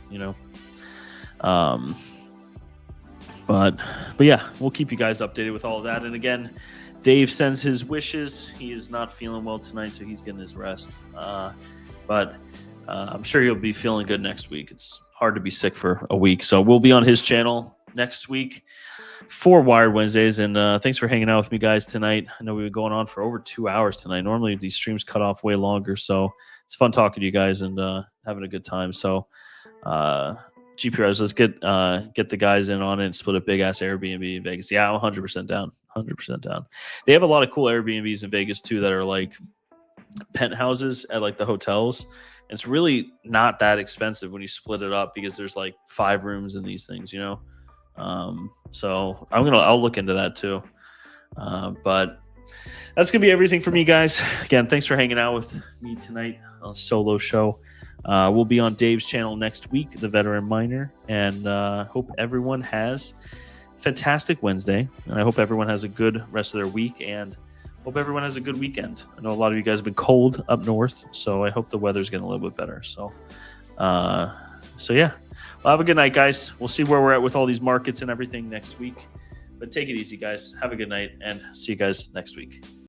But yeah, we'll keep you guys updated with all of that. And again, Dave sends his wishes. He is not feeling well tonight, so he's getting his rest. But I'm sure he'll be feeling good next week. It's hard to be sick for a week. So we'll be on his channel next week for Wired Wednesdays. And thanks for hanging out with me guys tonight. I know we've been going on for over 2 hours tonight. Normally these streams cut off way longer. So it's fun talking to you guys and having a good time. So GPURisers, let's get the guys in on it and split a big ass Airbnb in Vegas. Yeah, I'm 100% down. 100% down. They have a lot of cool Airbnbs in Vegas too that are like penthouses at like the hotels. It's really not that expensive when you split it up because there's like 5 rooms in these things, So I'll look into that too. But that's gonna be everything for me, guys. Again, thanks for hanging out with me tonight on a solo show. We'll be on Dave's channel next week, the Veteran Miner, and hope everyone has a fantastic Wednesday. And I hope everyone has a good rest of their week, and hope everyone has a good weekend. I know a lot of you guys have been cold up north, so I hope the weather's getting a little bit better. So yeah. Well, have a good night, guys. We'll see where we're at with all these markets and everything next week. But take it easy, guys. Have a good night, and see you guys next week.